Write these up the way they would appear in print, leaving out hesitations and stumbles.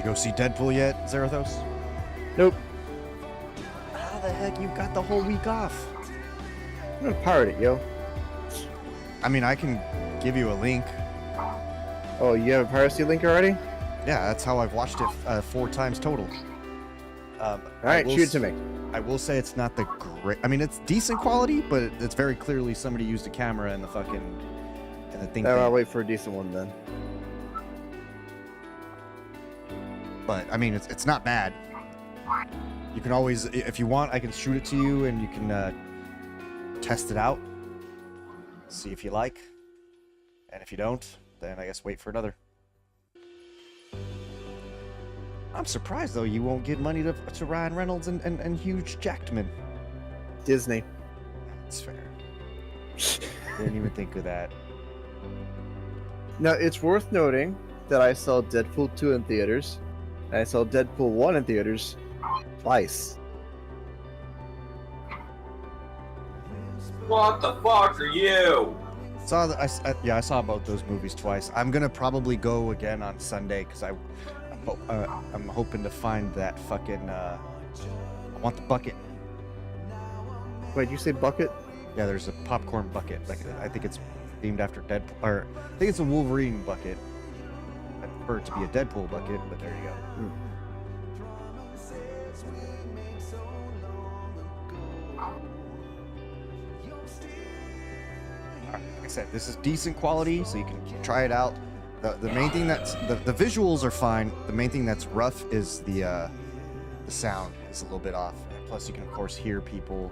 you go see Deadpool yet, Zarathos? Nope. How the heck you got the whole week off? I'm gonna pirate it, yo. I mean, I can give you a link. Oh, you have a piracy link already? Yeah, that's how I've watched it 4 times total. Alright, shoot it to me. I will say it's not the great... I mean, it's decent quality, but it's very clearly somebody used a camera and the fucking... And the thing... I'll wait for a decent one then. But, I mean, it's not bad. You can always... If you want, I can shoot it to you and you can test it out. See if you like. And if you don't, then I guess wait for another. I'm surprised, though, you won't give money to Ryan Reynolds and Hugh Jackman. Disney. That's fair. Didn't even think of that. Now, it's worth noting that I saw Deadpool 2 in theaters, and I saw Deadpool 1 in theaters twice. What the fuck are you? I saw both those movies twice. I'm gonna probably go again on Sunday because I'm hoping to find that fucking I want the bucket. Wait, you say bucket? Yeah, there's a popcorn bucket. Like I think it's themed after Deadpool, or I think it's a Wolverine bucket. I prefer it to be a Deadpool bucket, but there you go. Like I said, this is decent quality, so you can try it out. The main thing that's the visuals are fine. The main thing that's rough is the sound is a little bit off. And plus, you can of course hear people.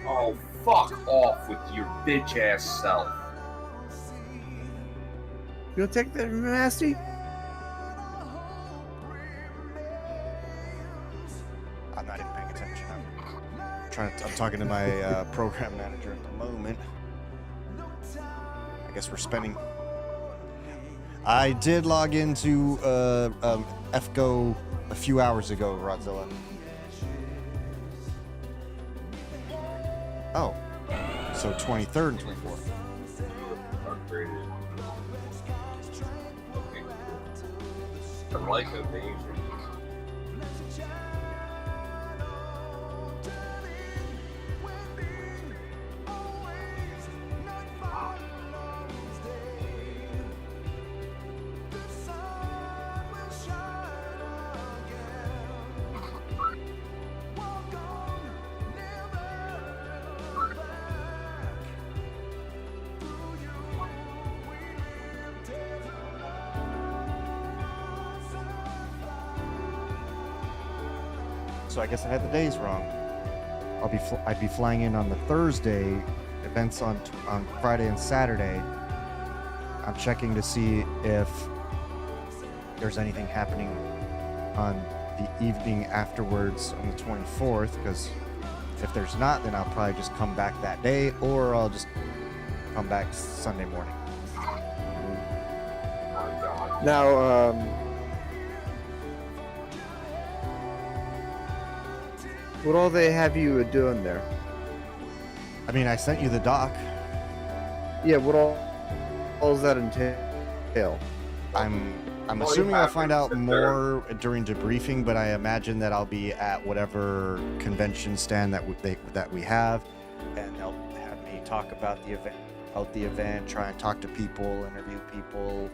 Oh, fuck off with your bitch ass self. You gonna take that from Nasty? I'm not even paying attention. I'm talking to my program manager at the moment. I guess we're spending. I did log into FGO a few hours ago, Rodzilla. Oh, so 23rd and 24th. Upgraded. I like how they use So I guess I had the days wrong. I'd be flying in on the Thursday, events on Friday and Saturday. I'm checking to see if there's anything happening on the evening afterwards on the 24th, because if there's not, then I'll probably just come back that day, or I'll just come back Sunday morning. Now, what all they have you doing there? I mean, I sent you the doc. Yeah, what all does that entail? I'm assuming I'll find out more during debriefing, but I imagine that I'll be at whatever convention stand that we have, and they'll have me talk about the event, try and talk to people, interview people.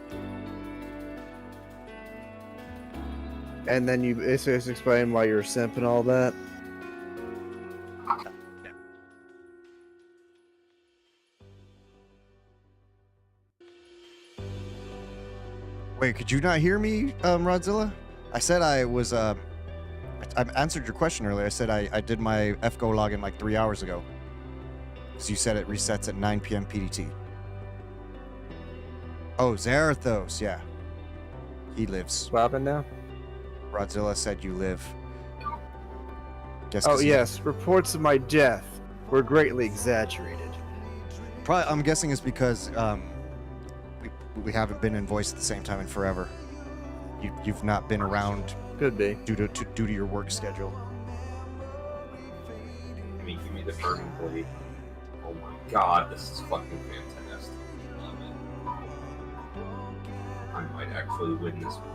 And then you basically explain why you're a simp and all that? Wait, could you not hear me, Rodzilla? I said I was, I answered your question earlier. I said I did my FGO login like 3 hours ago. So you said it resets at 9 p.m. PDT. Oh, Zarathos, yeah. He lives. What happened now? Rodzilla said you live. Guess Oh, yes. Reports of my death were greatly exaggerated. Probably, I'm guessing it's because we haven't been in voice at the same time in forever. You've not been around. Could be. Due to your work schedule. I mean, give me the burning blade. Oh my god, this is fucking fantastic. Love it. I'm might actually win this one.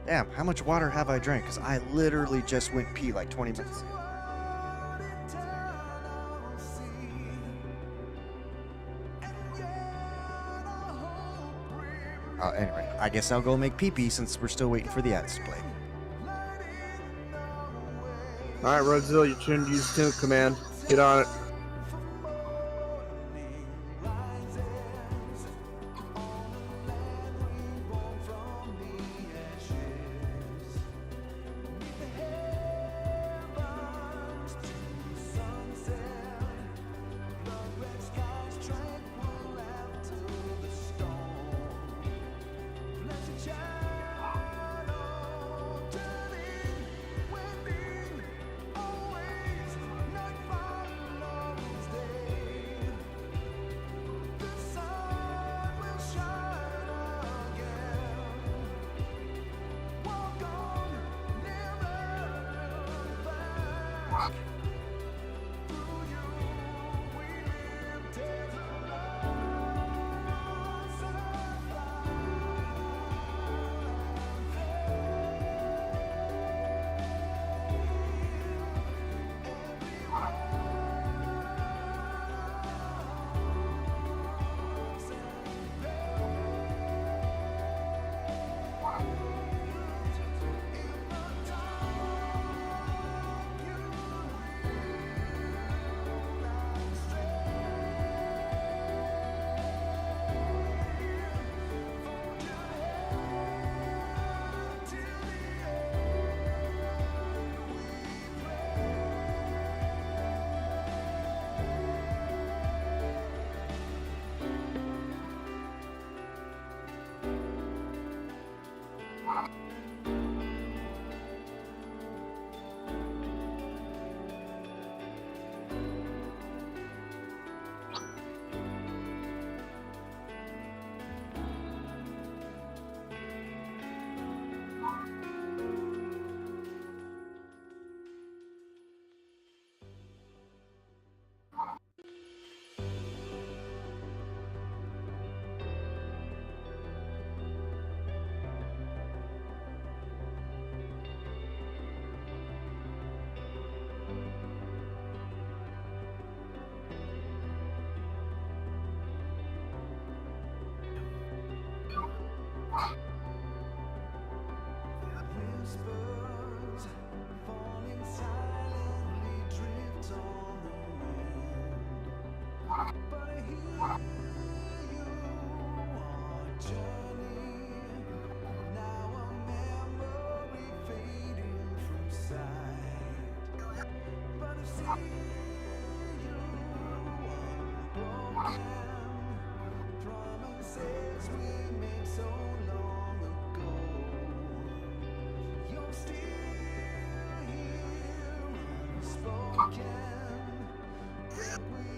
Damn, how much water have I drank? Because I literally just went pee like 20 minutes ago. Anyway, I guess I'll go make pee-pee since we're still waiting for the ads to play. Alright, Roadzilla, your turn to use Tune Command. Get on it.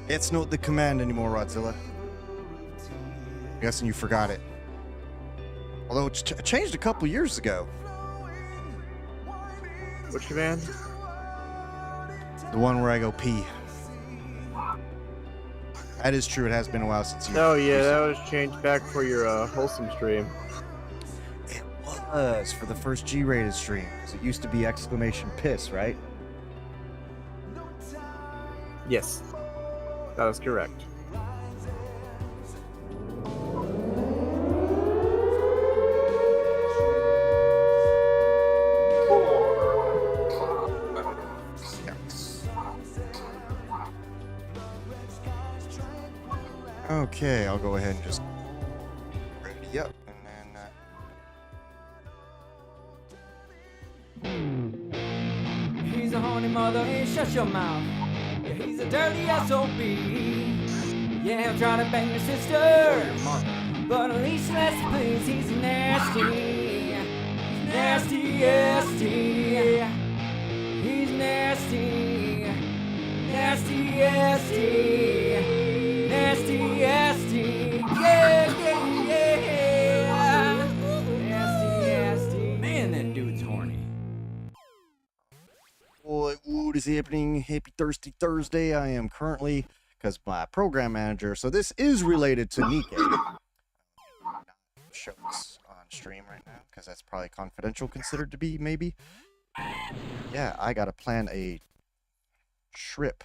It's not the command anymore, Rodzilla. I'm guessing you forgot it. Although it changed a couple years ago. Which command? The one where I go pee. That is true, it has been a while since you... Oh yeah, that was changed back for your wholesome stream. It was for the first G-rated stream, because it used to be exclamation piss, right? Yes, that is correct. Okay, I'll go ahead and just ready up, and then He's a horny mother, hey, shut your mouth. Yeah, he's a dirty SOB. Yeah, he'll try to bang your sister, but at least let's please, he's nasty. He's nasty, nasty. He's nasty. Nasty, nasty. Nasty, nasty. Yeah. is happening? Happy Thirsty Thursday. I am currently, because my program manager, so this is related to Nikkei. Not show this on stream right now, because that's probably confidential considered to be, maybe. Yeah, I gotta plan a trip.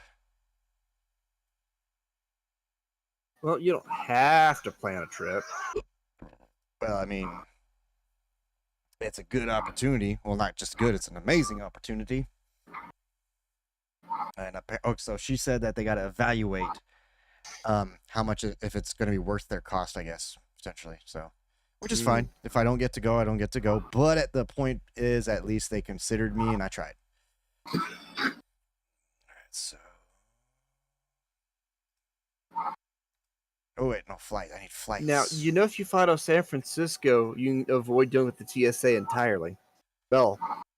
Well, you don't have to plan a trip. Well, I mean, it's a good opportunity. Well, not just good, it's an amazing opportunity. And so she said that they got to evaluate how much, if it's going to be worth their cost, I guess, potentially. So, which is fine. If I don't get to go, I don't get to go. But at the point is, at least they considered me and I tried. All right, so. Oh, wait, no, flight. I need flights. Now, you know, if you fly to San Francisco, you can avoid dealing with the TSA entirely. Well,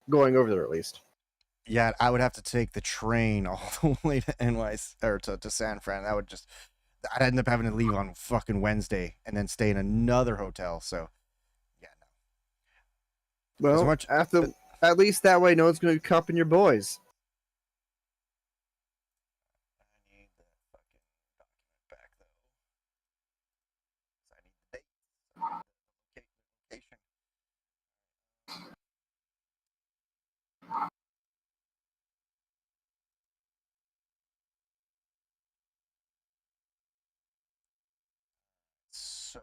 going over there at least. Yeah, I would have to take the train all the way to NYC, or to San Fran. That would just, I'd end up having to leave on fucking Wednesday and then stay in another hotel. So, yeah, no. Well, at least that way no one's going to be cupping your boys. I need the fucking document back, though. I need the date. Location. So,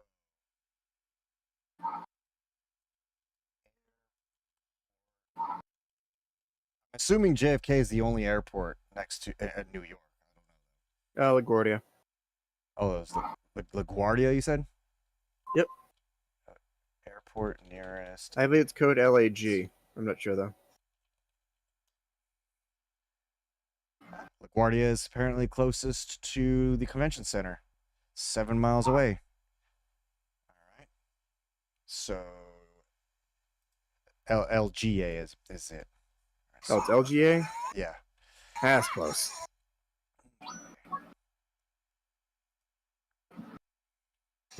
assuming JFK is the only airport next to New York. I don't know. LaGuardia. Oh, it was LaGuardia, you said? Yep. Airport nearest. I believe it's code LAG. I'm not sure though. LaGuardia is apparently closest to the convention center, 7 miles away. All right. So LGA is it? Oh, it's LGA? Yeah. That's close.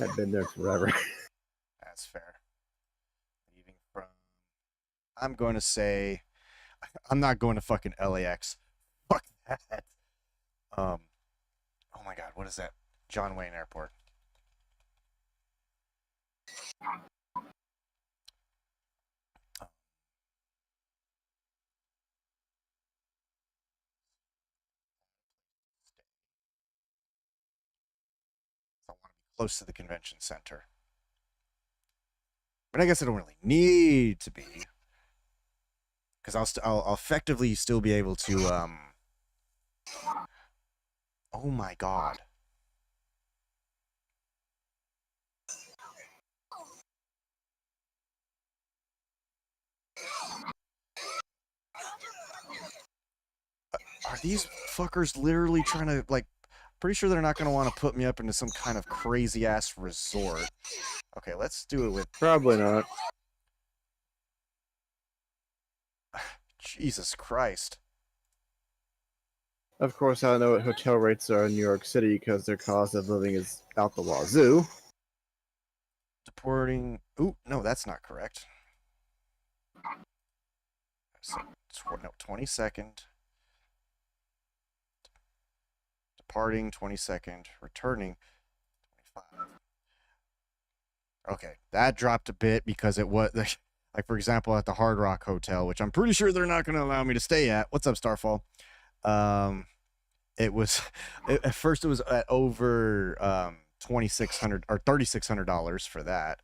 I've been there forever. That's fair. Leaving from, I'm going to say, I'm not going to fucking LAX. Fuck that. Oh my God, what is that? John Wayne Airport. I want to be close to the convention center. But I guess I don't really need to be, because I'll effectively still be able to. Oh my God. Are these fuckers literally trying to, like, pretty sure they're not going to want to put me up into some kind of crazy ass resort. Okay, let's do it with. Probably not. Jesus Christ. Of course, I know what hotel rates are in New York City because their cost of living is out the wazoo. Deporting. Ooh, no, that's not correct. So, no, 22nd. Departing 22nd. Returning 25. Okay, that dropped a bit because it was, like, for example, at the Hard Rock Hotel, which I'm pretty sure they're not going to allow me to stay at. What's up, Starfall? It was, at first it was at over $2,600 or $3,600 for that.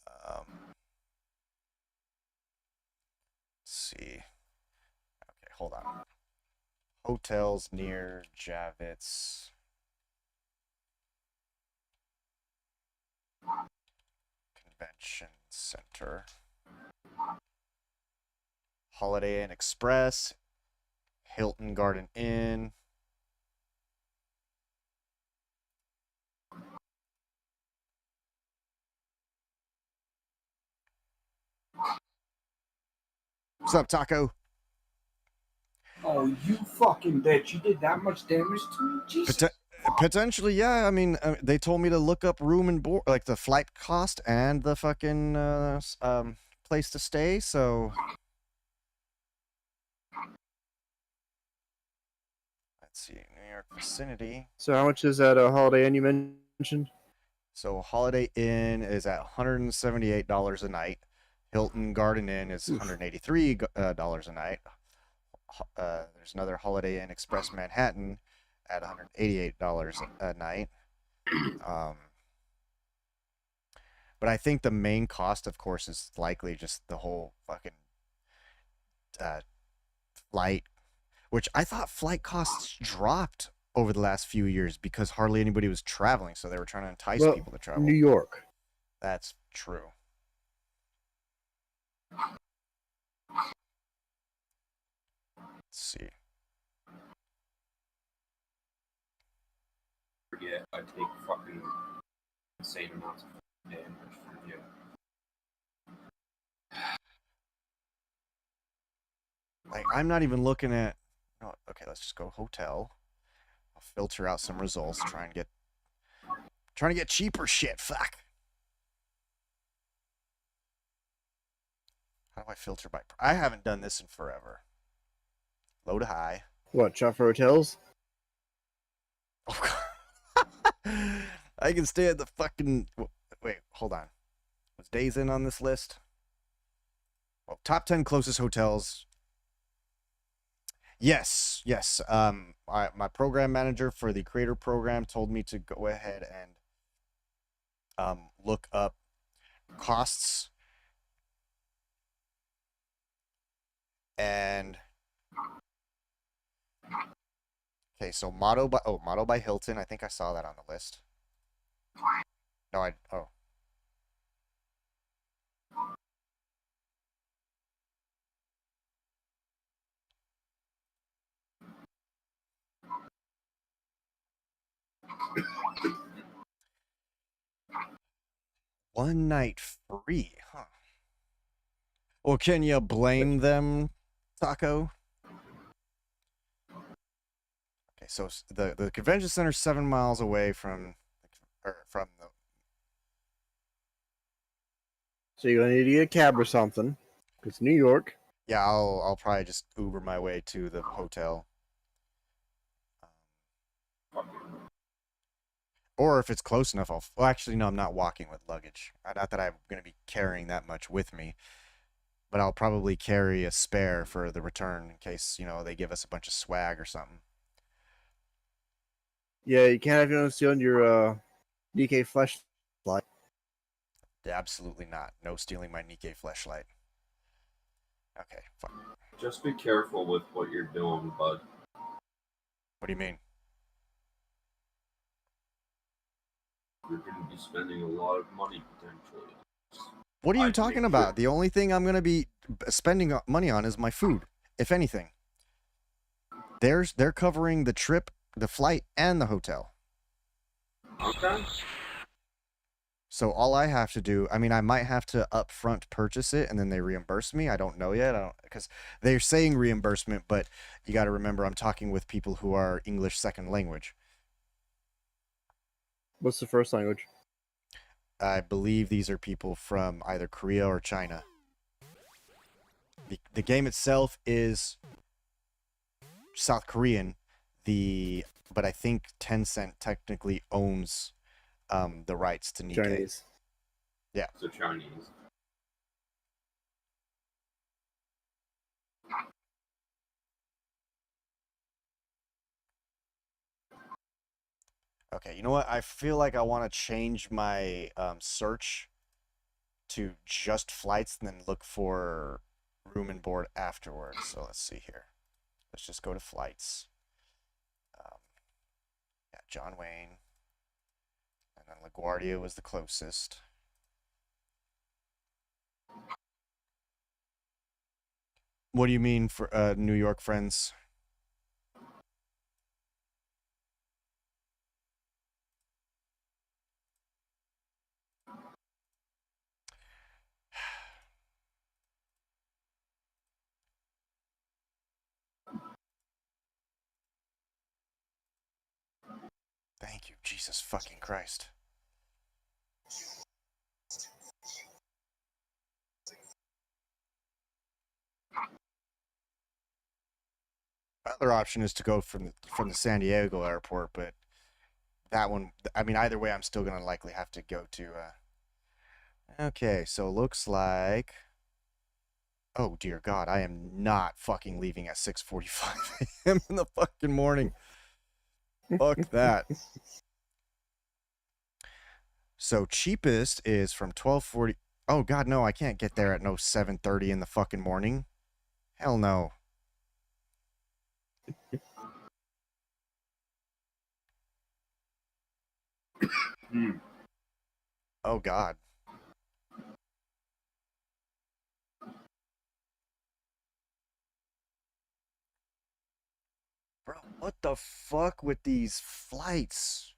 Let's see. Okay, hold on. Hotels near Javits. Convention Center. Holiday Inn Express. Hilton Garden Inn. What's up, Taco? Oh, you fucking bitch. You did that much damage to me? Jesus. Potentially, yeah. I mean, they told me to look up room and board, like the flight cost and the fucking place to stay, so. York vicinity. So how much is that Holiday Inn you mentioned? So Holiday Inn is at $178 a night. Hilton Garden Inn is $183 a night. There's another Holiday Inn Express Manhattan at $188 a night. But I think the main cost, of course, is likely just the whole fucking flight, which I thought flight costs dropped over the last few years because hardly anybody was traveling, so they were trying to entice people to travel. New York. That's true. Let's see. Forget I take fucking insane amounts of damage from you. Like, I'm not even looking at. Oh, okay, let's just go hotel. I'll filter out some results. Trying to get cheaper shit. Fuck. How do I filter by? I haven't done this in forever. Low to high. What, shop for hotels? Oh, I can stay at the fucking. Wait, hold on. Was Days Inn on this list? Well, top 10 closest hotels. Yes. My program manager for the creator program told me to go ahead and look up costs and. Okay, so Motto by Hilton. I think I saw that on the list. No, oh. One night free, huh? Well, can you blame them, Taco? Okay, so the convention center's 7 miles away from the. So you're gonna need to get a cab or something. It's New York. Yeah, I'll probably just Uber my way to the hotel. Or if it's close enough, well, actually, no, I'm not walking with luggage. Not that I'm going to be carrying that much with me. But I'll probably carry a spare for the return in case, they give us a bunch of swag or something. Yeah, you can't have anyone stealing your DK flashlight. Absolutely not. No stealing my Nikkei fleshlight. Okay, fuck. Just be careful with what you're doing, bud. What do you mean? You're going to be spending a lot of money potentially. What are you talking about? The only thing I'm going to be spending money on is my food, if anything. They're covering the trip, the flight, and the hotel. Okay. So all I have to do, I mean, I might have to upfront purchase it and then they reimburse me. I don't know yet. Because they're saying reimbursement, but you got to remember I'm talking with people who are English second language. What's the first language? I believe these are people from either Korea or China. The game itself is South Korean, but I think Tencent technically owns the rights to Nikkei. Chinese. Yeah. So Chinese. Okay, you know what? I feel like I want to change my search to just flights and then look for room and board afterwards. So let's see here. Let's just go to flights. Yeah, John Wayne. And then LaGuardia was the closest. What do you mean for New York friends? Thank you, Jesus fucking Christ. other option is to go from the San Diego airport, but that one, I mean, either way, I'm still gonna likely have to go to. Okay, so looks like. Oh dear God, I am not fucking leaving at 6:45 a.m. in the fucking morning. Fuck that. So cheapest is from 12:40. Oh God, no, I can't get there at no 7:30 in the fucking morning. Hell no. Oh God. Bro, what the fuck with these flights?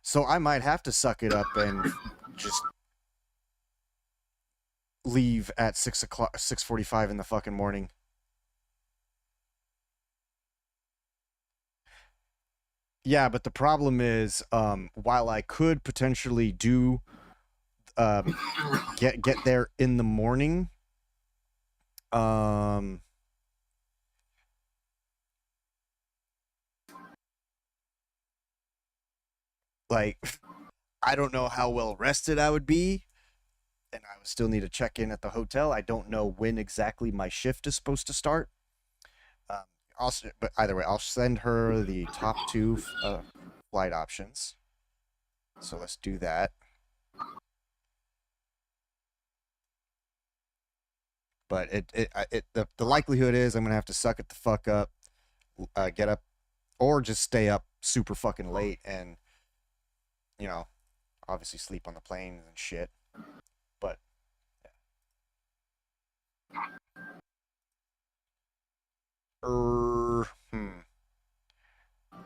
So I might have to suck it up and just leave at 6:45 in the fucking morning. Yeah, but the problem is, while I could potentially do get there in the morning, like I don't know how well rested I would be, and I would still need to check in at the hotel. I don't know when exactly my shift is supposed to start. But either way, I'll send her the top two flight options. So let's do that. But the likelihood is I'm gonna have to suck it the fuck up, get up, or just stay up super fucking late and, you know, obviously sleep on the plane and shit. But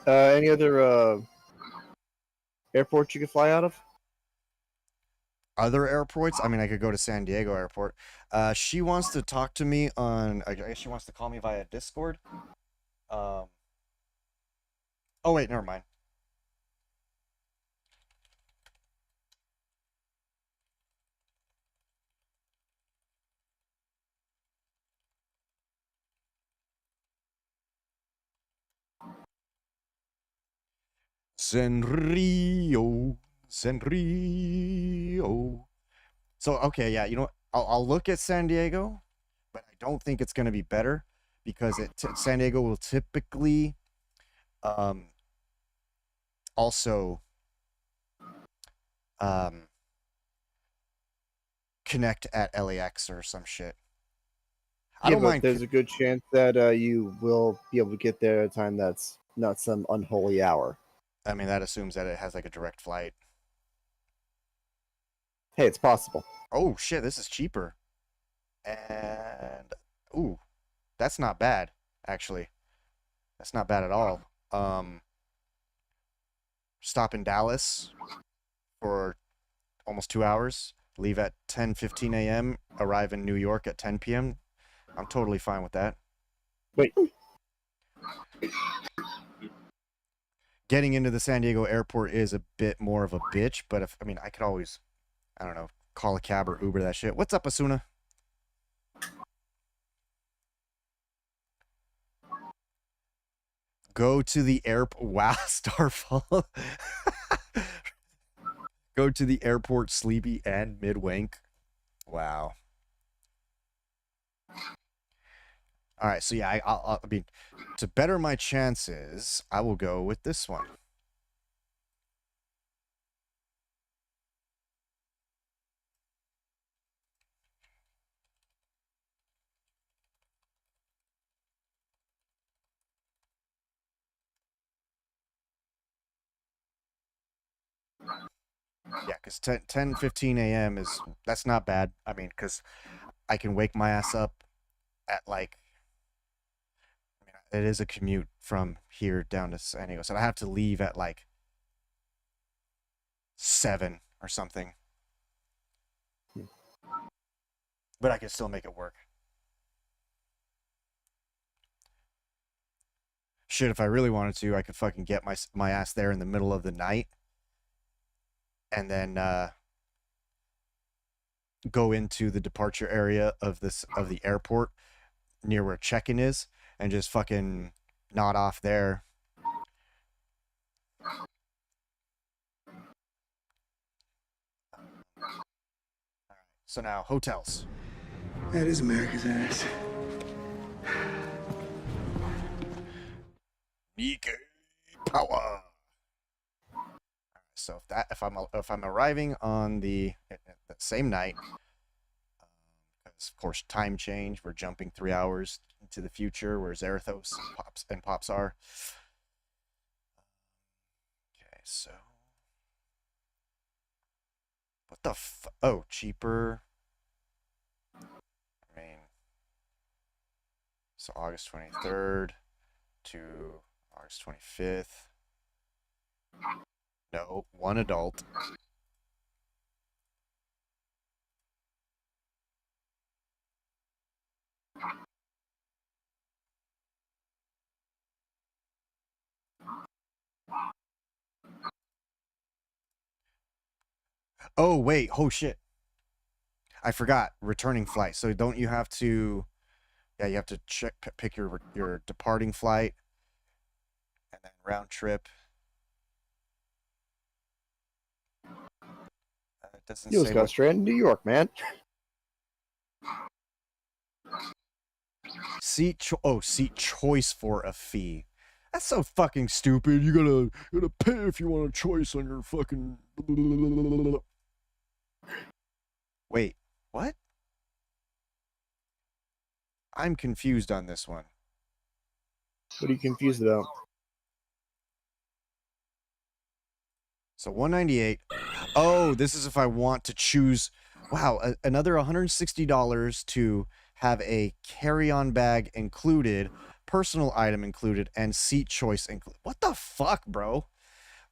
Any other airports you could fly out of? Other airports? I mean, I could go to San Diego airport. She wants to talk to me on. I guess she wants to call me via Discord. Oh wait, never mind. Zenrio. So okay, yeah, you know what? I'll look at San Diego, but I don't think it's gonna be better because San Diego will typically also connect at LAX or some shit. I Yeah, don't but mind. there's a good chance that you will be able to get there at a time that's not some unholy hour. I mean, that assumes that it has like a direct flight. Hey, it's possible. Oh shit, this is cheaper. And ooh, that's not bad, actually. That's not bad at all. Stop in Dallas for almost 2 hours. Leave at 10:15 a.m. Arrive in New York at 10 p.m. I'm totally fine with that. Wait. Getting into the San Diego airport is a bit more of a bitch, but I mean, I could always, I don't know, call a cab or Uber that shit. What's up, Asuna? Go to the airport. Wow, Starfall. Go to the airport sleepy and mid-wank. Wow. All right, so yeah, I mean, to better my chances, I will go with this one. Yeah, because 10:15 a.m. that's not bad. I mean, because I can wake my ass up at like, I mean, it is a commute from here down to San Diego, so I have to leave at like 7 or something. But I can still make it work. Shit, if I really wanted to, I could fucking get my ass there in the middle of the night, and then go into the departure area of the airport, near where check-in is and just fucking nod off there. So now hotels. That is America's ass. Nikkei power. So if I'm arriving on the same night, because of course time change, we're jumping 3 hours into the future where Zarathos and Pops are. Okay, so what the oh, cheaper. I mean, so August 23rd to August 25th. No, one adult. Oh, wait. Oh, shit. I forgot. Returning flight. So don't you have to... Yeah, you have to pick your departing flight. And then round trip. It doesn't You say just got what... straight in New York, man. Seat choice for a fee. That's so fucking stupid. You gotta pay if you want a choice on your fucking... Wait, what? I'm confused on this one. What are you confused about? So 198. Oh, this is if I want to choose. Wow, another $160 to have a carry-on bag included, personal item included, and seat choice included. What the fuck, bro?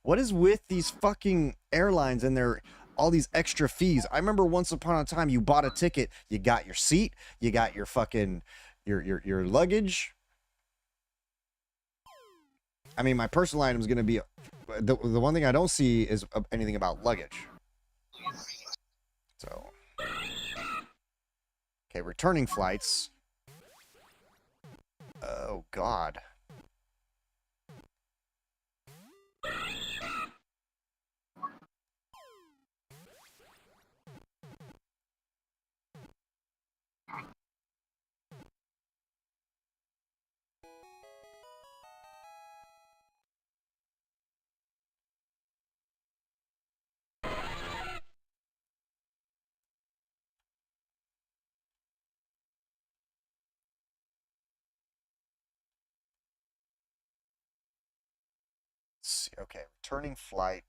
What is with these fucking airlines and their all these extra fees? I remember once upon a time you bought a ticket, you got your seat, you got your fucking your luggage. I mean, my personal item is going to be the one thing I don't see is anything about luggage. So, okay, returning flights. Oh God. See, okay, returning flight.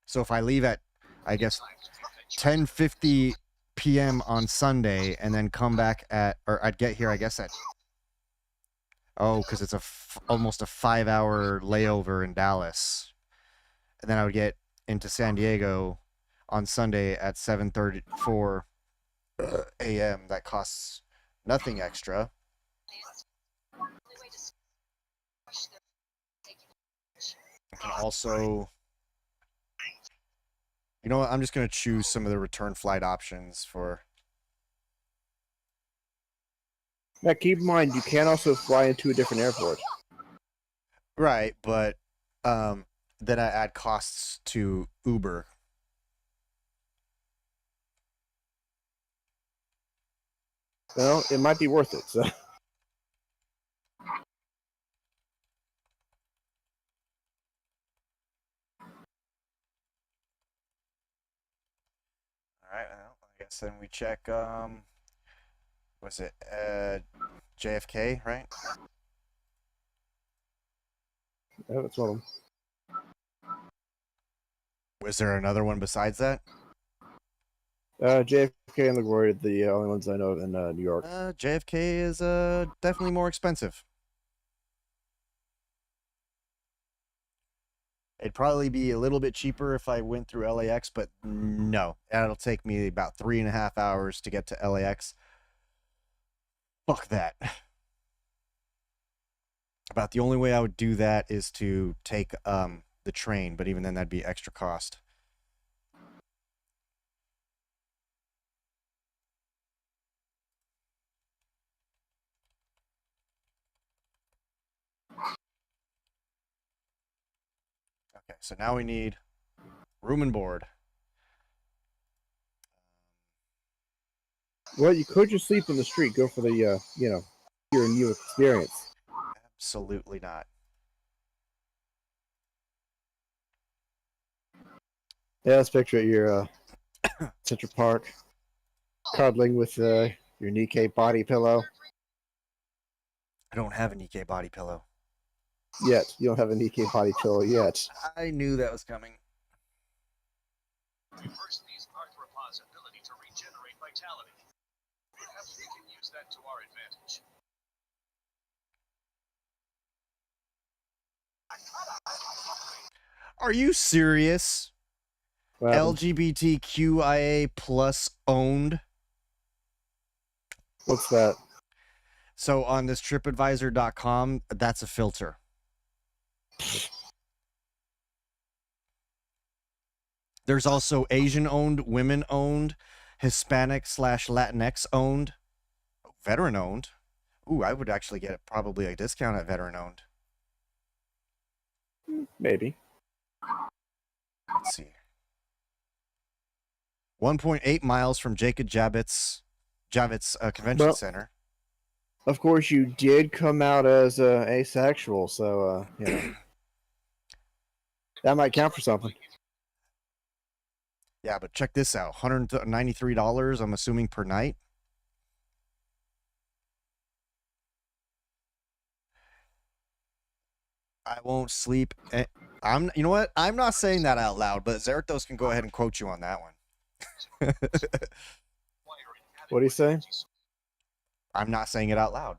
So if I leave at, I guess, 10:50 p.m. on Sunday and then come back at, or I'd get here, I guess, at, oh, because it's almost a 5-hour layover in Dallas. And then I would get into San Diego on Sunday at 7:34 a.m. That costs nothing extra. I can also, you know what, I'm just going to choose some of the return flight options for... Now, keep in mind, you can also fly into a different airport. Right, but then I add costs to Uber. Well, it might be worth it, so... Alright, well, I guess then we check, was it, JFK, right? Yeah, that's one of them. Was there another one besides that? JFK and LaGuardia are the only ones I know of in New York. JFK is definitely more expensive. It'd probably be a little bit cheaper if I went through LAX, but no. That'll take me about 3.5 hours to get to LAX. Fuck that. About the only way I would do that is to take the train, but even then that'd be extra cost. Okay, so now we need room and board. Well, you could just sleep in the street. Go for the, your new experience. Absolutely not. Yeah, let's picture it. You're Central Park, cuddling with your Nikkei body pillow. I don't have a Nikkei body pillow. Yet. You don't have a Nikkei body pillow yet. I knew that was coming. Reverse these arthropods' ability to regenerate vitality. Perhaps we can use that to our advantage. Are you serious? What happened? LGBTQIA plus owned. What's that? So on this tripadvisor.com, that's a filter. There's also Asian owned, women owned, Hispanic / Latinx owned, veteran owned. Ooh, I would actually get probably a discount at veteran owned. Maybe. Let's see. 1.8 miles from Jacob Javits Convention Center. Of course, you did come out as asexual, so that might count for something. Yeah, but check this out. $193, I'm assuming, per night. I won't sleep. You know what? I'm not saying that out loud, but Zerathos can go ahead and quote you on that one. What do you say? I'm not saying it out loud.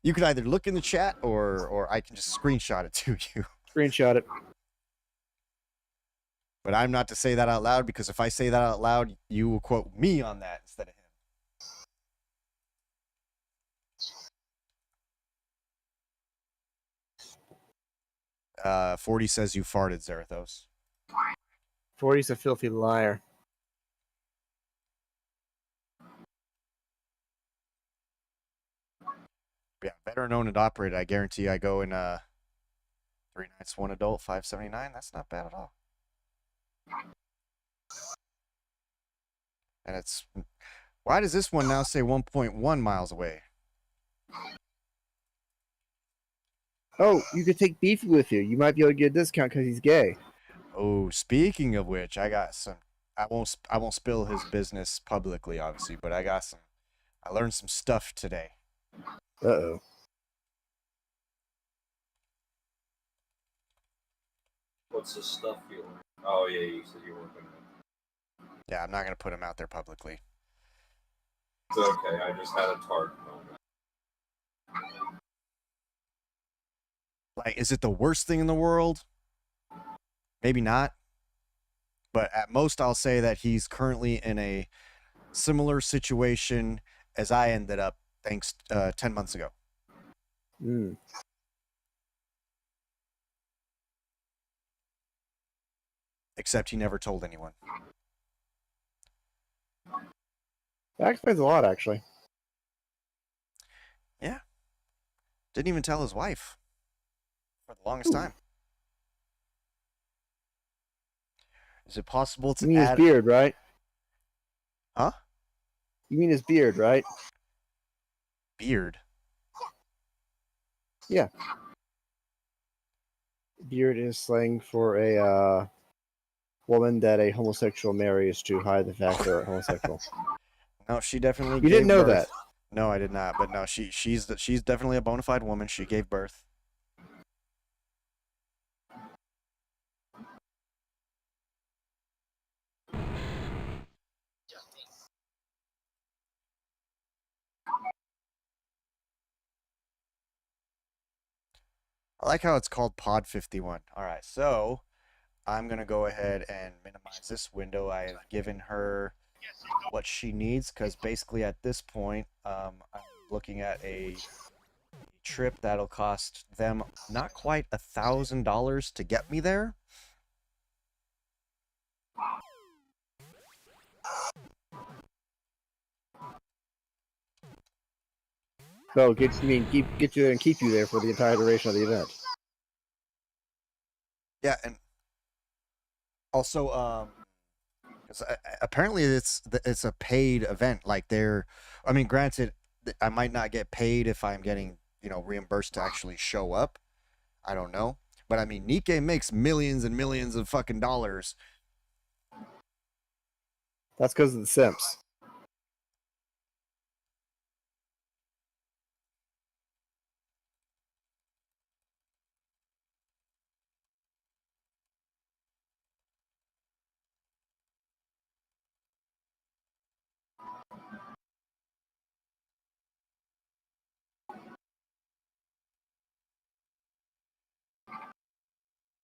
You can either look in the chat or I can just screenshot it to you. Screenshot it. But I'm not to say that out loud, because if I say that out loud, you will quote me on that instead of him. 40 says you farted, Zerathos. 40's a filthy liar. Yeah, veteran owned and operated. I guarantee I go in 3 nights, 1 adult, $579. That's not bad at all. And it's, why does this one now say 1.1 miles away? Oh, you could take Beefy with you. You might be able to get a discount because he's gay. Oh, speaking of which, I got some. I won't spill his business publicly, obviously, but I learned some stuff today. Uh-oh. What's this stuff feel like? Oh, yeah, you said you're working on it. Yeah, I'm not gonna put him out there publicly. It's okay, I just had a tart moment. Like, is it the worst thing in the world? Maybe not. But at most, I'll say that he's currently in a similar situation as I ended up 10 months ago. Mm. Except he never told anyone. That explains a lot, actually. Yeah. Didn't even tell his wife for the longest time. Is it possible to You mean add... his beard, right? Huh? You mean his beard, right? Beard? Yeah. Beard is slang for a woman that a homosexual marries to hide the fact they're homosexual. No, she definitely You didn't gave know birth. that. No, I did not. But no, she's definitely a bona fide woman. She gave birth. I like how it's called Pod 51. All right, so I'm going to go ahead and minimize this window. I have given her what she needs, because basically at this point, I'm looking at a trip that'll cost them not quite $1,000 to get me there. So get you there and keep you there for the entire duration of the event. Yeah, and also, 'cause apparently it's a paid event. Like I mean, granted, I might not get paid if I'm getting reimbursed to actually show up. I don't know, but I mean, Nikkei makes millions and millions of fucking dollars. That's because of the Simps.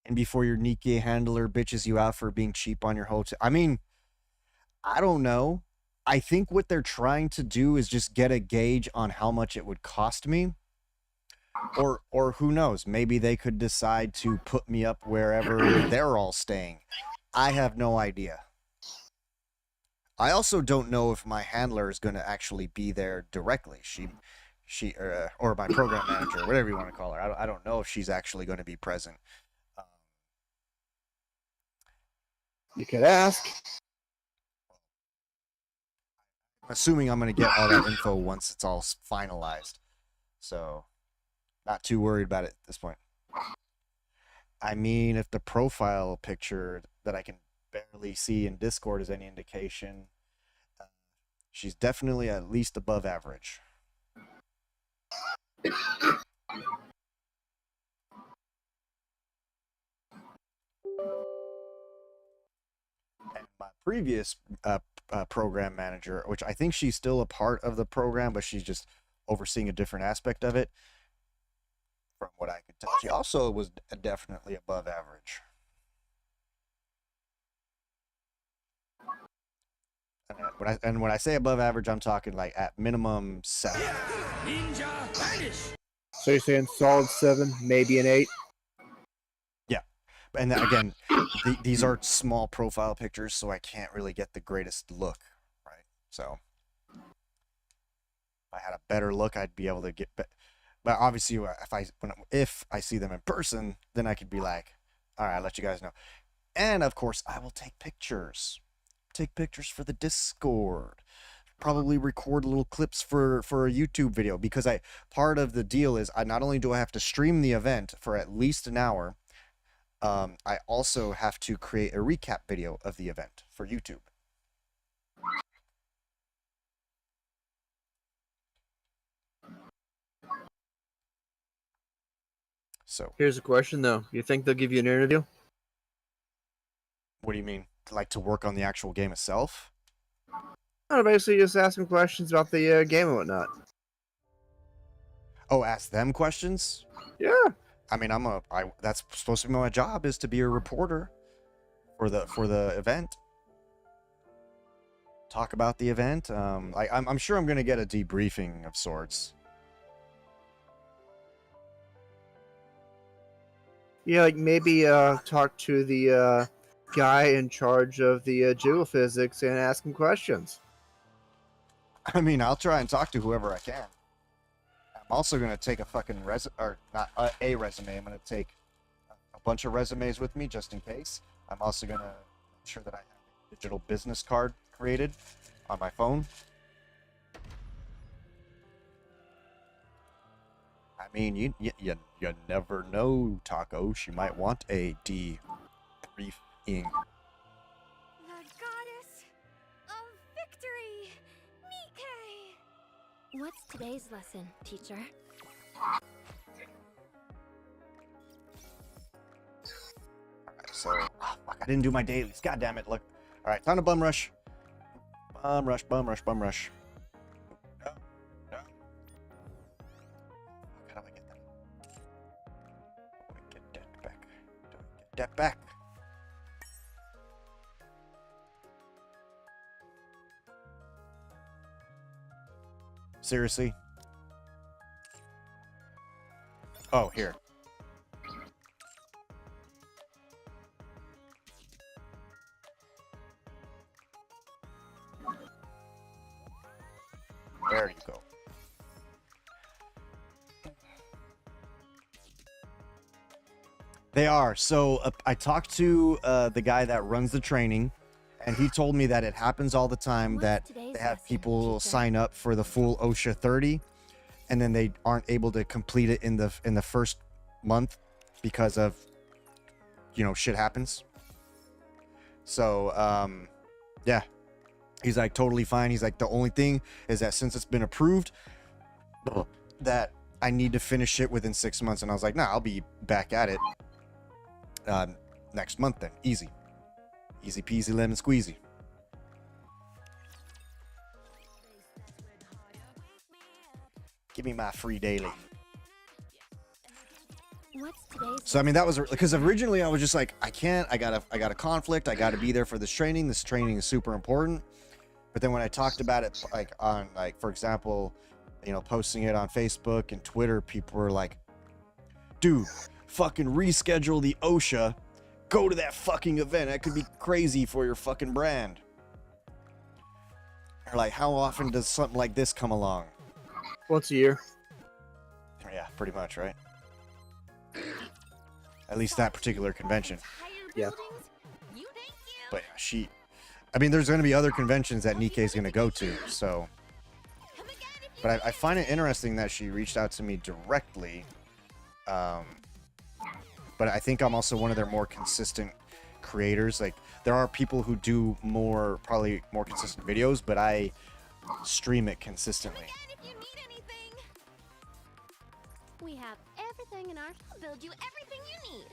And before your Nikkei handler bitches you out for being cheap on your hotel. I mean, I don't know. I think what they're trying to do is just get a gauge on how much it would cost me. Or who knows, maybe they could decide to put me up wherever they're all staying. I have no idea. I also don't know if my handler is going to actually be there directly. Or my program manager, whatever you want to call her. I don't know if she's actually going to be present. You could ask. Assuming I'm going to get all that info once it's all finalized. So, not too worried about it at this point. I mean, if the profile picture that I can barely see in Discord is any indication, she's definitely at least above average. And my previous program manager, which I think she's still a part of the program, but she's just overseeing a different aspect of it. From what I could tell, she also was definitely above average. And when I say above average, I'm talking like at minimum 7. Ninja vanish. So you're saying solid 7, maybe an 8? Yeah. And then, again, these are small profile pictures, so I can't really get the greatest look, right? So if I had a better look, I'd be able to get. But obviously, if I see them in person, then I could be like, all right, I'll let you guys know. And of course, I will take pictures. Take pictures for the Discord. Probably record little clips for a YouTube video, because part of the deal is I not only do I have to stream the event for at least an hour, I also have to create a recap video of the event for YouTube. So Here's a question though. You think they'll give you an interview? what do you mean? Like to work on the actual game itself? No, basically just ask them questions about the game and whatnot. Oh, ask them questions? Yeah. I mean, that's supposed to be my job, is to be a reporter for the event. Talk about the event. I'm sure I'm gonna get a debriefing of sorts. Yeah, like maybe talk to the guy in charge of the geophysics and ask him questions. I mean, I'll try and talk to whoever I can. I'm also gonna take a fucking a resume. I'm gonna take a bunch of resumes with me just in case. I'm also gonna make sure that I have a digital business card created on my phone. I mean, you never know, Taco. She might want a debriefing. The goddess of victory, Nikkei. What's today's lesson, teacher? Alright, so fuck, I didn't do my dailies. God damn it, look. Alright, time to bum rush. Bum rush, bum rush, bum rush. No, no. How do I get that? How do I get that back? How do I get that back? Seriously? Oh, here. There you go. They are. So I talked to the guy that runs the training, and he told me that it happens all the time What's that today's they have lesson, people teacher? sign up for the full OSHA 30, and then they aren't able to complete it in the first month because of, you know, shit happens. So yeah, he's like totally fine. He's like, the only thing is that since it's been approved, that I need to finish it within 6 months. And I was like, nah, I'll be back at it next month then. Easy peasy lemon squeezy. Give me my free daily. What's today's So I mean, that was because originally I was just like, I got a conflict. I got to be there for this training. This training is super important. But then when I talked about it, like on, like, for example, you know, posting it on Facebook and Twitter, people were like, dude, fucking reschedule the OSHA. Go to that fucking event. That could be crazy for your fucking brand. Or like, how often does something like this come along? Once a year. Yeah, pretty much, right? At least that particular convention. Yeah. But yeah, I mean, there's going to be other conventions that Nikkei's going to go to, so. But I find it interesting that she reached out to me directly. But I think I'm also one of their more consistent creators. Like, there are people who do probably more consistent videos, but I stream it consistently. We have everything in our. We'll build you everything you need.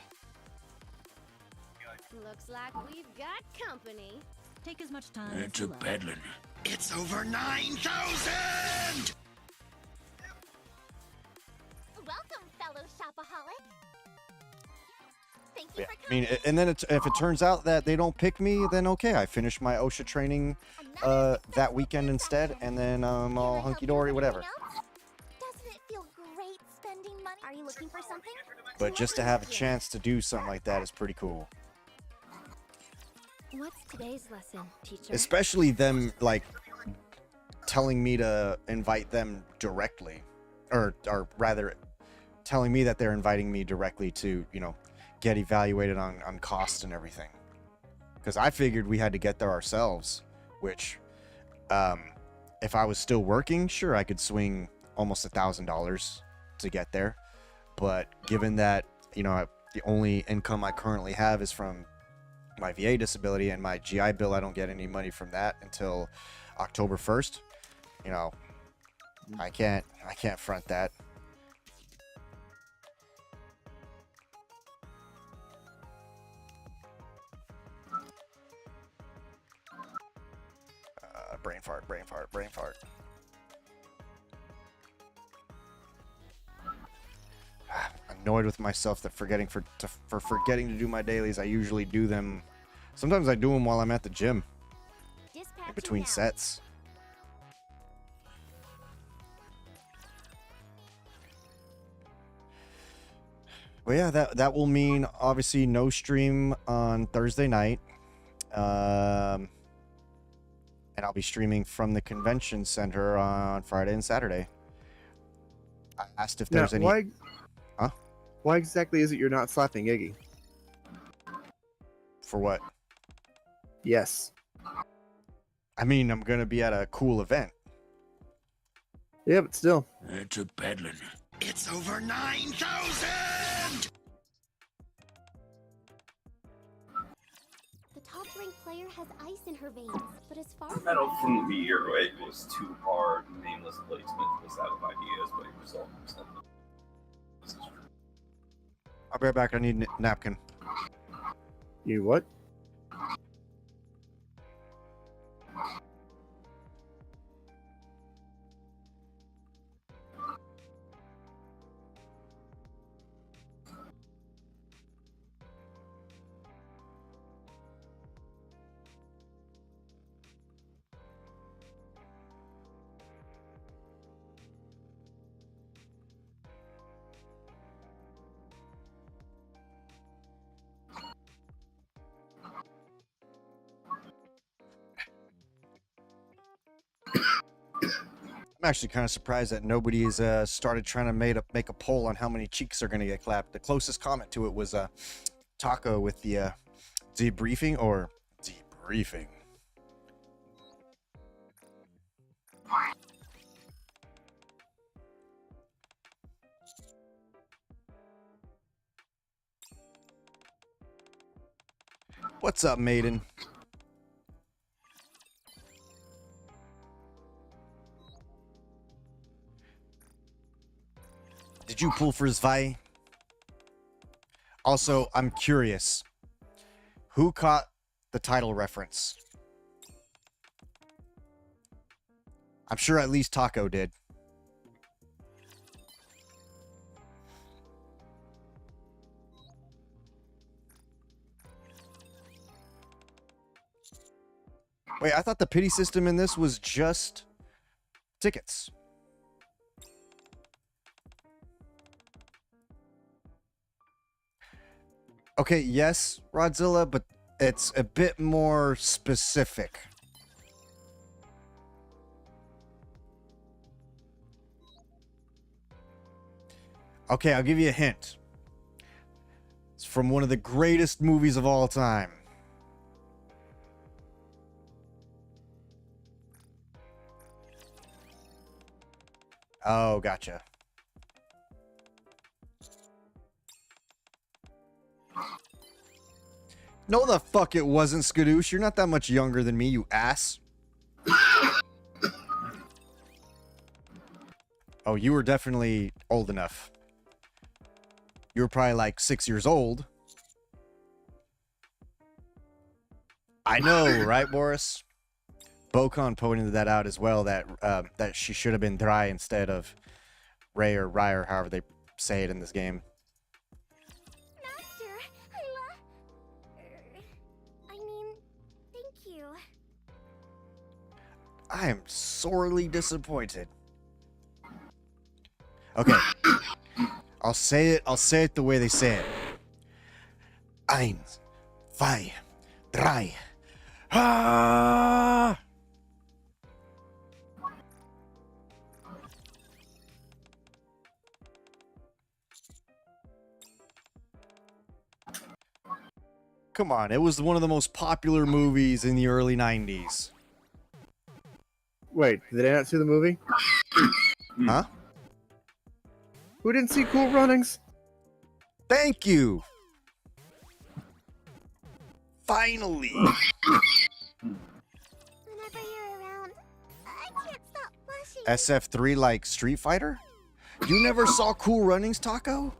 Looks like we've got company. Take as much time It's as a you like. peddling. It's over 9,000! Welcome, fellow shopaholic. Thank you Yeah, for I mean, coming. and then if it turns out that they don't pick me, then okay, I finish my OSHA training that weekend instead, and then I'm all hunky-dory, whatever. Doesn't it feel great spending money? Are you looking for something? But just to have a chance to do something like that is pretty cool. What's today's lesson, teacher? Especially them, like, telling me to invite them directly. Or rather, telling me that they're inviting me directly to, you know, get evaluated on cost and everything. Because I figured we had to get there ourselves, which, if I was still working, sure, I could swing almost $1,000 to get there. But given that, you know, the only income I currently have is from my VA disability and my GI Bill, I don't get any money from that until October 1st. You know, I can't front that. Brain fart. Annoyed with myself that forgetting to do my dailies. I usually do them. Sometimes I do them while I'm at the gym in between sets. Well, yeah, that will mean obviously no stream on Thursday night. And I'll be streaming from the convention center on Friday and Saturday. I asked if there's any. Why exactly is it you're not slapping Iggy? For what? Yes. I mean, I'm gonna be at a cool event. Yeah, but still. It's a peddling. It's over 9,000! The top-ranked player has ice in her veins, but as far I don't think the year it was too hard. Nameless placement was out of ideas, but it resulted in something. This is true. I'll be right back. I need a napkin. You what? I'm actually kind of surprised that nobody's started trying to make a poll on how many cheeks are going to get clapped. The closest comment to it was Taco with the debriefing or debriefing. What's up, maiden? Did you pull for Zwei? Also, I'm curious. Who caught the title reference? I'm sure at least Taco did. Wait, I thought the pity system in this was just tickets. Okay, yes, Rodzilla, but it's a bit more specific. Okay, I'll give you a hint. It's from one of the greatest movies of all time. Oh, gotcha. No, the fuck it wasn't, Skadoosh. You're not that much younger than me, you ass. Oh, you were definitely old enough. You were probably like 6 years old. I know, right, Boris? Bocon pointed that out as well, that that she should have been Drei instead of Ray or Rye or however they say it in this game. Master, I mean, thank you. I am sorely disappointed. Okay. I'll say it the way they say it. Eins, zwei, drei. Ah! Come on, it was one of the most popular movies in the early 90s. Wait, did I not see the movie? Huh? Who didn't see Cool Runnings? Thank you! Finally! Whenever you're around, I can't stop blushing. SF3 like Street Fighter? You never saw Cool Runnings, Taco?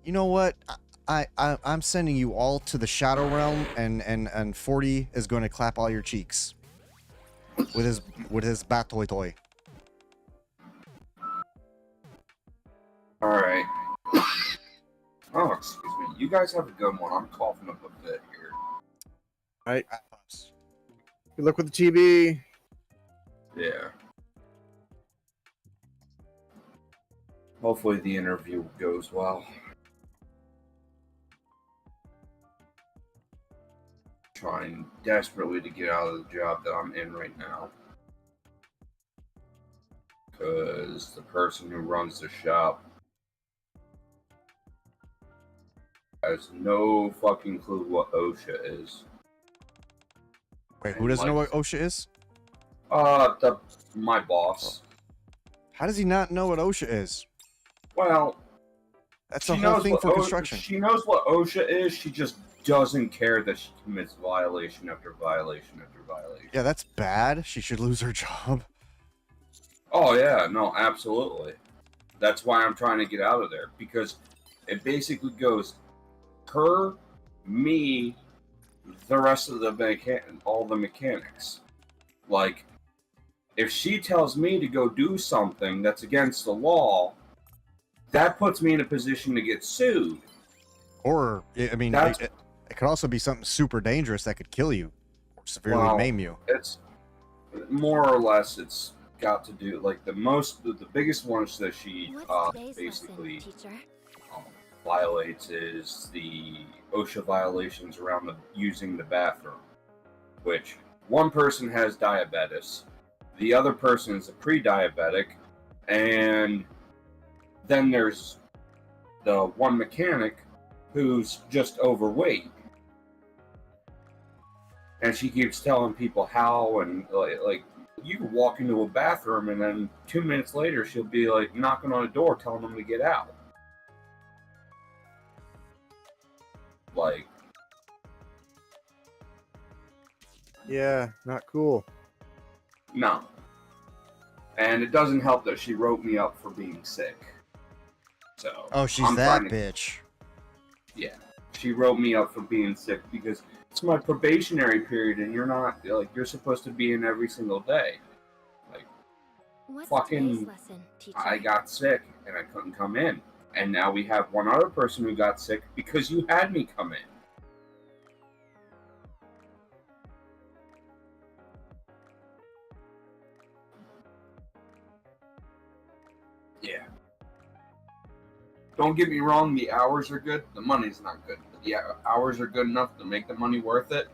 You know what? I'm sending you all to the Shadow Realm, and 40 is going to clap all your cheeks with his bat toy. All right. Oh, excuse me. You guys have a good one. I'm coughing up a bit here. Alright. Good luck with the TB. Yeah. Hopefully the interview goes well. Trying desperately to get out of the job that I'm in right now. Because the person who runs the shop has no fucking clue what OSHA is. Wait, who doesn't know what OSHA is? My boss. How does he not know what OSHA is? Well, That's the whole thing for construction. She knows what OSHA is, she just doesn't care that she commits violation after violation after violation. Yeah, that's bad. She should lose her job. Oh yeah, no, absolutely. That's why I'm trying to get out of there, because it basically goes her, me, the rest of the all the mechanics. Like, if she tells me to go do something that's against the law, that puts me in a position to get sued. Or, I mean, it could also be something super dangerous that could kill you or severely maim you. It's more or less, it's got to do, like, the biggest ones that she basically violates is the OSHA violations around using the bathroom, which one person has diabetes, The other person is a pre-diabetic, and then there's the one mechanic who's just overweight. And she keeps telling people how, and like you can walk into a bathroom and then 2 minutes later she'll be like knocking on a door telling them to get out. Like, Yeah, not cool. no. And it doesn't help that she wrote me up for being sick. So Oh, she's I'm that trying to- bitch. Yeah, she wrote me up for being sick because it's my probationary period, and you're not like you're supposed to be in every single day. Like, What's fucking- today's lesson, teacher? I got sick and I couldn't come in, and now we have one other person who got sick because you had me come in. Yeah. Don't get me wrong, the hours are good, the money's not good. But the hours are good enough to make the money worth it.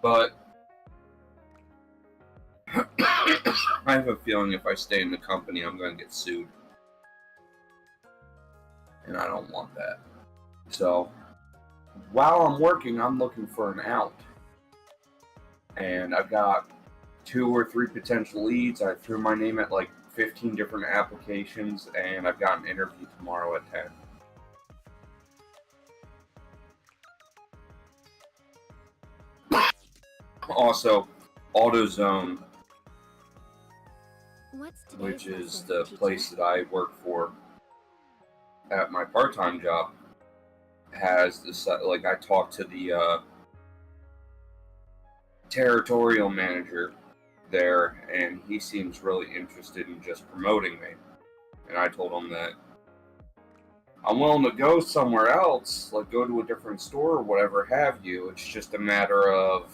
But I have a feeling if I stay in the company, I'm going to get sued. And I don't want that. So, while I'm working, I'm looking for an out. And I've got 2 or 3 potential leads. I threw my name at like 15 different applications, and I've got an interview tomorrow at 10. Also, AutoZone, What's today's which is lesson, the teacher? place that I work for at my part-time job, has this, like, I talked to the territorial manager there, and he seems really interested in just promoting me. And I told him that I'm willing to go somewhere else, like go to a different store or whatever have you. It's just a matter of,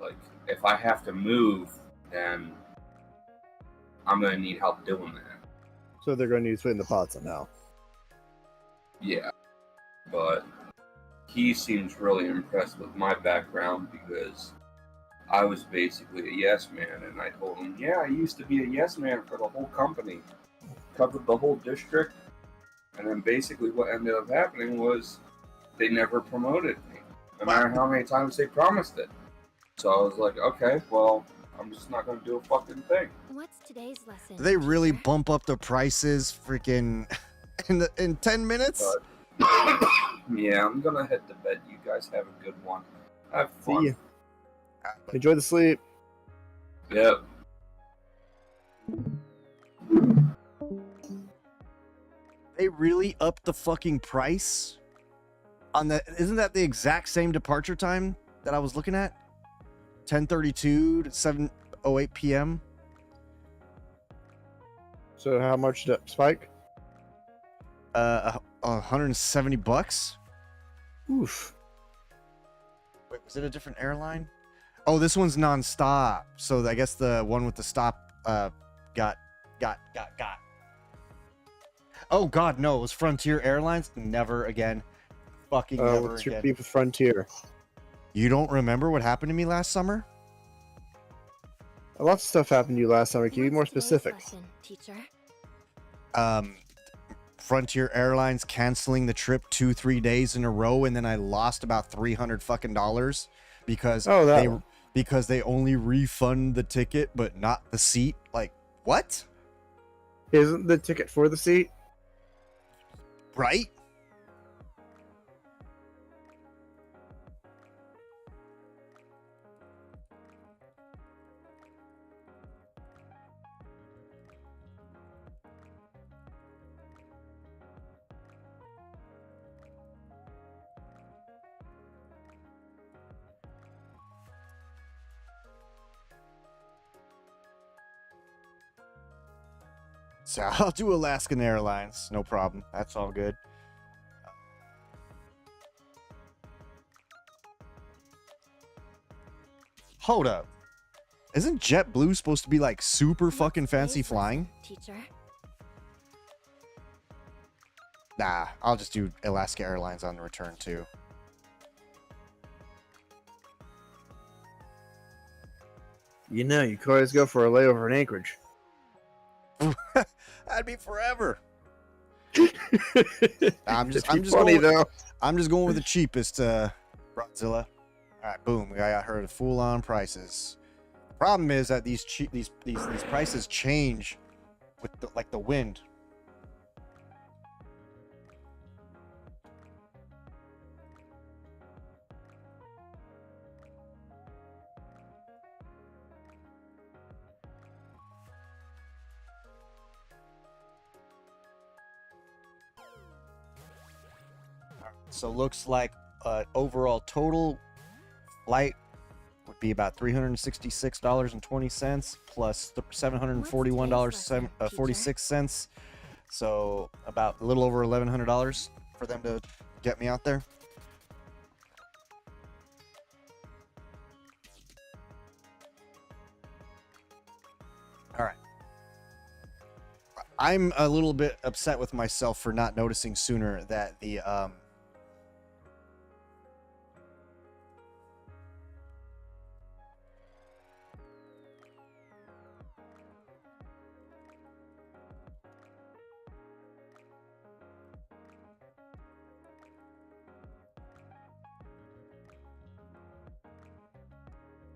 like, if I have to move, then I'm going to need help doing that. So they're going to need to split the pot somehow. Yeah. But he seems really impressed with my background because I was basically a yes man, and I told him, yeah, I used to be a yes man for the whole company, covered the whole district, and then basically what ended up happening was they never promoted me, no matter how many times they promised it. So I was like, okay, well, I'm just not going to do a fucking thing. What's today's lesson? Do they really teacher? bump up the prices freaking in 10 minutes? But yeah, I'm going to head to bed. You guys have a good one. Have See fun. ya. Enjoy the sleep. Yep. They really upped the fucking price on the. Isn't that the exact same departure time that I was looking at? 10:32 to 7:08 p.m. So how much did it spike? $170. Oof. Wait, was it a different airline? Oh, this one's nonstop. So I guess the one with the stop got. Oh God, no! It was Frontier Airlines. Never again. Fucking never What's your again. beef with Frontier? You don't remember what happened to me last summer? Lots of stuff happened to you last summer. Can you be more What's today's specific? lesson, teacher? Frontier Airlines canceling the trip 2-3 days in a row, and then I lost about $300 fucking dollars because they only refund the ticket but not the seat. Like, what? Isn't the ticket for the seat? Right? So I'll do Alaskan Airlines. No problem. That's all good. Hold up. Isn't JetBlue supposed to be like super fucking What's fancy today's flying? lesson, teacher? Nah, I'll just do Alaska Airlines on the return too. You know, you could always go for a layover in Anchorage. That'd be forever. I'm just funny going, though. I'm just going with the cheapest, Godzilla. All right, boom. I got her to full on prices. Problem is that these prices change with the wind. So looks like overall total flight would be about $366.20 plus $741.46. So about a little over $1,100 for them to get me out there. All right. I'm a little bit upset with myself for not noticing sooner that the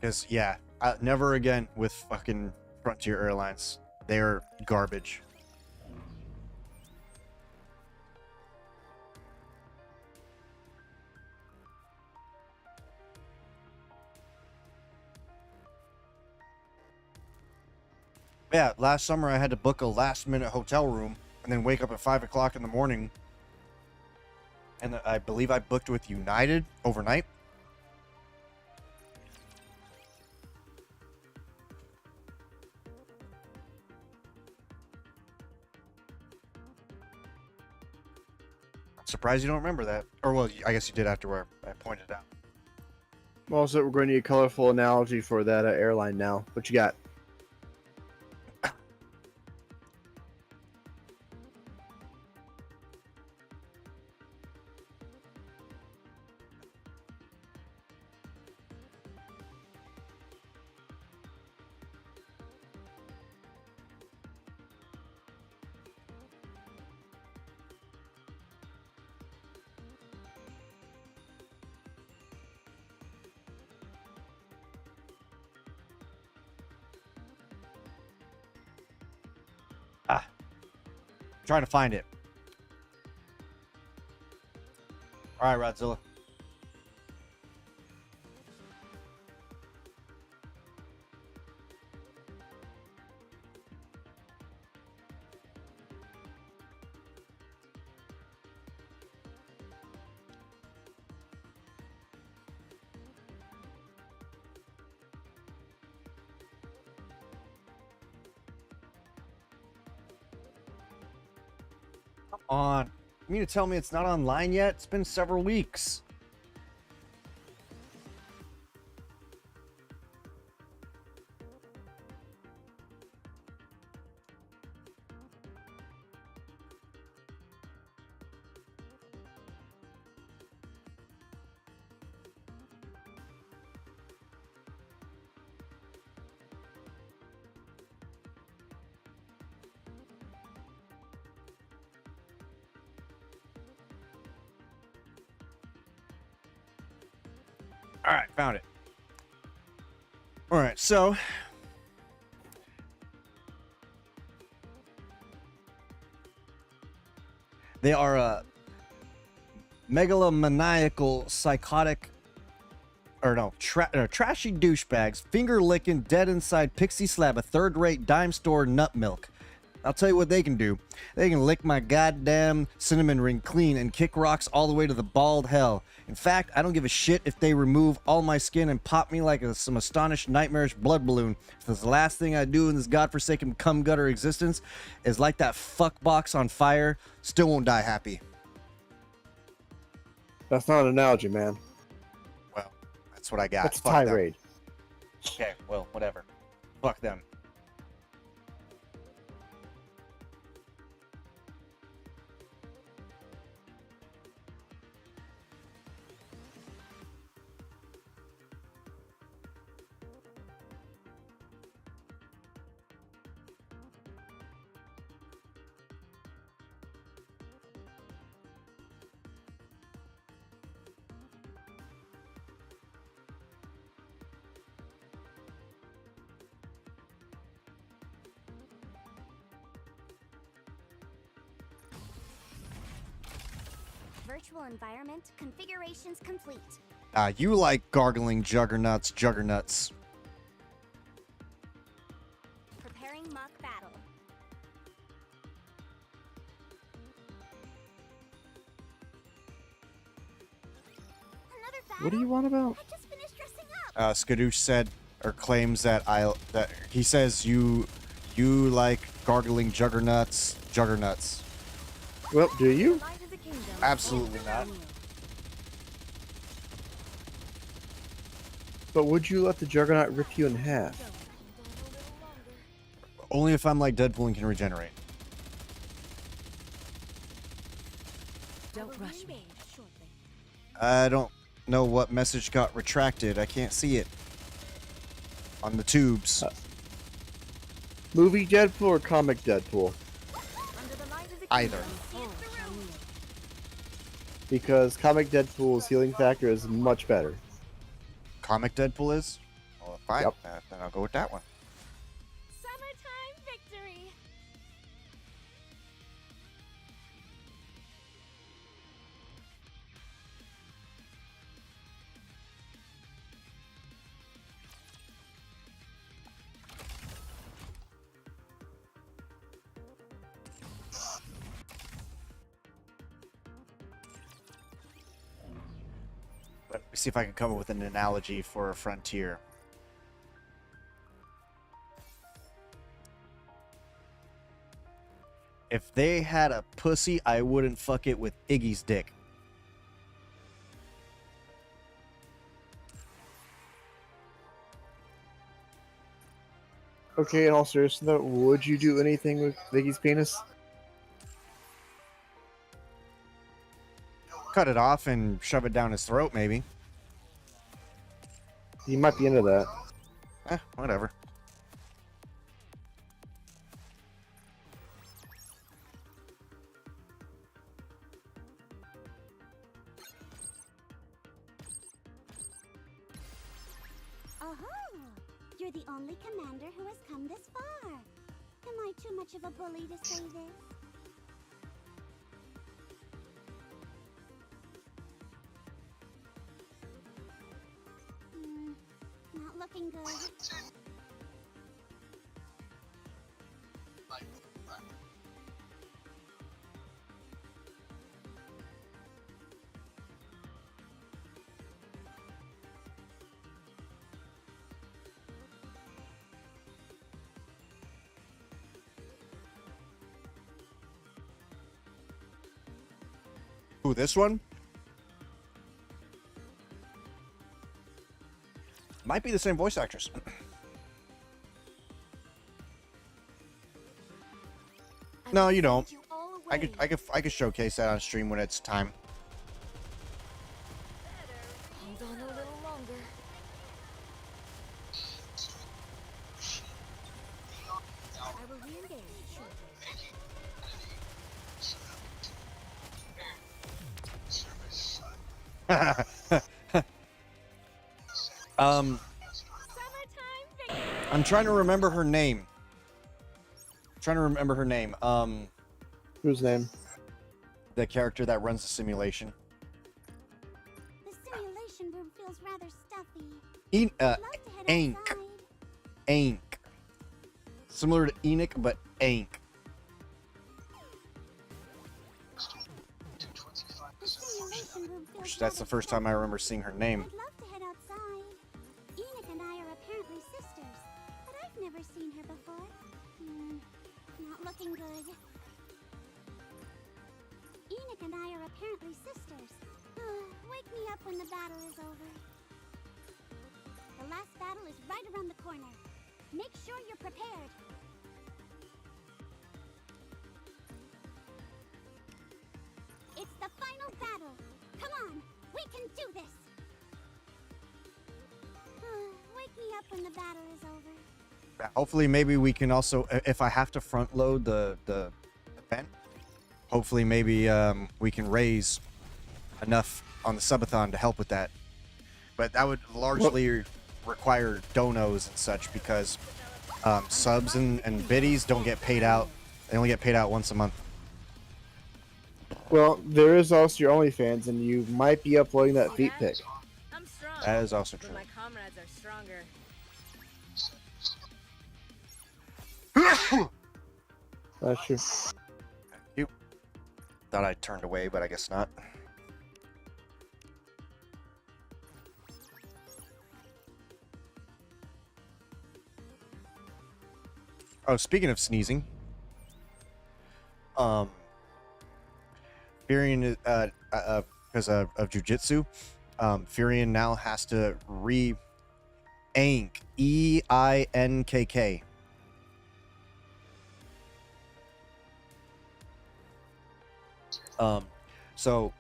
because yeah, never again with fucking Frontier Airlines. They're garbage. Yeah, last summer I had to book a last-minute hotel room and then wake up at 5 o'clock in the morning. And I believe I booked with United overnight. I'm surprised you don't remember that. Or, well, I guess you did after I pointed it out. Also, we're going to need a colorful analogy for that airline now. What you got? Trying to find it. All right, Rodzilla. Come on. You mean to tell me it's not online yet? It's been several weeks. All right, found it. All right, so they are a megalomaniacal, psychotic, trashy douchebags, finger-licking, dead inside pixie slab, a third-rate dime store nut milk. I'll tell you what they can do. They can lick my goddamn cinnamon ring clean and kick rocks all the way to the bald hell. In fact, I don't give a shit if they remove all my skin and pop me like some astonished, nightmarish blood balloon. If the last thing I do in this godforsaken cum gutter existence is light that fuck box on fire, still won't die happy. That's not an analogy, man. Well, that's what I got. That's a Fuck them. tirade. Okay, well, whatever. Fuck them. virtual environment. Configurations complete. You like gargling juggernauts. Preparing mock battle. Another battle? What do you want about? I just finished dressing up. Skadoosh said or claims that he says you like gargling juggernauts. Well, do you? Light of the kingdom. Absolutely not. But would you let the Juggernaut rip you in half? Only if I'm like Deadpool and can regenerate. Don't rush me. I don't know what message got retracted. I can't see it on the tubes. Movie Deadpool or comic Deadpool? Either. Because comic Deadpool's healing factor is much better. Comic Deadpool is? Well, fine. Yep. Then I'll go with that one. Summertime victory. Let me see if I can come up with an analogy for a frontier. If they had a pussy, I wouldn't fuck it with Iggy's dick. Okay, in all seriousness though, would you do anything with Viggy's penis? Cut it off and shove it down his throat, maybe. You might be into that. Whatever. Oh, you're the only commander who has come this far. Am I too much of a bully to say this? Not looking good. Ooh, this one? Might be the same voice actress. No, you don't. I could showcase that on stream when it's time. Hold on a little longer. I will re-engage shortly. I'm trying to remember her name. Whose name? The character that runs the simulation. The simulation room feels rather stuffy. Ink. Ink. Ink. Similar to Enoch, but Ink. That's the first time I remember seeing her name. I'd love to head outside. Enoch and I are apparently sisters, but I've never seen her before. Not looking good. Enoch and I are apparently sisters. Wake me up when the battle is over. The last battle is right around the corner. Make sure you're prepared. It's the final battle. Come on, we can do this. Wake me up when the battle is over. Hopefully, maybe we can also, if I have to front load the event, hopefully maybe we can raise enough on the subathon to help with that. But that would largely require donos and such, because subs and biddies don't get paid out. They only get paid out once a month. Well, there is also your OnlyFans, and you might be uploading that feet pic. I'm strong. That is also but true. my comrades are stronger. That's true. You thought I turned away, but I guess not. Oh, speaking of sneezing, Furion, because of jujitsu, Furion now has to re-aink, EINKK. So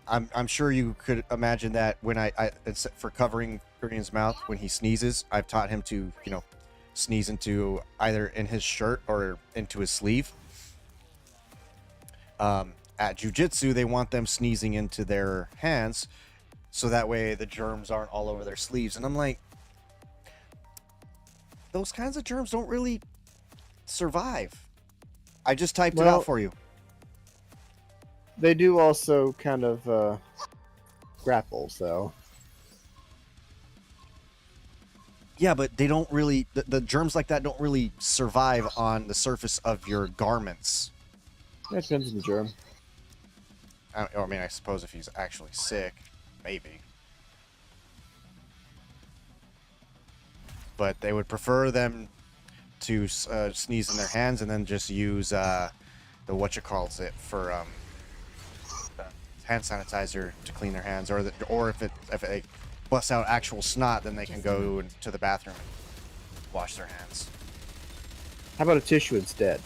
I'm sure you could imagine that when it's for covering Furion's mouth when he sneezes, I've taught him to, sneeze into either in his shirt or into his sleeve. At jiu-jitsu, they want them sneezing into their hands so that way the germs aren't all over their sleeves. And I'm like, those kinds of germs don't really survive. I just typed it out for you. They do also kind of grapple, so. Yeah, but they don't really, the germs like that don't really survive on the surface of your garments. That depends on the germ. I mean, I suppose if he's actually sick, maybe. But they would prefer them to sneeze in their hands and then just use the whatchamacallit for hand sanitizer to clean their hands, or if it busts out actual snot, then they can go to the bathroom and wash their hands. How about a tissue instead?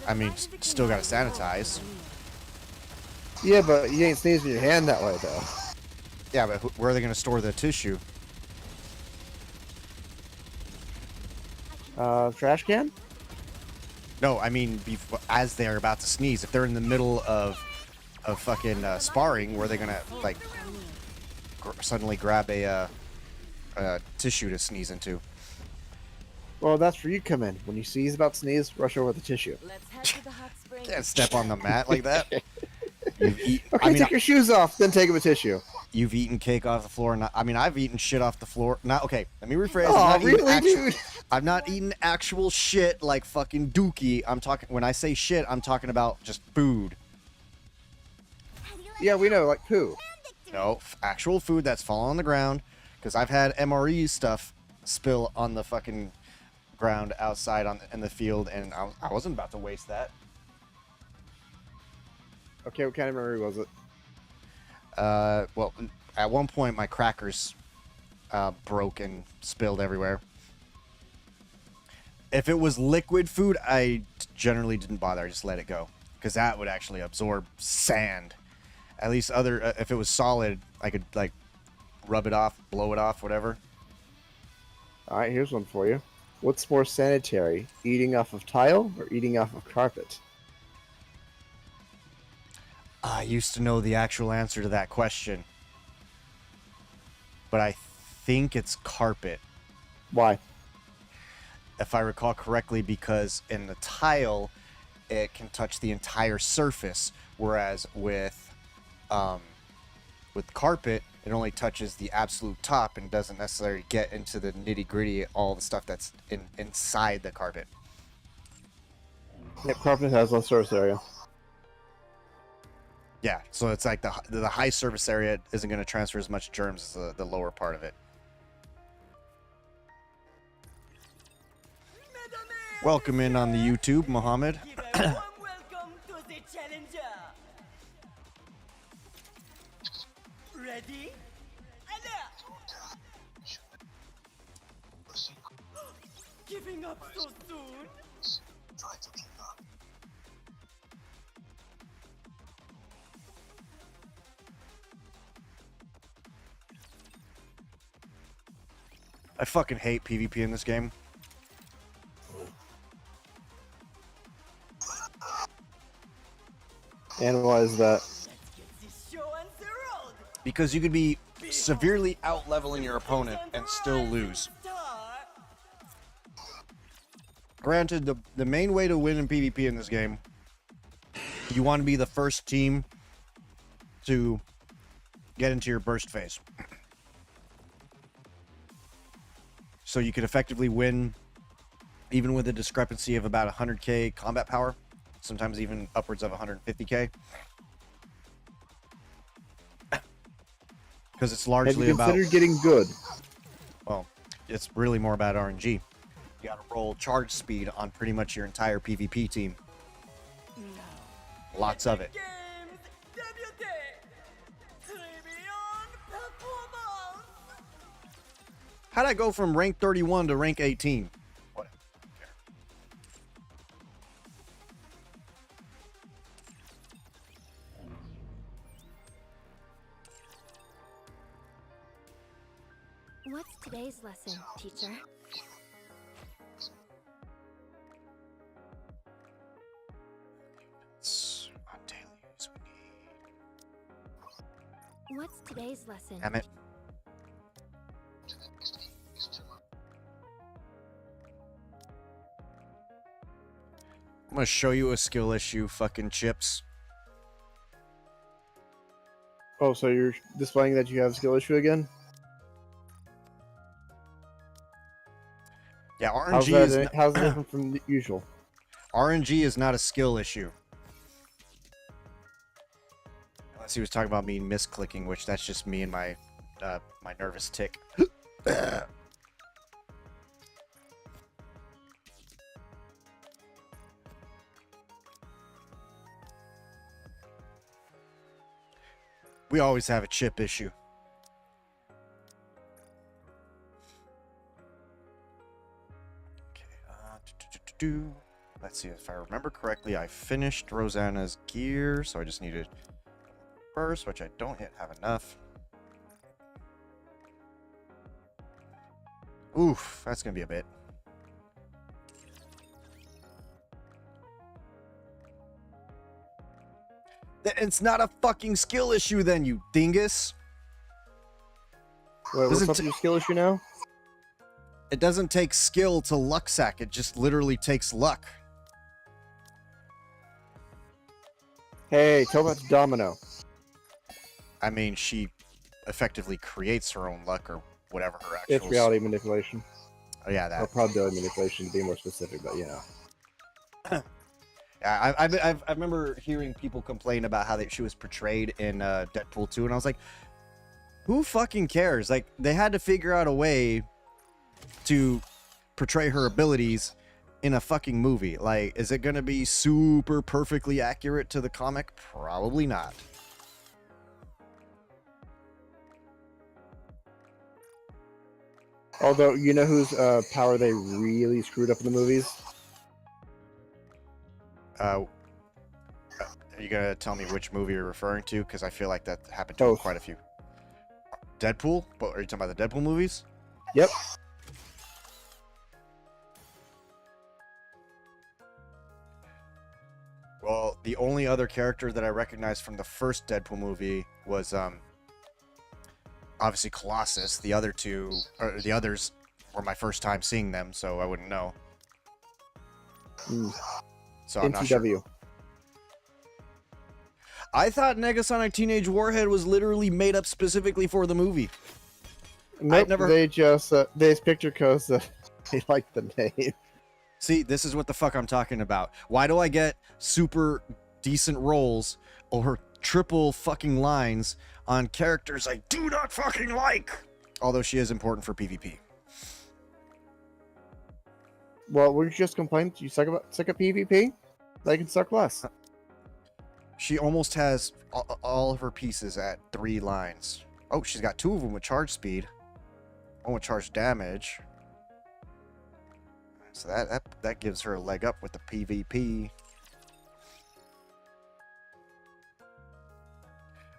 I mean, still gotta sanitize. Yeah, but you ain't sneezing your hand that way, though. Yeah, but where are they gonna store the tissue? Trash can? No, I mean, as they're about to sneeze, if they're in the middle of fucking sparring, where are they gonna like suddenly grab a tissue to sneeze into? Well, that's where you come in. When you see he's about to sneeze, rush over the tissue. Let's head to the hot spring. Can't step on the mat like that. Okay, take your shoes off, then take him a tissue. You've eaten cake off the floor. I've eaten shit off the floor. Not okay. Let me rephrase. Oh, really, dude? I've not eaten actual shit like fucking dookie. I'm talking. When I say shit, I'm talking about just food. Yeah, we know, like poo. No, actual food that's fallen on the ground. Because I've had MRE stuff spill on the fucking ground outside in the field, and I wasn't about to waste that. Okay, what kind of memory was it? Well, at one point my crackers broke and spilled everywhere. If it was liquid food, I generally didn't bother. I just let it go, because that would actually absorb sand. At least if it was solid, I could like rub it off, blow it off, whatever. All right, here's one for you. What's more sanitary, eating off of tile or eating off of carpet? I used to know the actual answer to that question, but I think it's carpet. Why? If I recall correctly, because in the tile, it can touch the entire surface, whereas with carpet, it only touches the absolute top and doesn't necessarily get into the nitty-gritty, all the stuff that's inside the carpet. Yep, carpet has less surface area. Yeah, so it's like the high surface area isn't going to transfer as much germs as the lower part of it. Welcome in on the YouTube, Mohammed. Welcome to the challenger. Ready? Giving up so soon? Try to keep up. I fucking hate PvP in this game. And why is that? Let's get this show on the road. Because you could be severely out-leveling your opponent and still lose. Granted, the main way to win in PvP in this game You want to be the first team to get into your burst phase. So you could effectively win even with a discrepancy of about 100k combat power, sometimes even upwards of 150k. Because it's largely Have you considered getting good? Well, it's really more about RNG. You gotta roll charge speed on pretty much your entire PvP team. Lots of it. How'd I go from rank 31 to rank 18? Whatever. What's today's lesson, teacher? On dailies we need. What's today's lesson? Damn it. I'm gonna show you a skill issue, fucking chips. Oh, so you're displaying that you have a skill issue again? Yeah, How's RNG is that, how's it different from the usual? RNG is not a skill issue. Unless he was talking about me misclicking, which that's just me and my my nervous tick. We always have a chip issue. Okay, let's see if I remember correctly. I finished Rosanna's gear, so I just needed burst, which I don't yet have enough. Oof, that's gonna be a bit. It's not a fucking skill issue then, you dingus. Wait, what's up with your skill issue now? It doesn't take skill to luck sack, it just literally takes luck. Hey, tell that to Domino. I mean, she effectively creates her own luck or whatever her actual... It's reality manipulation. Oh, yeah, Or that. probability manipulation to be more specific, but you know. Yeah, I remember hearing people complain about how she was portrayed in Deadpool 2, and I was like, who fucking cares? Like, they had to figure out a way to portray her abilities in a fucking movie. Like, is it going to be super perfectly accurate to the comic? Probably not. Although, you know whose power they really screwed up in the movies? Are you going to tell me which movie you're referring to? Because I feel like that happened to quite a few. Deadpool? But are you talking about the Deadpool movies? Yep. Well, the only other character that I recognized from the first Deadpool movie was obviously Colossus. The other two, or the others, were my first time seeing them, so I wouldn't know. So I'm not sure. I thought Negasonic Teenage Warhead was literally made up specifically for the movie. Nope, they just picture because they like the name. See, this is what the fuck I'm talking about. Why do I get super decent rolls or triple fucking lines on characters I do not fucking like? Although she is important for PvP. Well, we're just complaining. You suck at PvP? They can suck less. She almost has all of her pieces at 3 lines. Oh, she's got 2 of them with charge speed. 1 with charge damage. So that gives her a leg up with the PvP.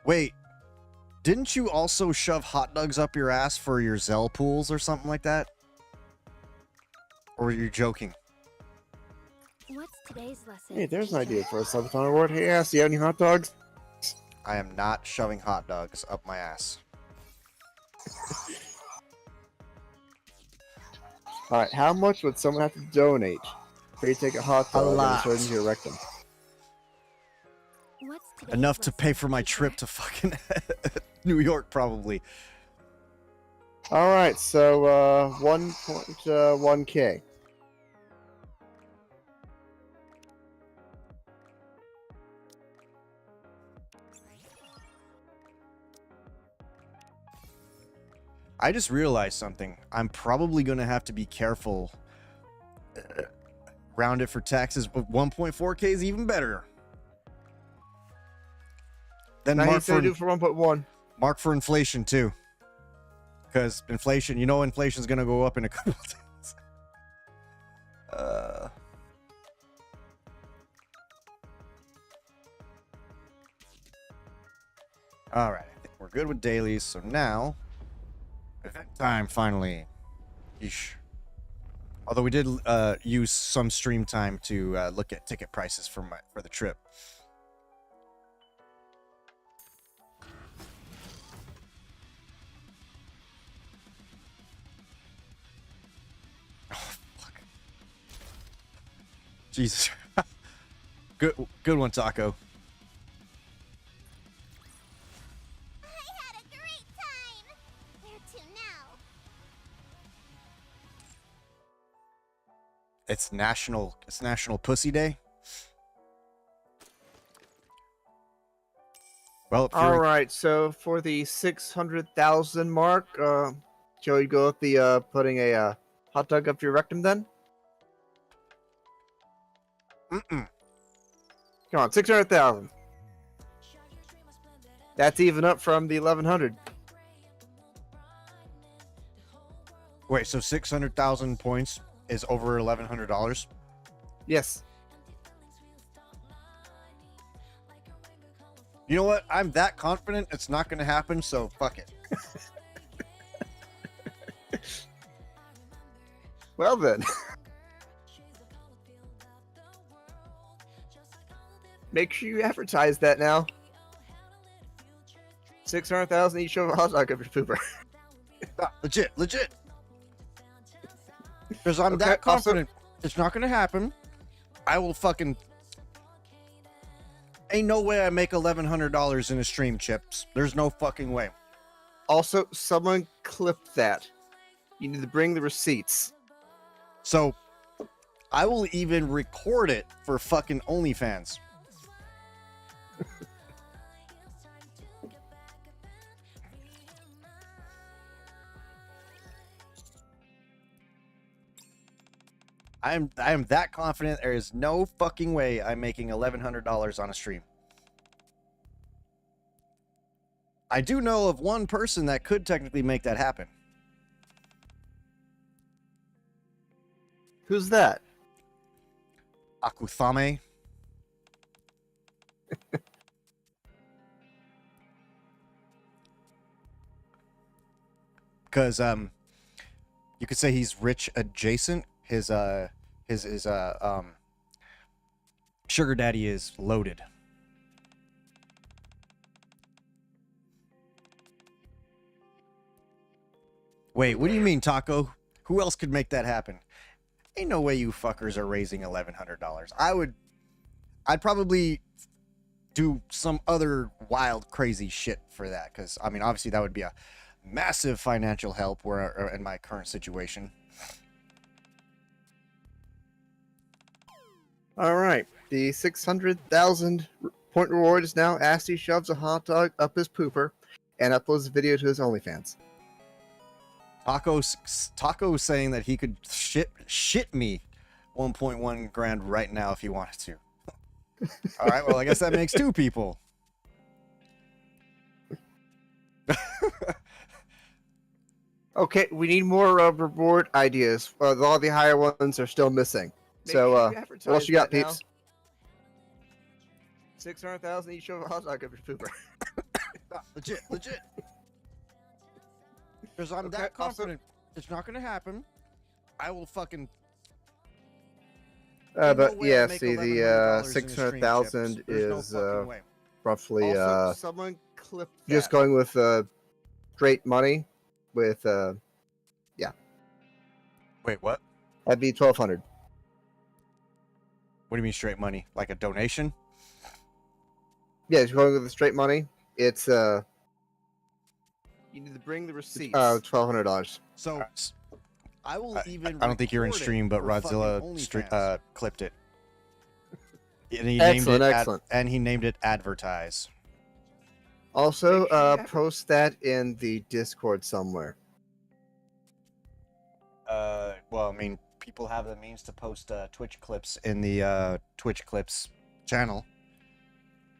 Wait, didn't you also shove hot dogs up your ass for your Zell pools or something like that? Or are you joking? What's today's lesson? Hey, there's an idea for a subathon award. Hey, ass, do you have any hot dogs? I am not shoving hot dogs up my ass. Alright, how much would someone have to donate for you to take a hot dog and insert into your rectum? What's today's Enough to lesson, pay for my teacher? trip to fucking New York, probably. All right, so 1.1K. I just realized something. I'm probably going to have to be careful. Round it for taxes, but 1.4K is even better. Then Now mark he's gonna do for 1.1. mark for inflation too. Because inflation, you know inflation's going to go up in a couple of days. All right, I think we're good with dailies. So now, event time finally. Yeesh. Although we did use some stream time to look at ticket prices for the trip. Oh, fuck. Jesus. Good one, Taco. I had a great time. Where to now? It's National Pussy Day. Well, if All you're- right, so for the 600,000 mark, shall we go with the putting a hot dog up your rectum then? Mm-mm. Come on, 600,000. That's even up from the 1,100. Wait, so 600,000 points is over $1,100? Yes. You know what? I'm that confident it's not going to happen, so fuck it. Well then. Make sure you advertise that now. 600,000 each of a hot dog up your pooper. Ah, legit. Because I'm Okay, that confident it's not going to happen. I will fucking... Ain't no way I make $1,100 in a stream, Chips. There's no fucking way. Also, someone clipped that. You need to bring the receipts. So, I will even record it for fucking OnlyFans. I am that confident there is no fucking way I'm making $1,100 on a stream. I do know of one person that could technically make that happen. Who's that? Akuthame. Because you could say he's rich adjacent. His sugar daddy is loaded. Wait, what do you mean, Taco? Who else could make that happen? Ain't no way you fuckers are raising $1,100. I'd probably do some other wild, crazy shit for that. Because, I mean, obviously that would be a massive financial help where in my current situation. All right. The 600,000 point reward is now Asti shoves a hot dog up his pooper and uploads a video to his OnlyFans. Taco's saying that he could shit me 1.1 grand right now if he wanted to. All right, well, I guess that makes two people. Okay, we need more reward ideas. All the higher ones are still missing. So, what else you got, peeps? 600,000 each of a hot dog up your pooper. Legit. Because I'm Okay, that confident it's not going to happen. I will fucking... Ain't no But way I yeah, make see, $1,100 in the a stream, 600,000 Chips. There's no is fucking way. roughly also, someone clipped just that. going going with straight money with Wait, what? that'd be 1,200. What do you mean straight money? Like a donation? Yeah, it's going with the straight money. It's You need to bring the receipts. $1,200. So I will even. I don't think you're in record it stream, but for fucking Rodzilla OnlyFans. clipped it. And he Excellent, named it excellent. and he named it advertise. Also, Make sure you have- post that in the Discord somewhere. Well, I mean, people have the means to post Twitch clips in the Twitch clips channel.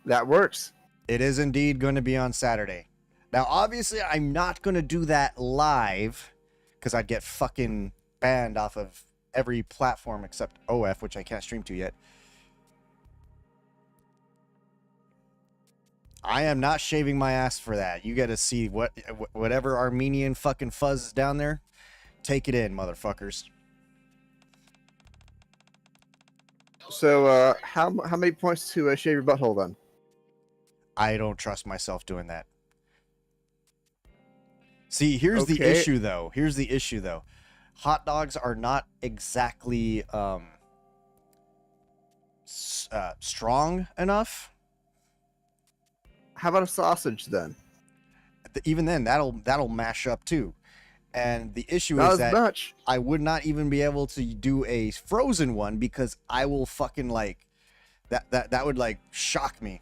That works. It is indeed going to be on Saturday. Now, obviously, I'm not going to do that live because I'd get fucking banned off of every platform except OF, which I can't stream to yet. I am not shaving my ass for that. You got to see whatever Armenian fucking fuzz is down there. Take it in, motherfuckers. So, how many points to shave your butthole then? I don't trust myself doing that. See, here's the Okay. issue, though. Here's the issue, though. Hot dogs are not exactly strong enough. How about a sausage then? Even then, that'll mash up too. And the issue Not is as that much. I would not even be able to do a frozen one because I will fucking like that would like shock me.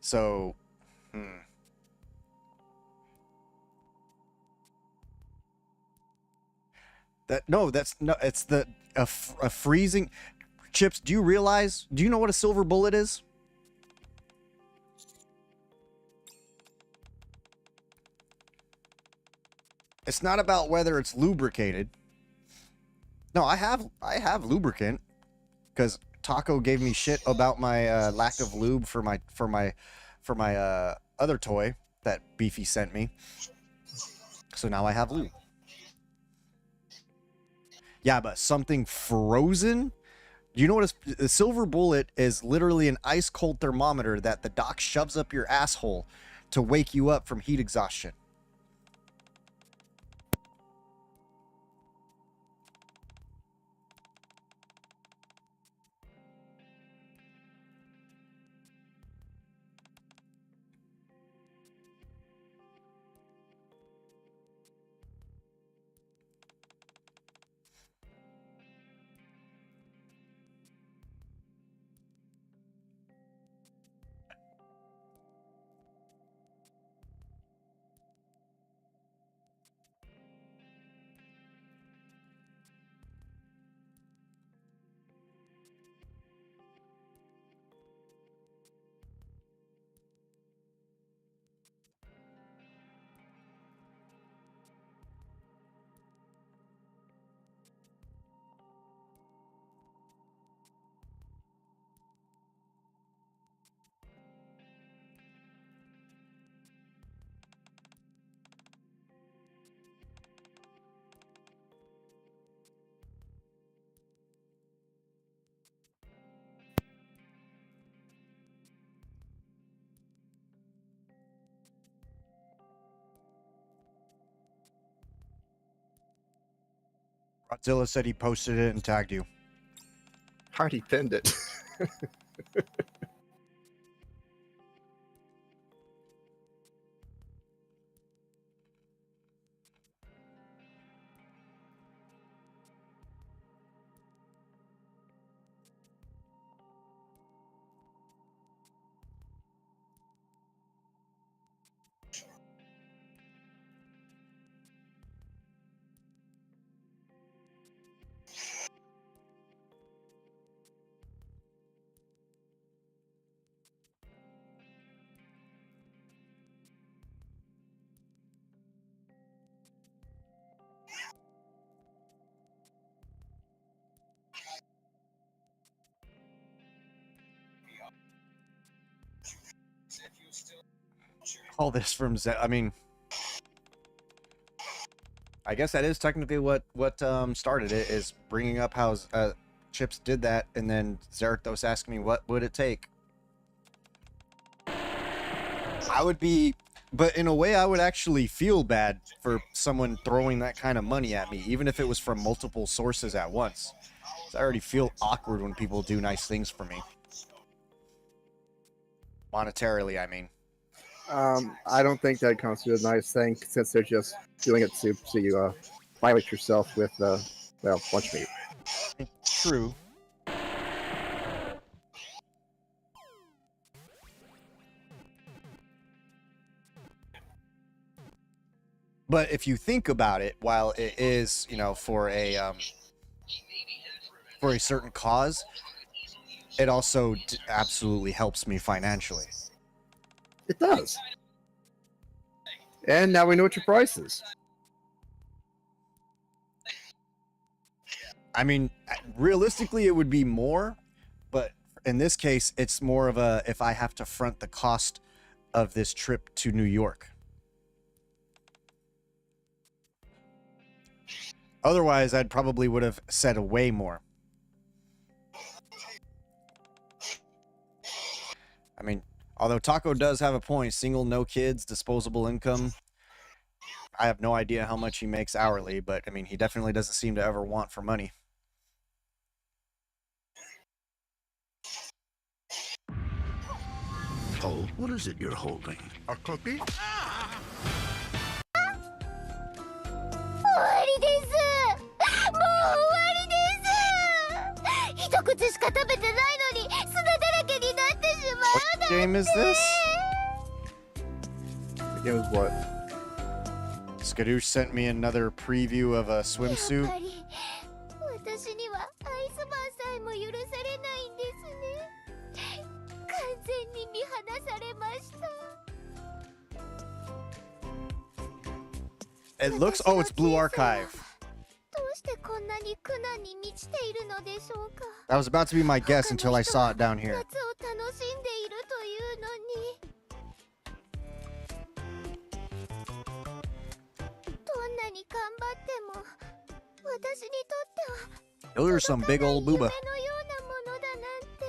So, it's a freezing. Chips, do you know what a silver bullet is? It's not about whether it's lubricated. No, I have lubricant because Taco gave me shit about my lack of lube for my other toy that Beefy sent me. So now I have lube. Yeah, but something frozen? You know what a silver bullet is? Literally an ice cold thermometer that the doc shoves up your asshole to wake you up from heat exhaustion. Godzilla said he posted it and tagged you. Hardy pinned it. All this from I mean, I guess that is technically what started it, is bringing up how Chips did that, and then Zerathos asked me what would it take. I would be, but in a way I would actually feel bad for someone throwing that kind of money at me, even if it was from multiple sources at once. I already feel awkward when people do nice things for me. Monetarily, I mean. I don't think that constitutes a nice thing since they're just doing it so you violate yourself with well, lunch meat. True. But if you think about it, while it is, you know, for a certain cause, it also absolutely helps me financially. It does. And now we know what your price is. I mean, realistically, it would be more, but in this case, it's more of a if I have to front the cost of this trip to New York. Otherwise, I'd probably would have said way more. I mean, although Taco does have a point, single, no kids, disposable income. I have no idea how much he makes hourly, but I mean, he definitely doesn't seem to ever want for money. Oh, what is it you're holding? A cookie? 終わりです。もう終わりです。一口しか食べてないのに砂だらけになってしまう What game is this? The game is what? Skadoosh sent me another preview of a swimsuit. やっぱり私にはアイスバーさえも許されないんですね。完全に見放されました。 It looks, oh, it's Blue Archive. どうしてこんなに苦難に満ちているのでしょうか。 That was about to be my guess until I saw it down here. 夏を楽しんでいるというのに。どんなに頑張っても私にとっては Those are some big old 夢 booba. のようなものだなんて。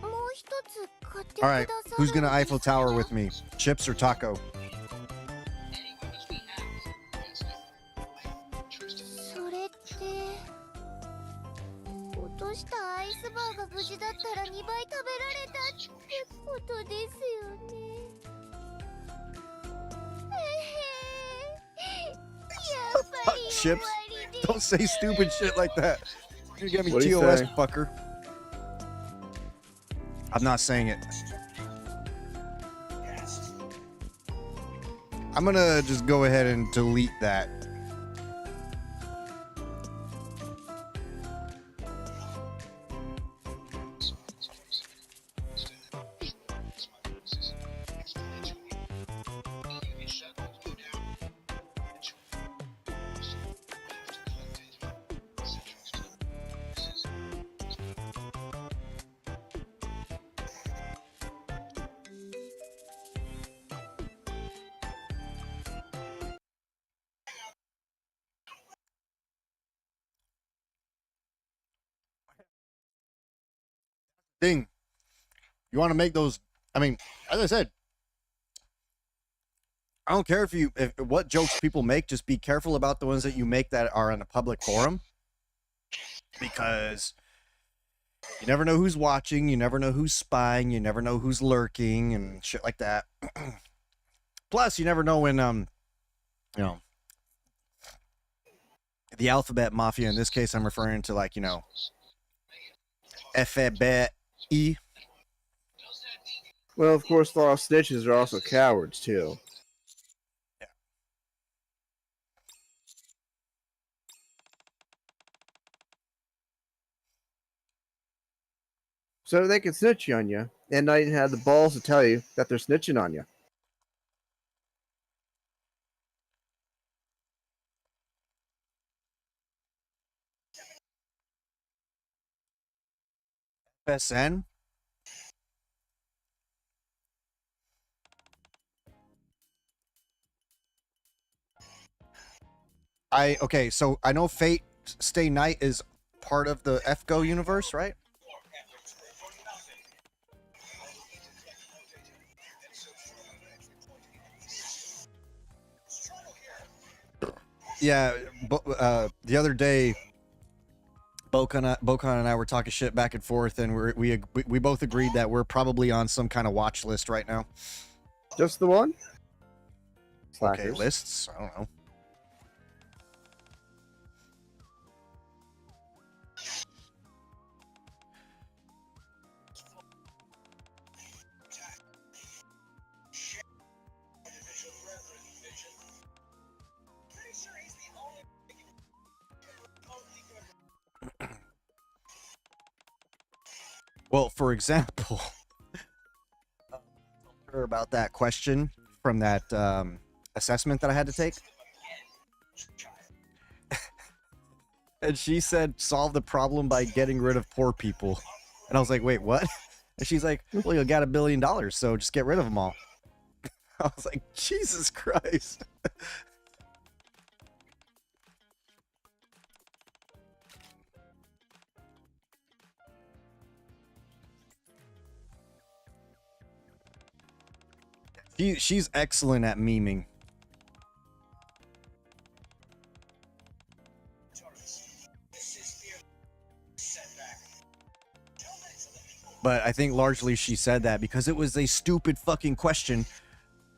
え？もう一つ買ってくだ All さ right, ら who's gonna ない Eiffel ですか？ Tower with me? Chips or Taco? それって落としたアイスバーが無事だったら2倍食べられたってことですよね。やっぱり Chips? 終わりです。 Don't say stupid shit like that. You get me What'd he TOS, say? fucker. I'm not saying it. I'm gonna just go ahead and delete that. Thing. You want to make those, I mean, as I said, I don't care if what jokes people make, just be careful about the ones that you make that are in a public forum, because you never know who's watching, you never know who's spying, you never know who's lurking and shit like that. Plus, you never know when you know, the alphabet mafia, in this case I'm referring to, like, you know, FEBE. Well, of course, a lot of snitches are also cowards, too. Yeah. So they can snitch on you, and not even have the balls to tell you that they're snitching on you. FSN? Okay, so I know Fate Stay Night is part of the FGO universe, right? Yeah, but the other day, Bokan and I were talking shit back and forth, and we both agreed that we're probably on some kind of watch list right now. Just the one? Okay, Slackers. lists. I don't know. Well, for example, about that question from that assessment that I had to take. And she said, solve the problem by getting rid of poor people. And I was like, wait, what? And she's like, well, you got $1 billion, so just get rid of them all. I was like, Jesus Christ. She's excellent at memeing. But I think largely she said that because it was a stupid fucking question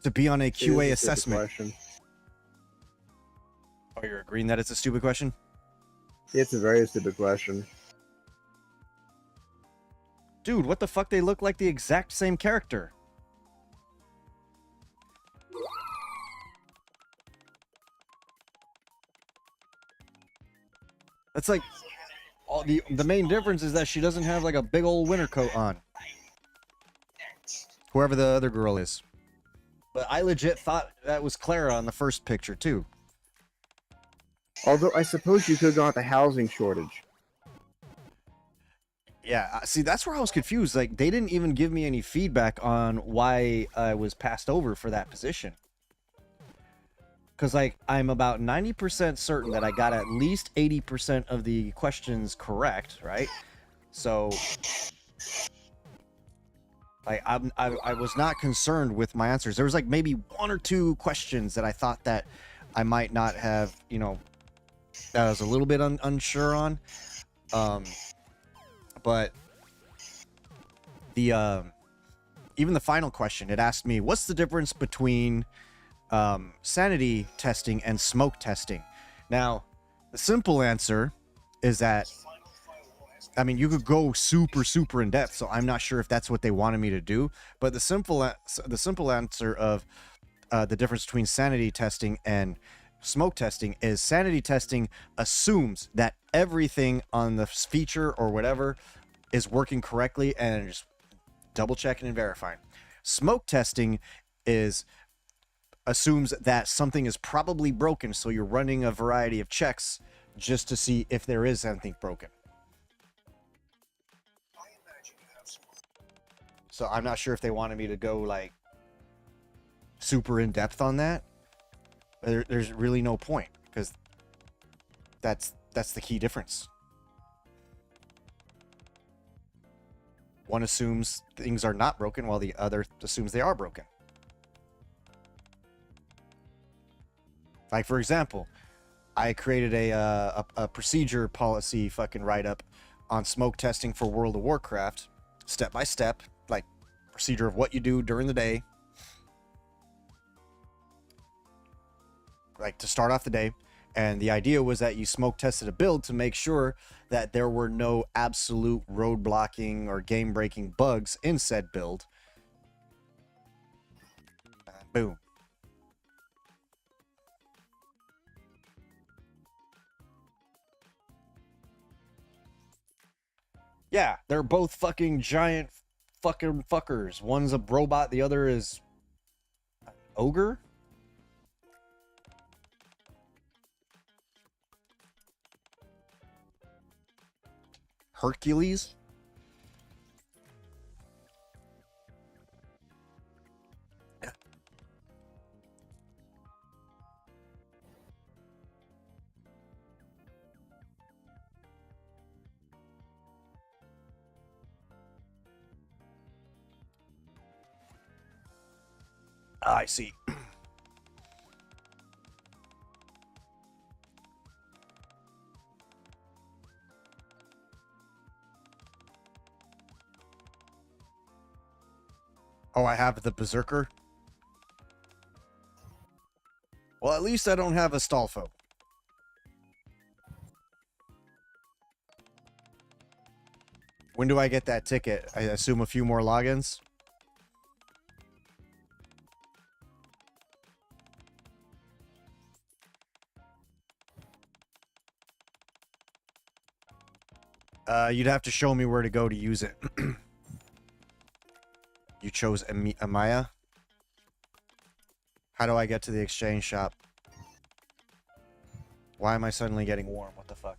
to be on a QA assessment. Oh, you're agreeing that it's a stupid question? It's a very stupid question. Dude, what the fuck? They look like the exact same character. That's like all the main difference is that she doesn't have like a big old winter coat on. Whoever the other girl is. But I legit thought that was Clara on the first picture too. Although I suppose you could have gone with the housing shortage. Yeah, see, that's where I was confused. Like, they didn't even give me any feedback on why I was passed over for that position. Because, like, I'm about 90% certain that I got at least 80% of the questions correct, right? So, like, I was not concerned with my answers. There was, like, maybe 1 or 2 questions that I thought that I might not have, you know, that I was a little bit unsure on. But the even the final question, it asked me, what's the difference between sanity testing and smoke testing? Now, the simple answer is that, I mean, you could go super in depth, so I'm not sure if that's what they wanted me to do. But the simple answer of the difference between sanity testing and smoke testing is sanity testing assumes that everything on the feature or whatever is working correctly and just double checking and verifying. Smoke testing assumes that something is probably broken, so you're running a variety of checks just to see if there is anything broken. So I'm not sure if they wanted me to go like super in depth on that. There's really no point, because that's the key difference. One assumes things are not broken while the other assumes they are broken. Like, for example, I created a procedure policy fucking write-up on smoke testing for World of Warcraft, step by step, like procedure of what you do during the day, like to start off the day. And the idea was that you smoke tested a build to make sure that there were no absolute road blocking or game breaking bugs in said build. Boom. Yeah, they're both fucking giant fucking fuckers. One's a robot, the other is an ogre. Hercules. I see. Oh, I have the Berserker. Well, at least I don't have a Stolfo. When do I get that ticket? I assume a few more logins. You'd have to show me where to go to use it. You chose Amaya? How do I get to the exchange shop? Why am I suddenly getting warm? What the fuck?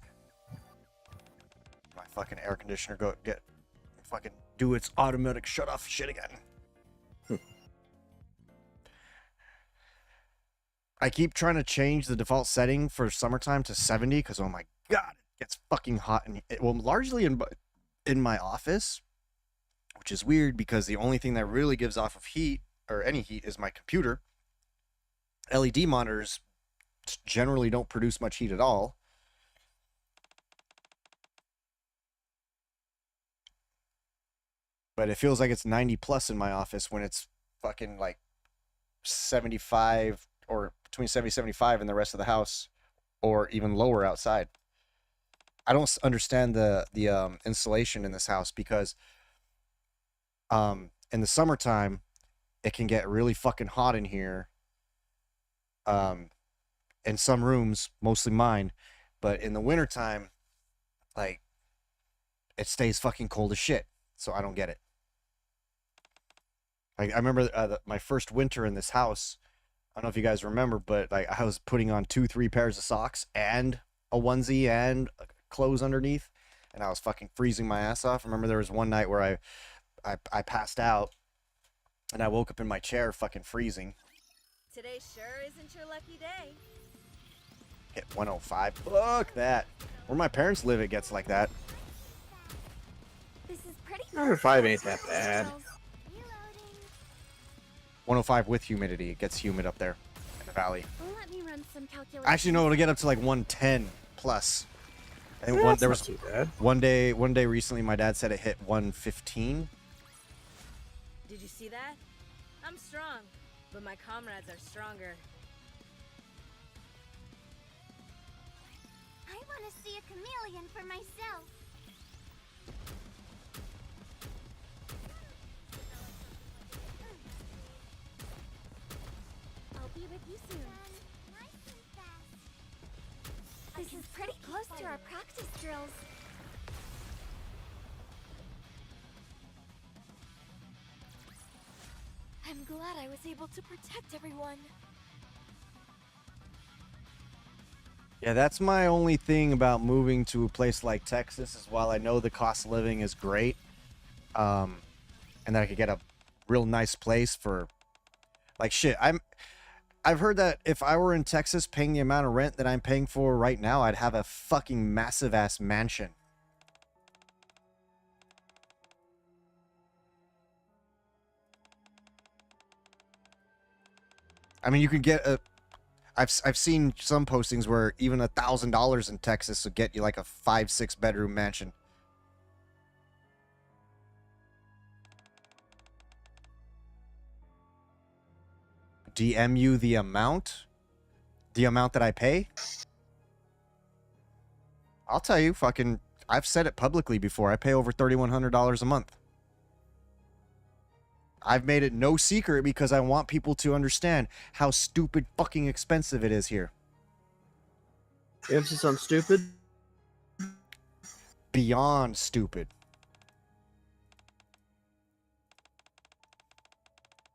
My fucking air conditioner fucking do its automatic shut off shit again. I keep trying to change the default setting for summertime to 70 because oh my god, it gets fucking hot and well, largely in my office, which is weird because the only thing that really gives off of heat or any heat is my computer. LED monitors generally don't produce much heat at all. But it feels like it's 90 plus in my office when it's fucking like 75 or between 70 and 75 in the rest of the house or even lower outside. I don't understand the insulation in this house because in the summertime it can get really fucking hot in here. In some rooms, mostly mine, but in the wintertime, like, it stays fucking cold as shit, so I don't get it. I remember my first winter in this house, I don't know if you guys remember, but like I was putting on 2-3 pairs of socks and a onesie and clothes underneath, and I was fucking freezing my ass off. I remember there was one night where I passed out, and I woke up in my chair fucking freezing. Today sure isn't your lucky day. Hit 105. Fuck that. Where my parents live, it gets like that. This is pretty. 105 ain't that bad. 105 with humidity. It gets humid up there in the valley. Let me run some calculations. Actually, no, it'll get up to like 110 plus. I think Yeah, there that's was not too bad. one day recently my dad said it hit 115. Did you see that? I'm strong, but my comrades are stronger. I want to see a chameleon for myself. I'll be with you soon. This is pretty close to our practice drills. I'm glad I was able to protect everyone. Yeah, that's my only thing about moving to a place like Texas is while I know the cost of living is great, and that I could get a real nice place for, like, shit. I've heard that if I were in Texas paying the amount of rent that I'm paying for right now, I'd have a fucking massive ass mansion. I mean, you can get a. I've seen some postings where even $1,000 in Texas would get you like a 5-6 bedroom mansion. DM you the amount? The amount that I pay? I'll tell you, fucking, I've said it publicly before. I pay over $3,100 a month. I've made it no secret because I want people to understand how stupid fucking expensive it is here. Emphasis on stupid? Beyond stupid.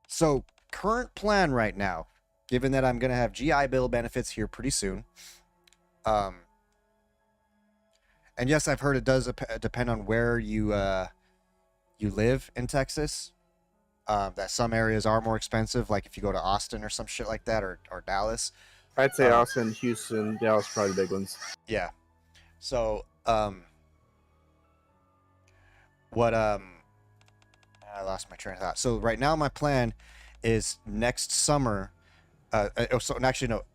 So, current plan right now, given that I'm going to have GI Bill benefits here pretty soon, and yes, I've heard it does depend on where you live in Texas. That some areas are more expensive, like if you go to Austin or some shit like that, or Dallas. I'd say Austin, Houston, Dallas, probably the big ones. Yeah. So, I lost my train of thought. So right now my plan is next summer,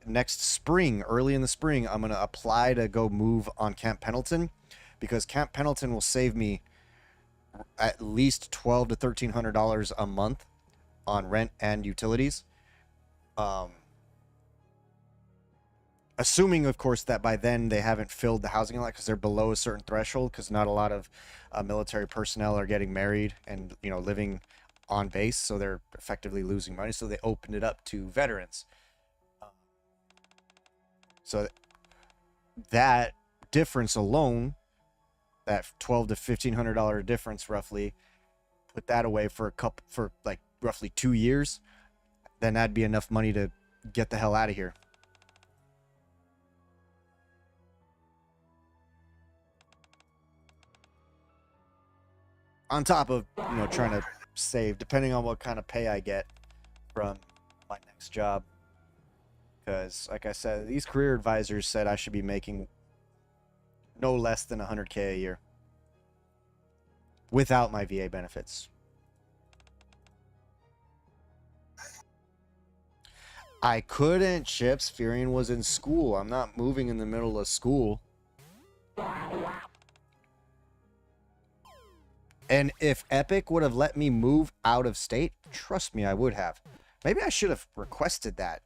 next spring, early in the spring, I'm going to apply to go move on Camp Pendleton, because Camp Pendleton will save me at least $1,200 to $1,300 a month on rent and utilities. Assuming, of course, that by then they haven't filled the housing lot because they're below a certain threshold, because not a lot of military personnel are getting married and, you know, living on base, so they're effectively losing money. So they opened it up to veterans. So that difference alone, that $1,200 to $1,500 difference roughly, put that away for like roughly 2 years, then that'd be enough money to get the hell out of here. On top of, you know, trying to save, depending on what kind of pay I get from my next job. Because, like I said, these career advisors said I should be making no less than $100K a year without my VA benefits. I couldn't, Chips. Furion was in school. I'm not moving in the middle of school. And if Epic would have let me move out of state, trust me, I would have. Maybe I should have requested that.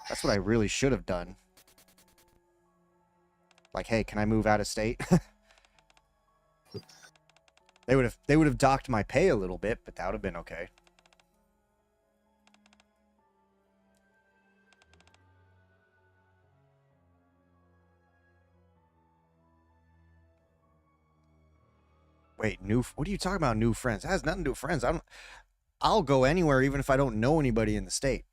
That's what I really should have done. Like, hey, can I move out of state? They would have docked my pay a little bit, but that would have been okay. Wait, what are you talking about, new friends? That has nothing to do with friends. I'll go anywhere even if I don't know anybody in the state.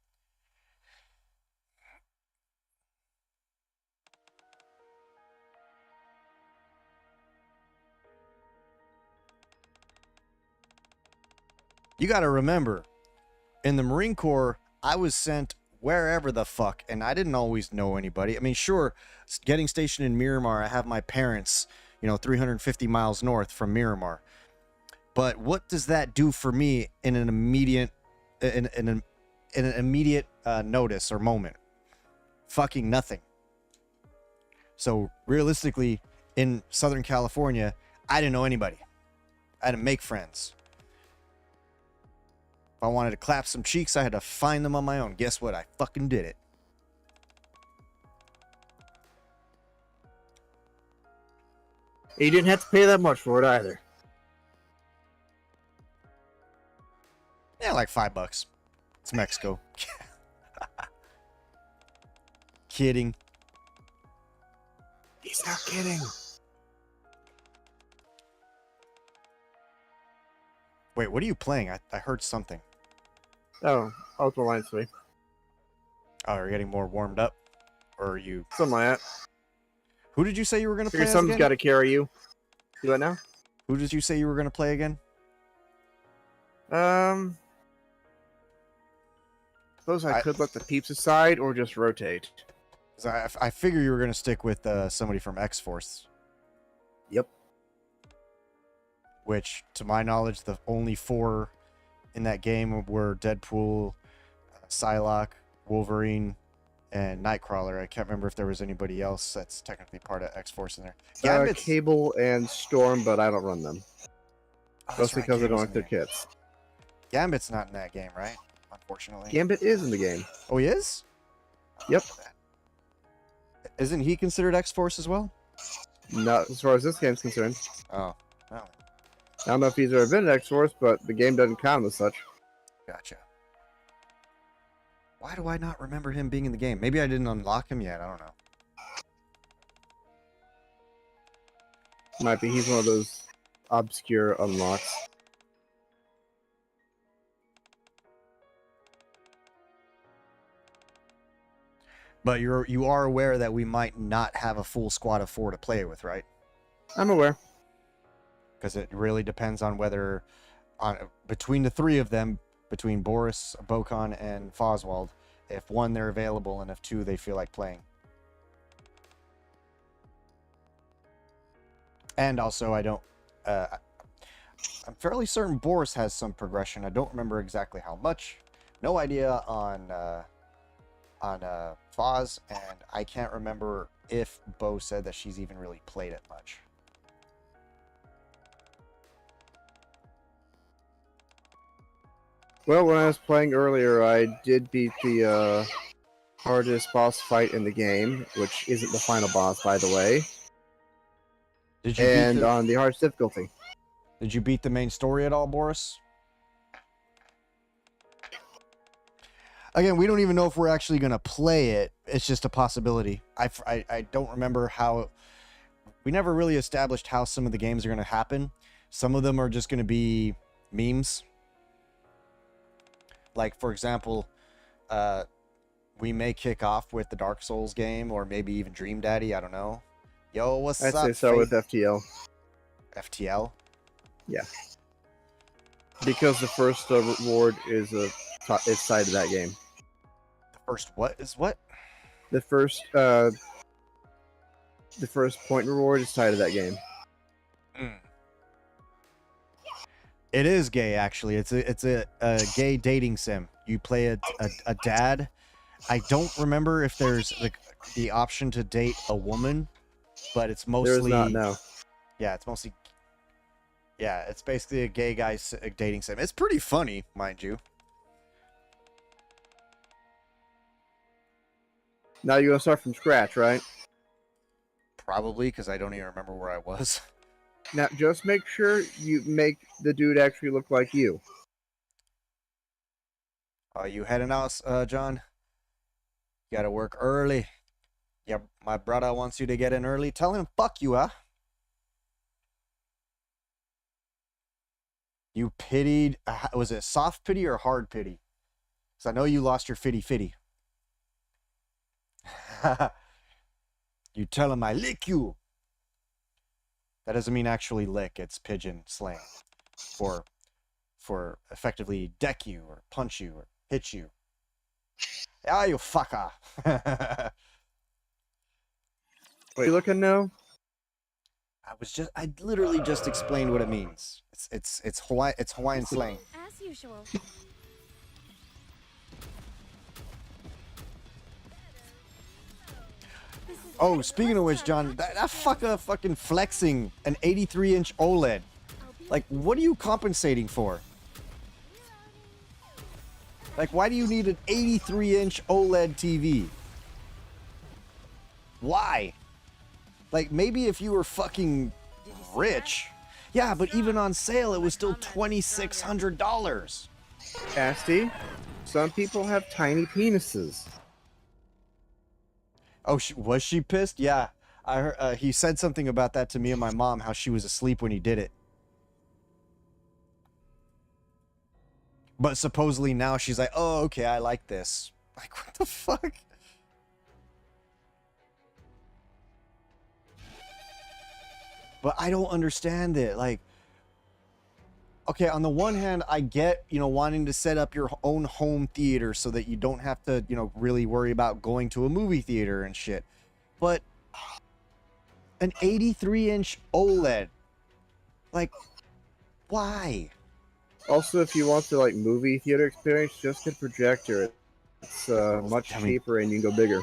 You got to remember, in the Marine Corps, I was sent wherever the fuck, and I didn't always know anybody. I mean, sure, getting stationed in Miramar, I have my parents, you know, 350 miles north from Miramar. But what does that do for me in an immediate, notice or moment? Fucking nothing. So realistically, in Southern California, I didn't know anybody. I had to make friends. If I wanted to clap some cheeks, I had to find them on my own. Guess what? I fucking did it. You didn't have to pay that much for it either. Yeah, like $5. It's Mexico. Kidding. He's not kidding. Wait, what are you playing? I heard something. Oh, Ultimate Line 3. Oh, are you getting more warmed up? Or are you... Something like that. Who did you say you were going to play as Something's again? got to carry you. Do it now? Who did you say you were going to play again? Suppose I could let the peeps aside or just rotate. I figure you were going to stick with somebody from X-Force. Yep. Which, to my knowledge, the only 4 in that game were Deadpool, Psylocke, Wolverine, and Nightcrawler. I can't remember if there was anybody else that's technically part of X-Force in there. Gambit's... Cable and Storm, but I don't run them. Just because I don't like their kits. Gambit's not in that game, right? Unfortunately. Gambit is in the game. Oh, he is? Yep. Isn't he considered X-Force as well? Not as far as this game's concerned. Oh, no. I don't know if he's ever been at X-Force, but the game doesn't count him as such. Gotcha. Why do I not remember him being in the game? Maybe I didn't unlock him yet. I don't know. Might be. He's one of those obscure unlocks. But you are aware that we might not have a full squad of 4 to play with, right? I'm aware. Because it really depends on whether, between the 3 of them, between Boris, Bokon, and Foswald, if 1, they're available, and if 2, they feel like playing. And also, I'm fairly certain Boris has some progression. I don't remember exactly how much. No idea on Foz, and I can't remember if Bo said that she's even really played it much. Well, when I was playing earlier, I did beat the hardest boss fight in the game, which isn't the final boss, by the way. Did you And on the hardest difficulty. Did you beat the main story at all, Boris? Again, we don't even know if we're actually going to play it. It's just a possibility. I don't remember how... We never really established how some of the games are going to happen. Some of them are just going to be memes. Like, for example, we may kick off with the Dark Souls game, or maybe even Dream Daddy, I don't know. Yo, what's up? I'd say so with FTL. FTL? Yeah. Because the first reward is side of that game. The first what is what? The first point reward is tied to that game. It is gay, actually. It's a gay dating sim. You play a dad. I don't remember if there's the option to date a woman, but it's mostly... There's not, no. Yeah, it's mostly... Yeah, it's basically a gay guy dating sim. It's pretty funny, mind you. Now you're going to start from scratch, right? Probably, because I don't even remember where I was. Now, just make sure you make the dude actually look like you. Are you heading out, John? You gotta work early. Yeah, my brother wants you to get in early. Tell him, fuck you, huh? You pitied... was it soft pity or hard pity? Because I know you lost your fitty. You tell him I lick you. That doesn't mean actually lick. It's pigeon slang for effectively deck you or punch you or hit you. Ah, you fucker. What are you looking now? I literally just explained what it means. It's Hawaiian slang. As usual. Oh, speaking of which, John, that fucker fucking flexing an 83-inch OLED. Like, what are you compensating for? Like, why do you need an 83-inch OLED TV? Why? Like, maybe if you were fucking rich. Yeah, but even on sale, it was still $2,600. Asti, some people have tiny penises. Oh, was she pissed? Yeah, I heard, he said something about that to me and my mom, how she was asleep when he did it. But supposedly now she's like, oh, okay, I like this. Like, what the fuck? But I don't understand it. Like, okay, on the one hand, I get, wanting to set up your own home theater so that you don't have to, really worry about going to a movie theater and shit. But an 83-inch OLED, like, why? Also, if you want the movie theater experience, just get a projector. It's much cheaper and you can go bigger.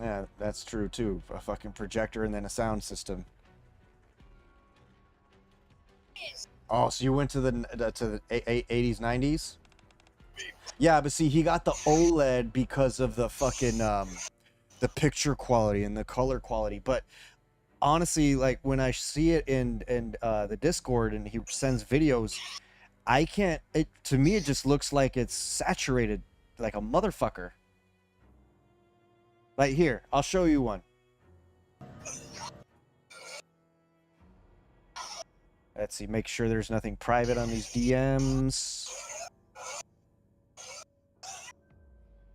Yeah, that's true too. A fucking projector and then a sound system. Oh, so you went to the 80s, 90s? Yeah, but see, he got the OLED because of the fucking the picture quality and the color quality. But honestly, like when I see it in the Discord and he sends videos, I can't. To me, it just looks like it's saturated like a motherfucker. Like here, I'll show you one. Let's see, make sure there's nothing private on these DMs.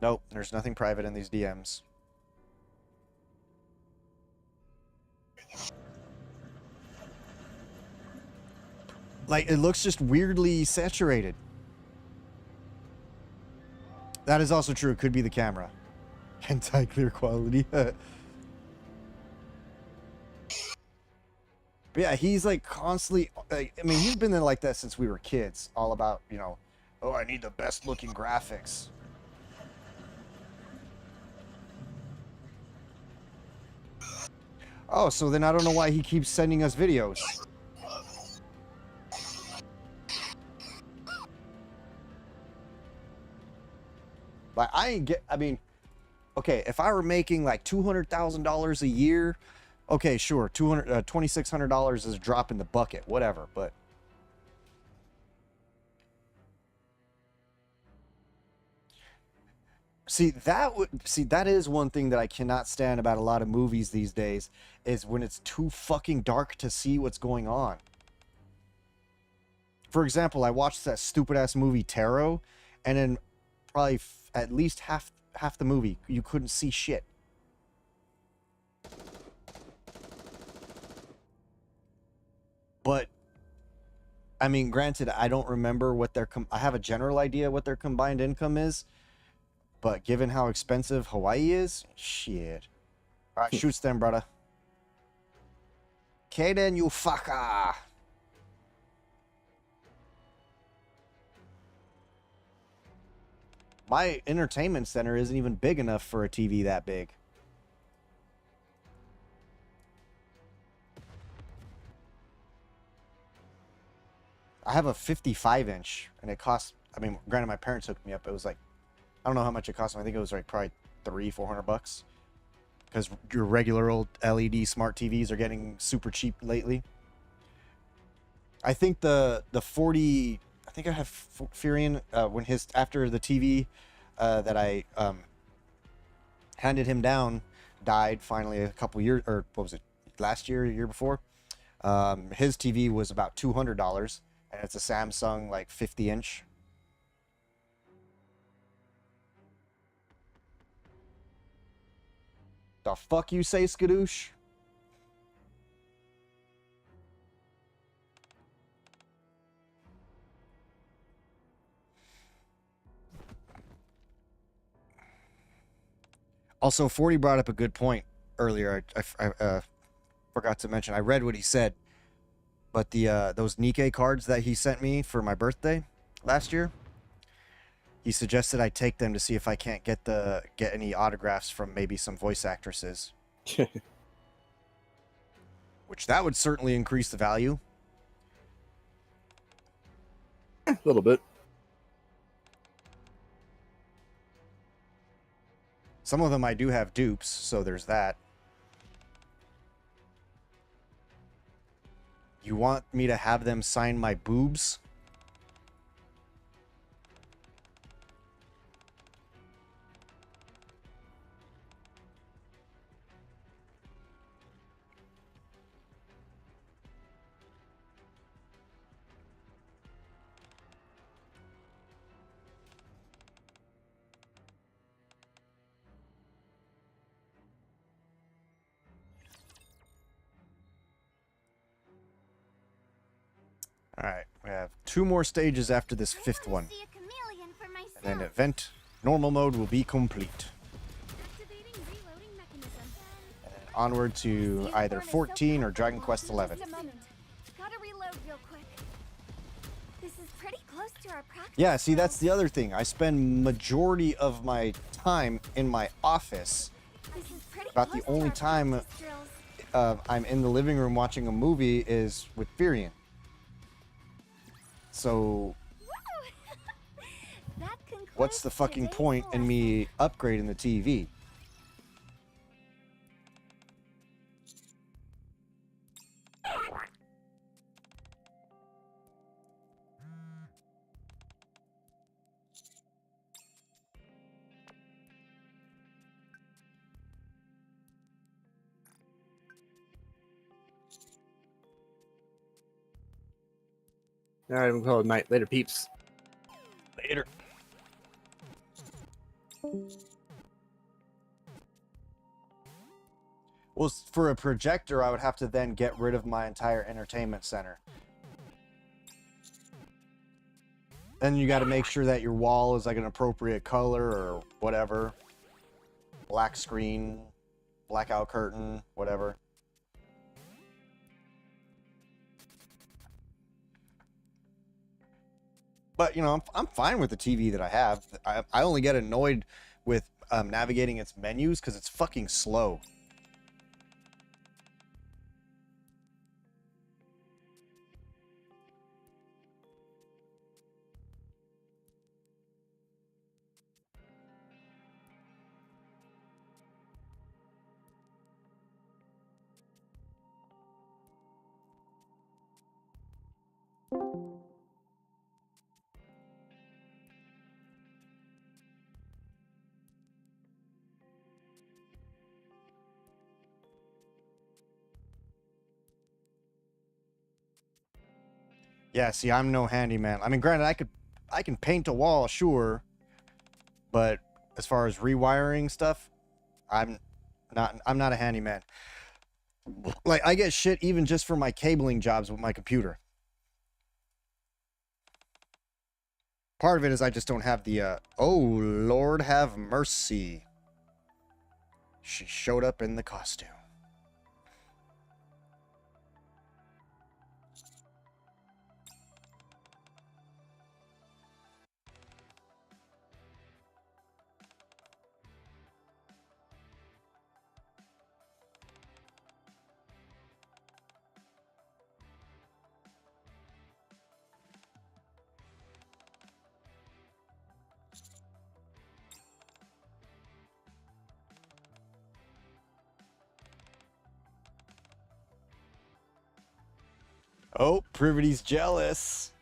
Nope, there's nothing private in these DMs. Like, it looks just weirdly saturated. That is also true. It could be the camera. Anti-clear quality. But yeah, he's like constantly, I mean, he's been like that since we were kids. All about, oh, I need the best looking graphics. Oh, so then I don't know why he keeps sending us videos. Like I mean, okay, if I were making like $200,000 a year, okay, sure, $2,600 is a drop in the bucket, whatever. But that is one thing that I cannot stand about a lot of movies these days, is when it's too fucking dark to see what's going on. For example, I watched that stupid ass movie Tarot, and then probably at least half the movie you couldn't see shit. But I mean, granted, I don't remember what their I have a general idea what their combined income is, but given how expensive Hawaii is, shit. All right, shoots them, brother. Okay, then, you fucker. My entertainment center isn't even big enough for a TV that big. I have a 55-inch, and it costs, I mean, granted, my parents hooked me up. It was like, I don't know how much it cost them. I think it was like probably $300-400. Because your regular old LED smart TVs are getting super cheap lately. I think the 40, I think I have Furion, when after the TV that I handed him down died finally a couple years, or what was it, last year, year before? His TV was about $200, and it's a Samsung like 50-inch. The fuck you say, Skadoosh? Also, 40 brought up a good point earlier. I forgot to mention. I read what he said, but the those Nikkei cards that he sent me for my birthday last year, he suggested I take them to see if I can't get any autographs from maybe some voice actresses. Which that would certainly increase the value. A little bit. Some of them I do have dupes, so there's that. You want me to have them sign my boobs? Alright, we have 2 more stages after this 5th one. And then event normal mode will be complete. And then onward to either 14 or Dragon Quest 11. Gotta reload real quick. This is pretty close to our practice. Yeah, see, that's the other thing. I spend majority of my time in my office. About the only time I'm in the living room watching a movie is with Furion. So, what's the fucking point in me upgrading the TV? All right, we'll call it night. Later, peeps. Later. Well, for a projector, I would have to then get rid of my entire entertainment center. Then you got to make sure that your wall is like an appropriate color or whatever. Black screen, blackout curtain, whatever. But, you know, I'm fine with the TV that I have. I only get annoyed with navigating its menus because it's fucking slow. Yeah, see, I'm no handyman. I mean, granted, I can paint a wall, sure, but as far as rewiring stuff, I'm not a handyman. Like, I get shit even just for my cabling jobs with my computer. Part of it is I just don't have the, oh, Lord have mercy. She showed up in the costume. Oh, Privity's jealous.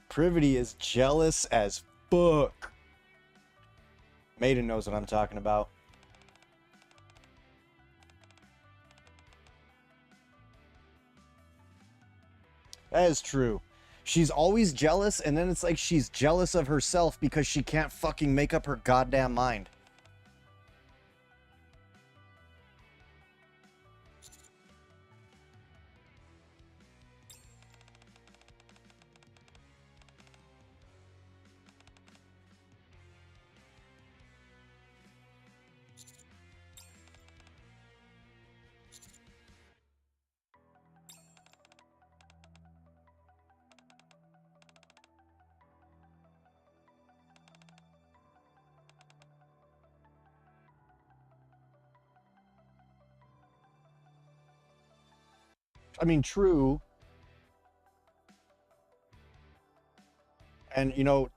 Privity is jealous as fuck. Maiden knows what I'm talking about. That is true. She's always jealous, and then it's like she's jealous of herself because she can't fucking make up her goddamn mind. I mean, true. And, you know,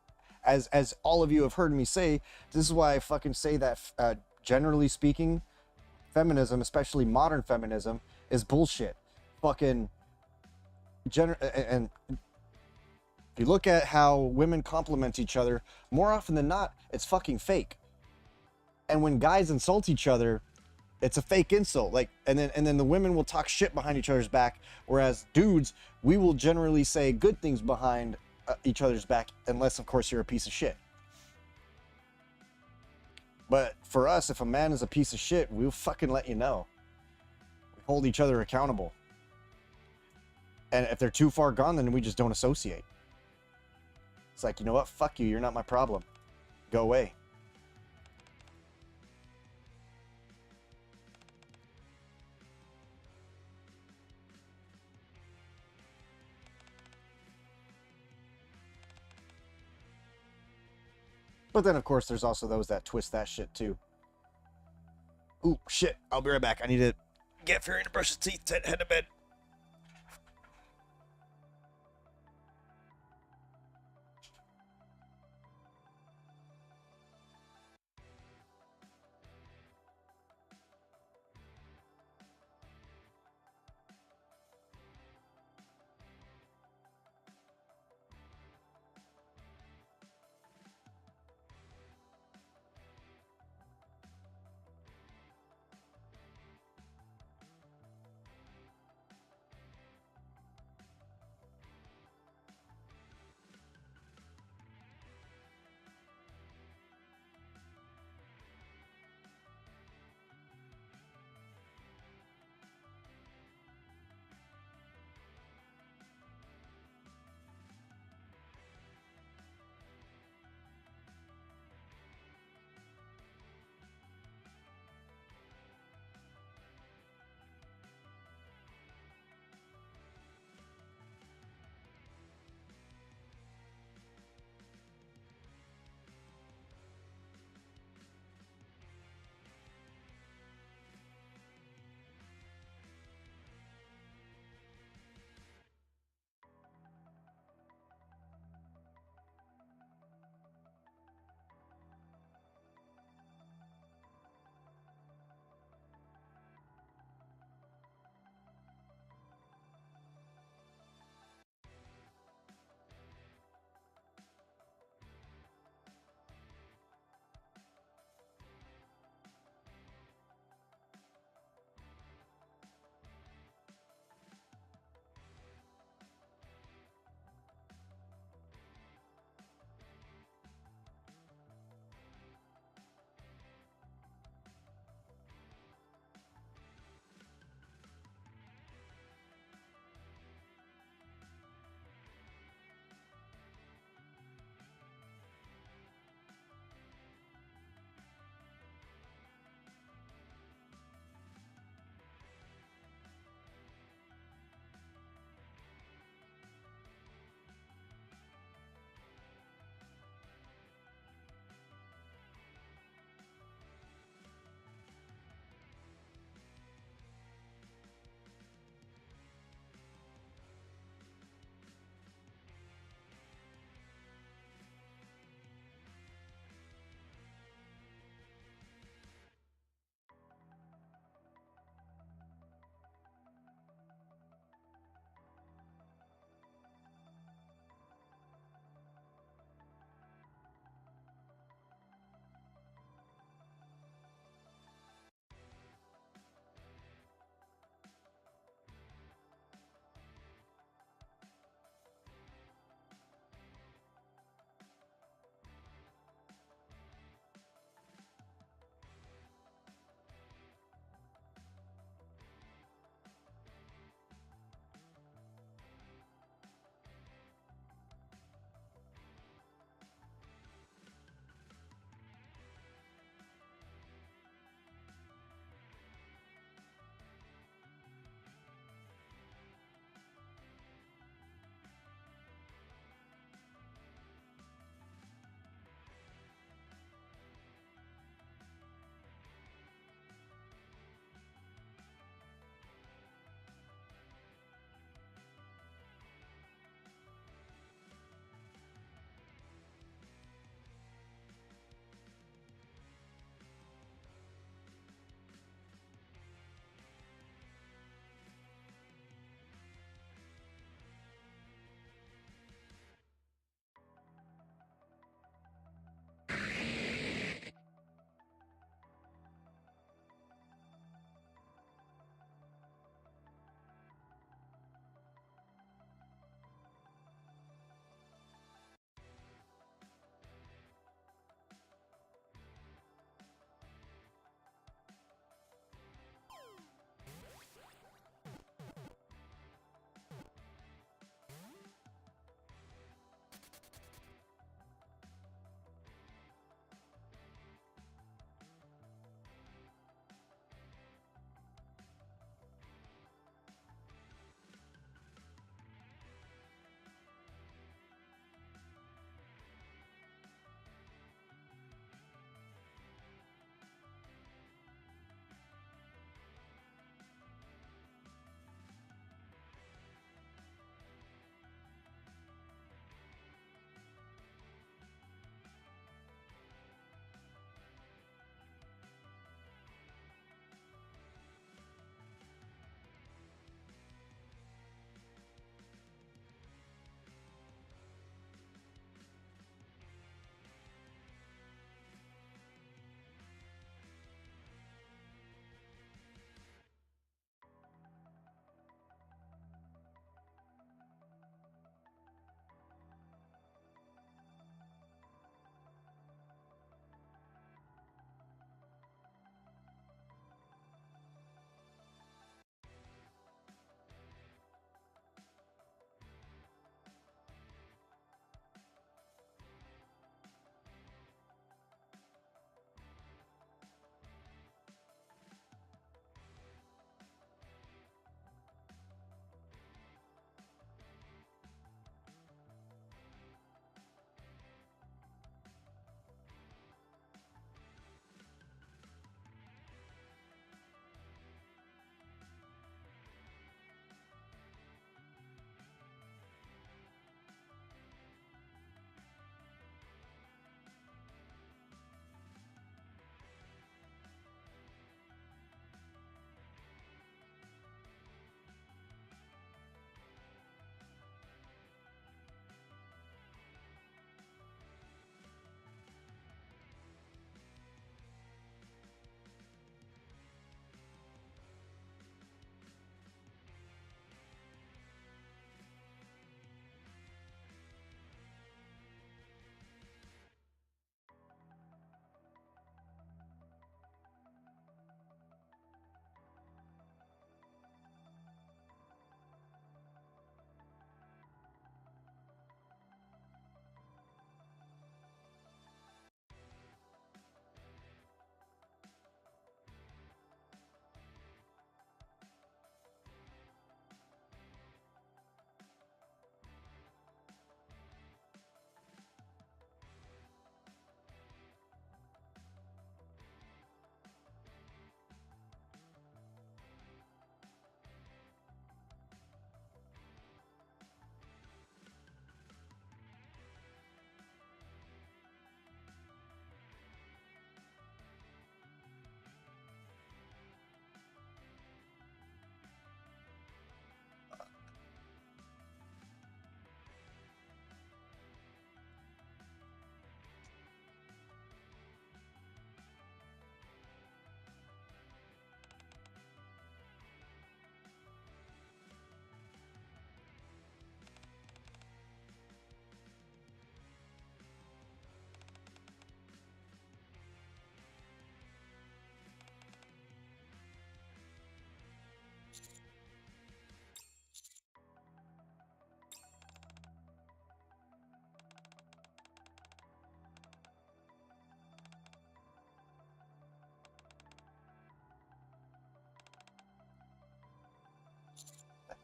as all of you have heard me say, this is why I fucking say that, generally speaking, feminism, especially modern feminism, is bullshit. Fucking, and if you look at how women compliment each other, more often than not, it's fucking fake. And when guys insult each other, it's a fake insult. Like, and then the women will talk shit behind each other's back, whereas dudes, we will generally say good things behind each other's back, unless of course you're a piece of shit. But for us, if a man is a piece of shit, we'll fucking let you know. We hold each other accountable. And if they're too far gone, then we just don't associate. It's like, you know what? Fuck you. You're not my problem. Go away. But then, of course, there's also those that twist that shit, too. Ooh, shit. I'll be right back. I need to get Fury to brush his teeth, head to bed.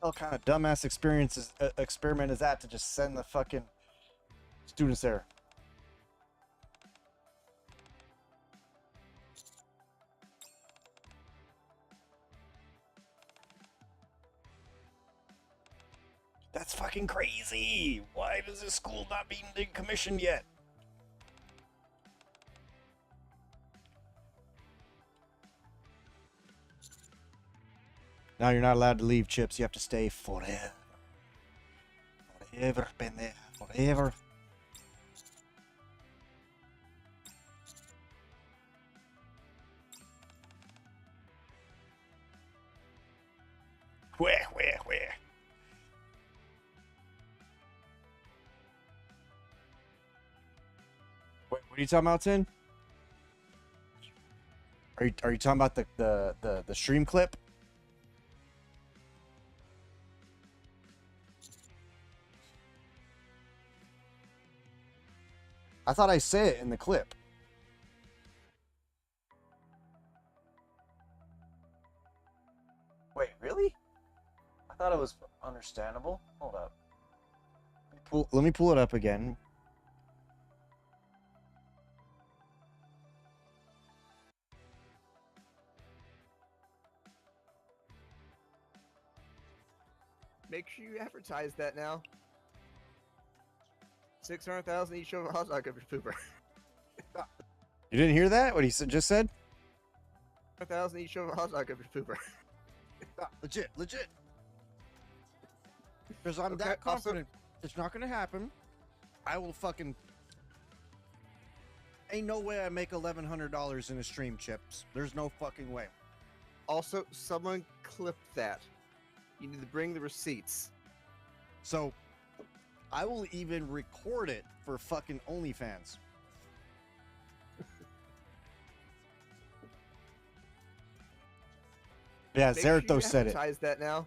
hell kind of dumbass experiment is that to just send the fucking students there? That's fucking crazy. Why does this school not be decommissioned yet? Now you're not allowed to leave, Chips. You have to stay forever. Forever, pendeja. Forever. Where? What are you talking about, Tin? Are you talking about the stream clip? I thought I said it in the clip. Wait, really? I thought it was understandable. Hold up. Let me pull it up again. Make sure you advertise that now. 600,000 each of a hot dog every pooper. You didn't hear that? What he just said? 100,000 each of a hot dog every pooper. Legit. Because I'm Okay, that also- confident it's not gonna happen. I will fucking. Ain't no way I make $1,100 in a stream, Chips. There's no fucking way. Also, someone clipped that. You need to bring the receipts. So, I will even record it for fucking OnlyFans. Yeah, Make sure you Zerto said it. advertise that now.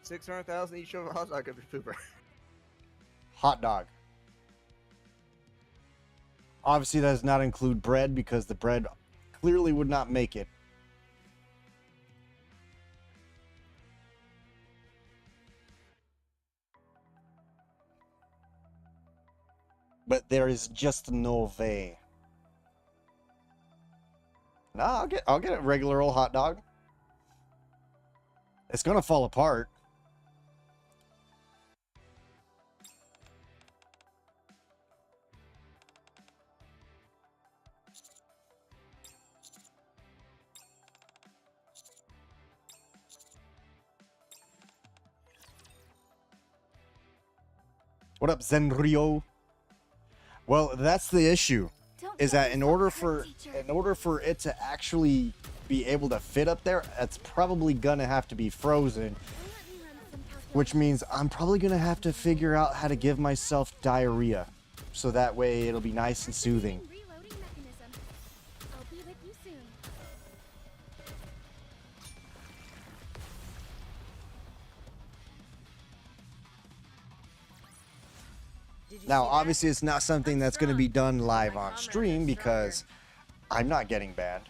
600,000 each of a hot dog every pooper. Hot dog. Obviously, that does not include bread because the bread clearly would not make it. But there is just no way. Nah, I'll get a regular old hot dog. It's gonna fall apart. What up, Zenryo? Well, that's the issue. Don't Is get that in yourself order hurt, for teacher. it to actually be able to fit up there, it's probably gonna have to be frozen, Let me run some which means I'm probably gonna have to figure out how to give myself diarrhea, so that way it'll be nice and soothing. Reloading mechanism. I'll be with you soon. Did you Now, see that? obviously, it's not something I'm that's gonna be strong, done but live my on comrades stream are because stronger. I'm not getting banned.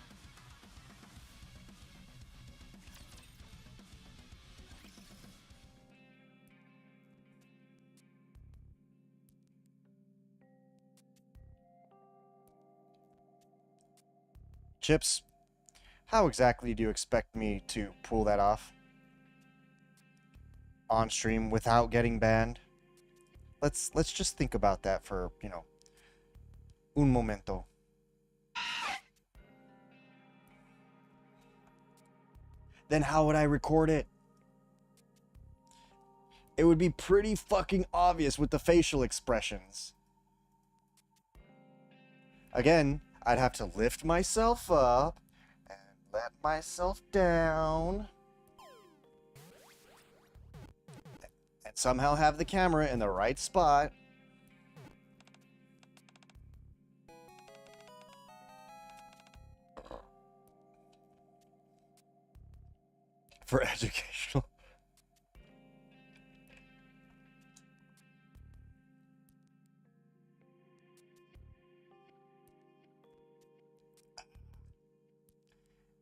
Chips, how exactly do you expect me to pull that off on stream without getting banned? Let's just think about that for, un momento. Then how would I record it? It would be pretty fucking obvious with the facial expressions. Again, I'd have to lift myself up and let myself down. And somehow have the camera in the right spot. For educational.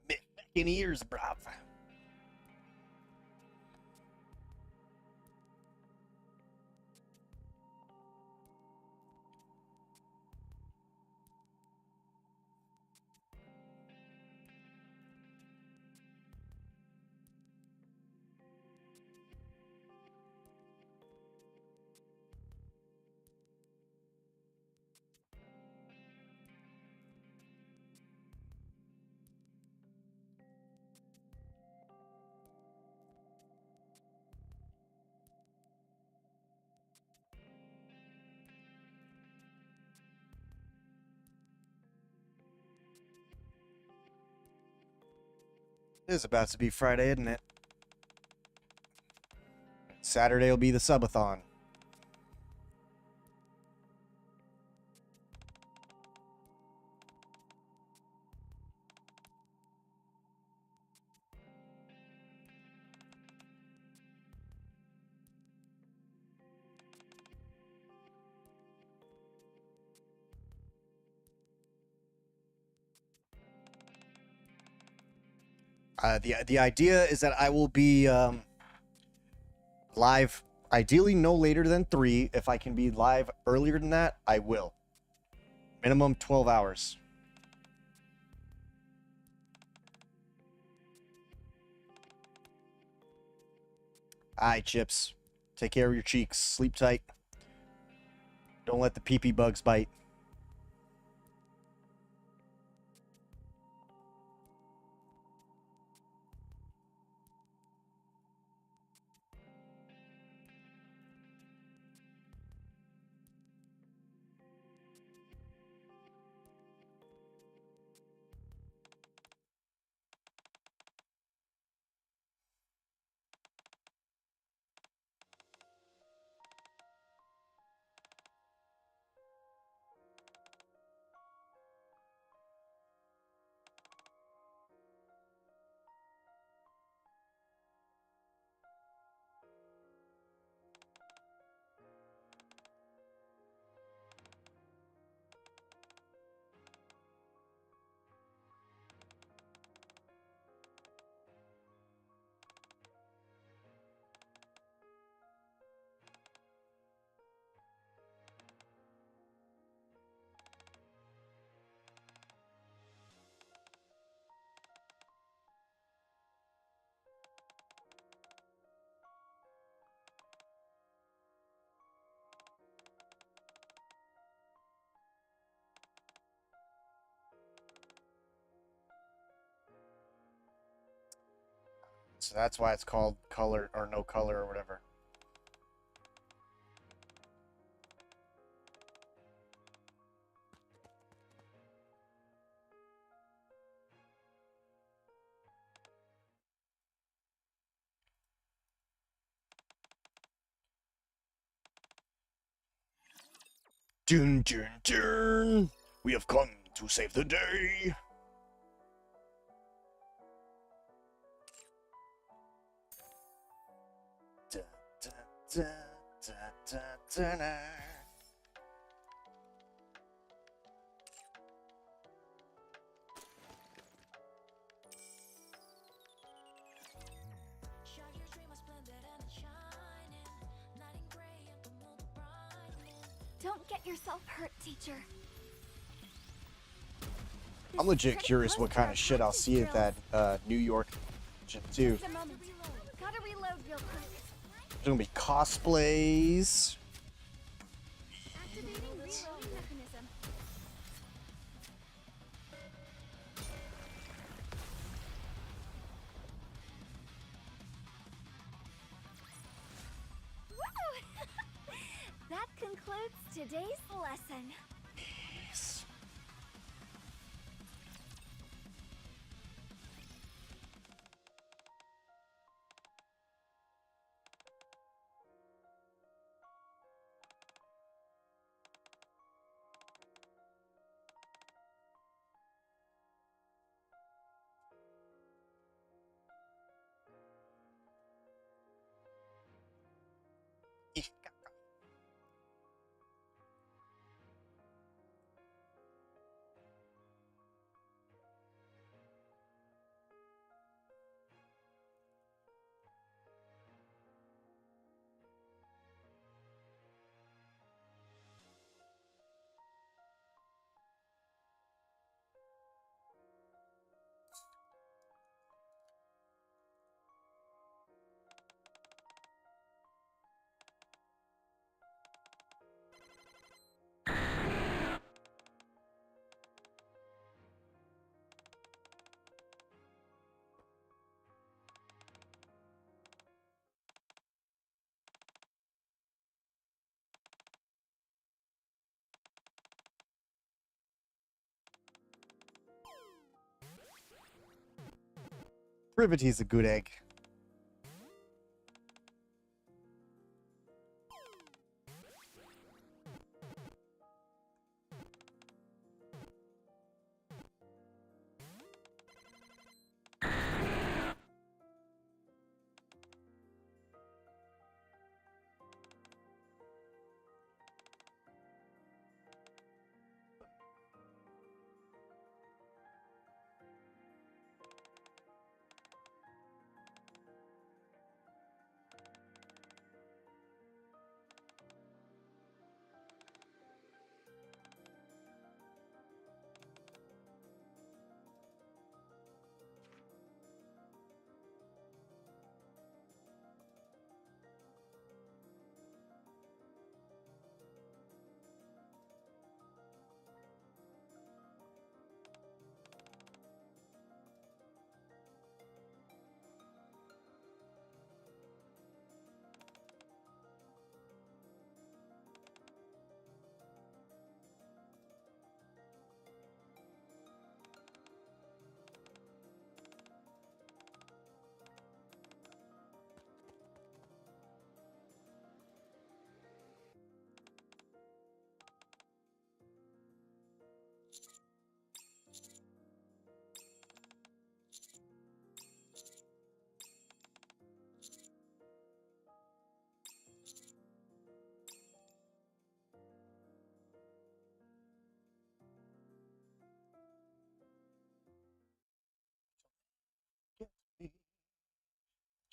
Back in ears, bruv. It is about to be Friday, isn't it? Saturday will be the subathon. The idea is that I will be live, ideally no later than 3. If I can be live earlier than that, I will. Minimum 12 hours. Alright, Chips. Take care of your cheeks. Sleep tight. Don't let the pee-pee bugs bite. So that's why it's called color or no color or whatever. Dun, dun, dun. We have come to save the day. Dun, dun, dun, dun, dun, dun, dun. Don't get yourself hurt, teacher. I'm legit curious what kind of shit I'll see at that New York shit too. Just a moment. Gotta reload real quick. There's gonna be cosplays. Activating reloading mechanism. Woo! That concludes today's lesson. Yes. Privity's a good egg.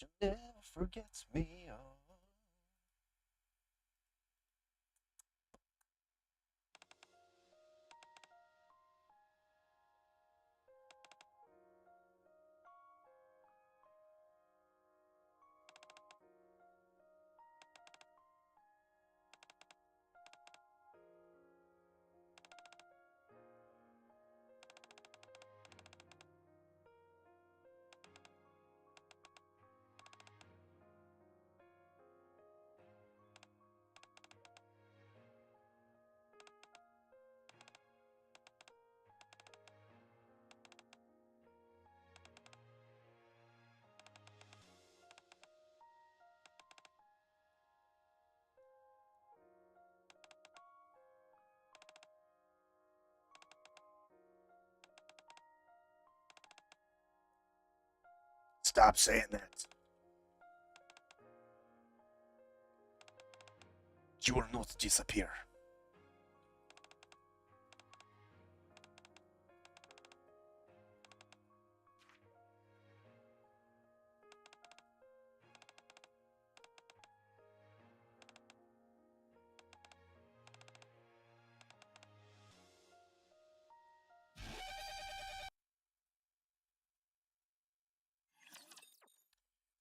You never forgets me. Oh. Stop saying that. You will not disappear.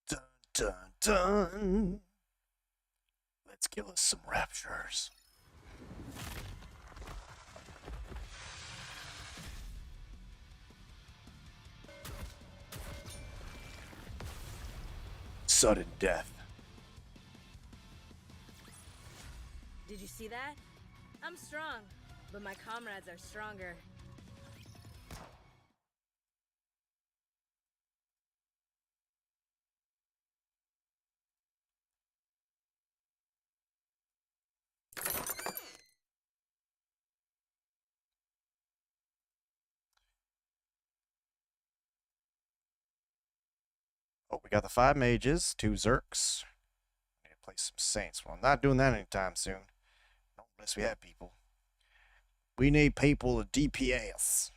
Dun dun dun. Let's give us some raptures. Sudden death. Did you see that? I'm strong, but my comrades are stronger. Oh, we got the 5 mages, 2 Zerks. Need to play some Saints. Well, I'm not doing that anytime soon. Not unless we have people. We need people to DPS.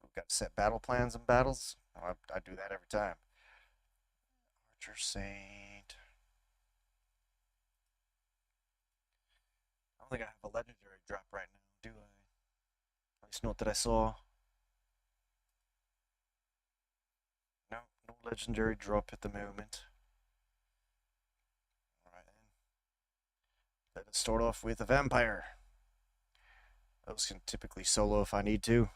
We've got to set battle plans and battles. Oh, I do that every time. Archer Saint. I don't think I have a legendary drop right now, do I? At least not that I saw. No, no legendary drop at the moment. Alright then. Let us start off with a vampire. Those can typically solo if I need to.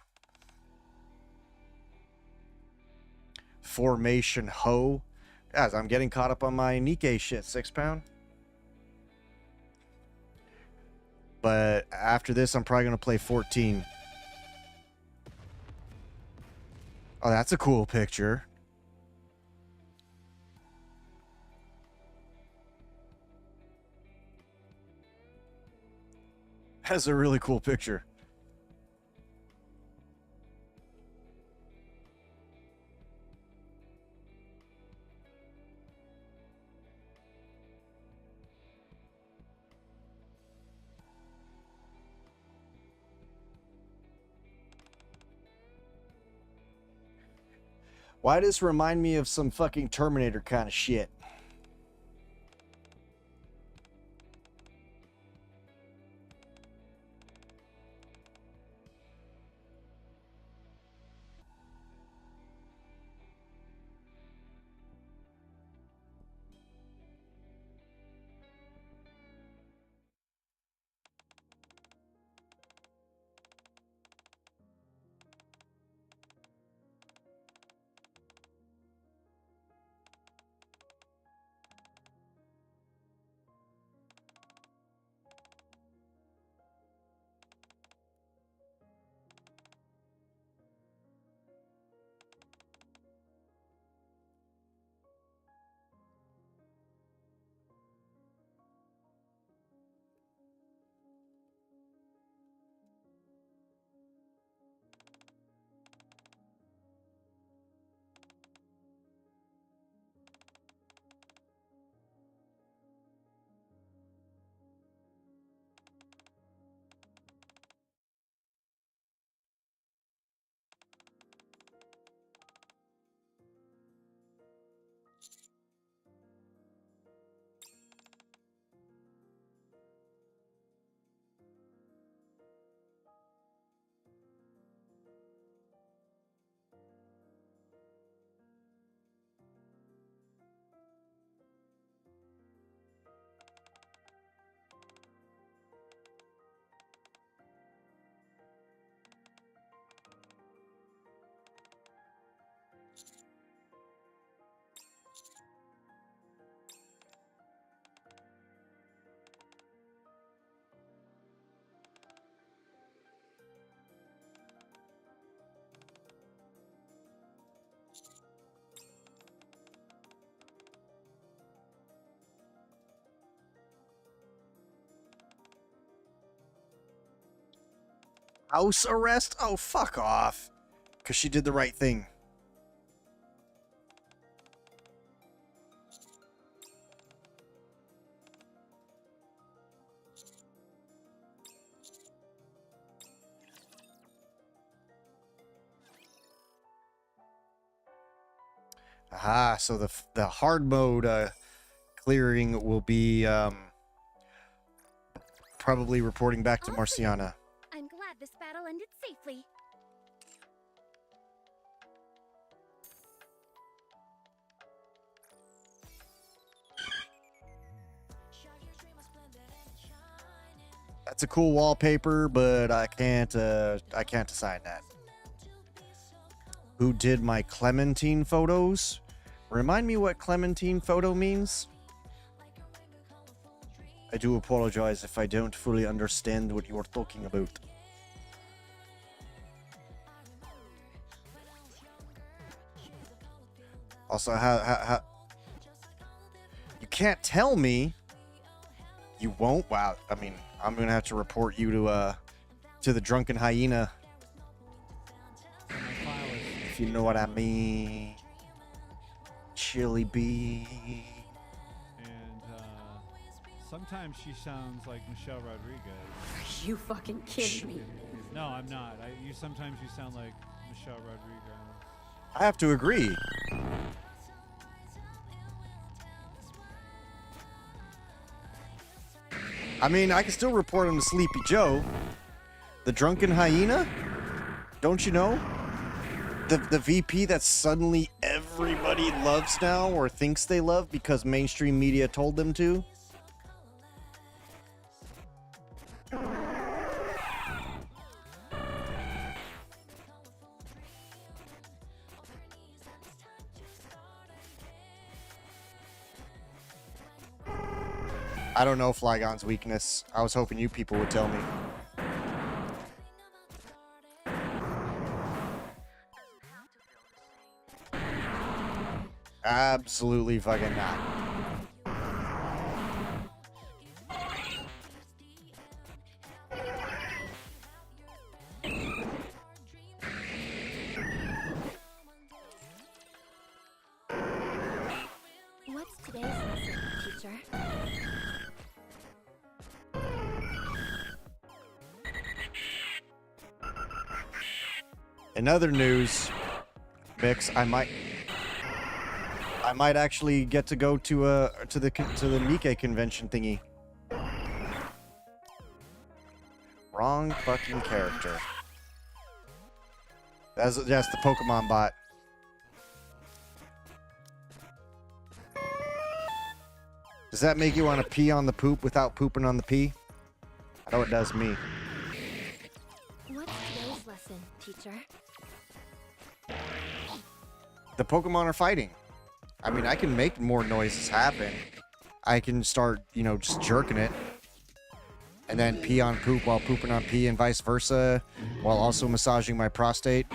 Formation Ho. Guys, I'm getting caught up on my Nikkei shit. 6 pound. But after this, I'm probably going to play 14. Oh, that's a cool picture. That's a really cool picture. Why does this remind me of some fucking Terminator kind of shit? House arrest? Oh, fuck off. Because she did the right thing. Aha, so the hard mode clearing will be probably reporting back to Marciana. I'm glad this battle ended safely. That's a cool wallpaper, but I can't assign that. Who did my Clementine photos? Remind me what Clementine photo means? I do apologize if I don't fully understand what you're talking about. Also, how you can't tell me. You won't? Wow. I mean, I'm gonna have to report you to the drunken hyena. If you know what I mean. Chili bee. And sometimes she sounds like Michelle Rodriguez. Are you fucking kidding me? No, I'm not. Sometimes you sound like Michelle Rodriguez. I have to agree. I mean, I can still report him to Sleepy Joe. The drunken hyena? Don't you know? The VP that suddenly everybody loves now or thinks they love because mainstream media told them to. I don't know Flygon's weakness. I was hoping you people would tell me. Absolutely fucking not. What's today's lesson, teacher? In other news, Mix, I might actually get to go to the Nikkei convention thingy. Wrong fucking character. That's the Pokemon bot. Does that make you want to pee on the poop without pooping on the pee? I know it does me. What's today's lesson, teacher? The Pokemon are fighting. I mean, I can make more noises happen. I can start, just jerking it. And then pee on poop while pooping on pee and vice versa. While also massaging my prostate.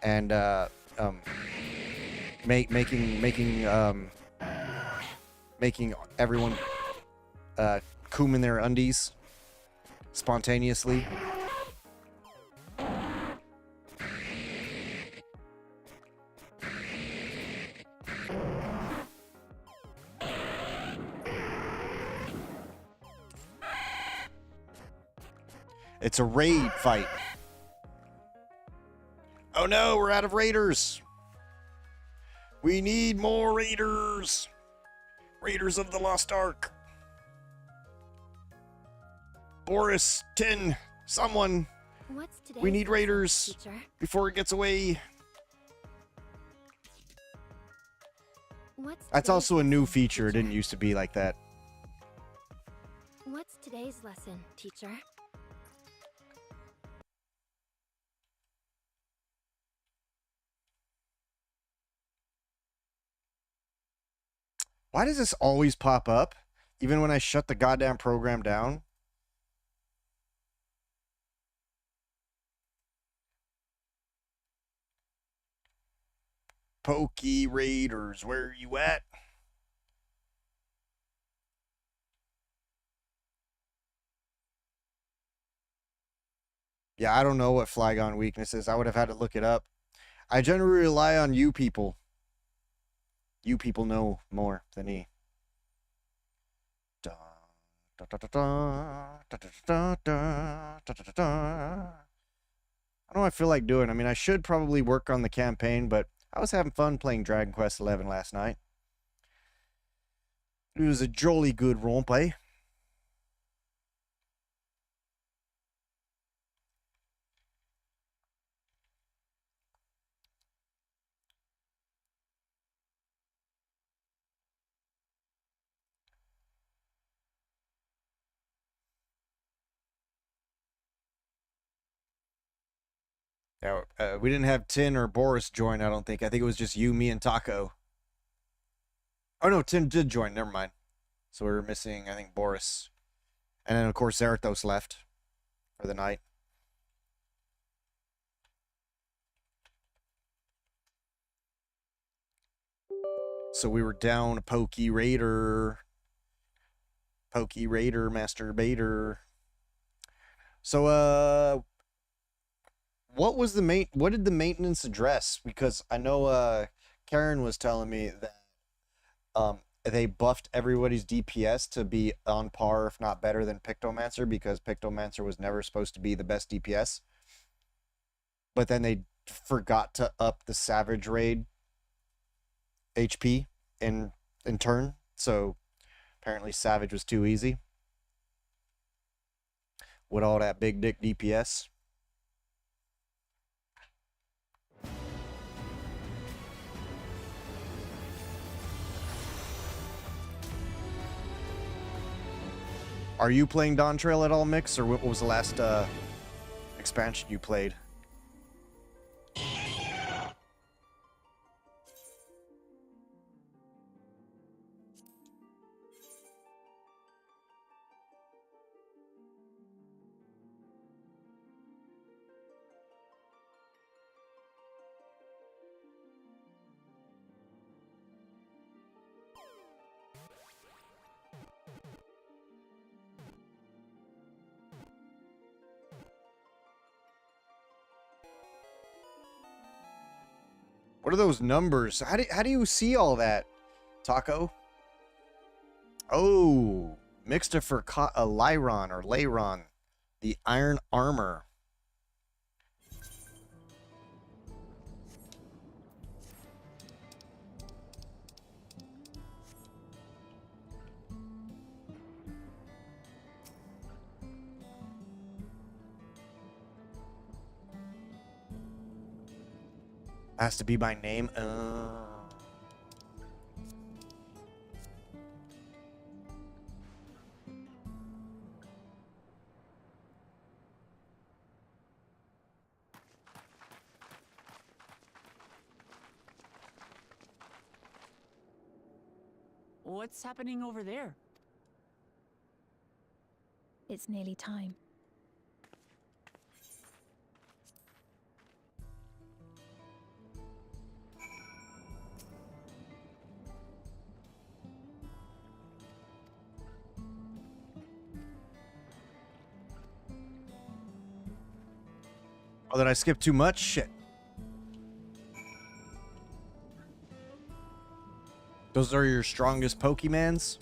And, making everyone, coom in their undies. Spontaneously. It's a raid fight. Oh no, we're out of raiders. We need more raiders. Raiders of the Lost Ark. Boris, Tin, someone. What's today's We need lesson, raiders teacher? before it gets away. What's That's today's also a new lesson, feature. It teacher? didn't used to be like that. What's today's lesson, teacher? Why does this always pop up? Even when I shut the goddamn program down? Pokey Raiders, where are you at? Yeah, I don't know what Flygon weakness is. I would have had to look it up. I generally rely on you people. You people know more than me. I don't know what I feel like doing. I mean, I should probably work on the campaign, but I was having fun playing Dragon Quest XI last night. It was a jolly good roleplay. Yeah, we didn't have Tin or Boris join, I don't think. I think it was just you, me, and Taco. Oh, no, Tin did join. Never mind. So we were missing, I think, Boris. And then, of course, Zarathos left for the night. So we were down a Pokey Raider. Pokey Raider, Masturbator. So, what did the maintenance address? Because I know, Karen was telling me that, they buffed everybody's DPS to be on par, if not better, than Pictomancer, because Pictomancer was never supposed to be the best DPS. But then they forgot to up the Savage Raid HP in turn, so apparently Savage was too easy with all that big dick DPS. Are you playing Dawn Trail at all, Mix, or what was the last expansion you played? What are those numbers? How do you see all that, Taco? Oh, mixed it for Lyron or Layron, the iron armor. Has to be my name. What's happening over there? It's nearly time. Oh, did I skip too much? Shit. Those are your strongest Pokemans?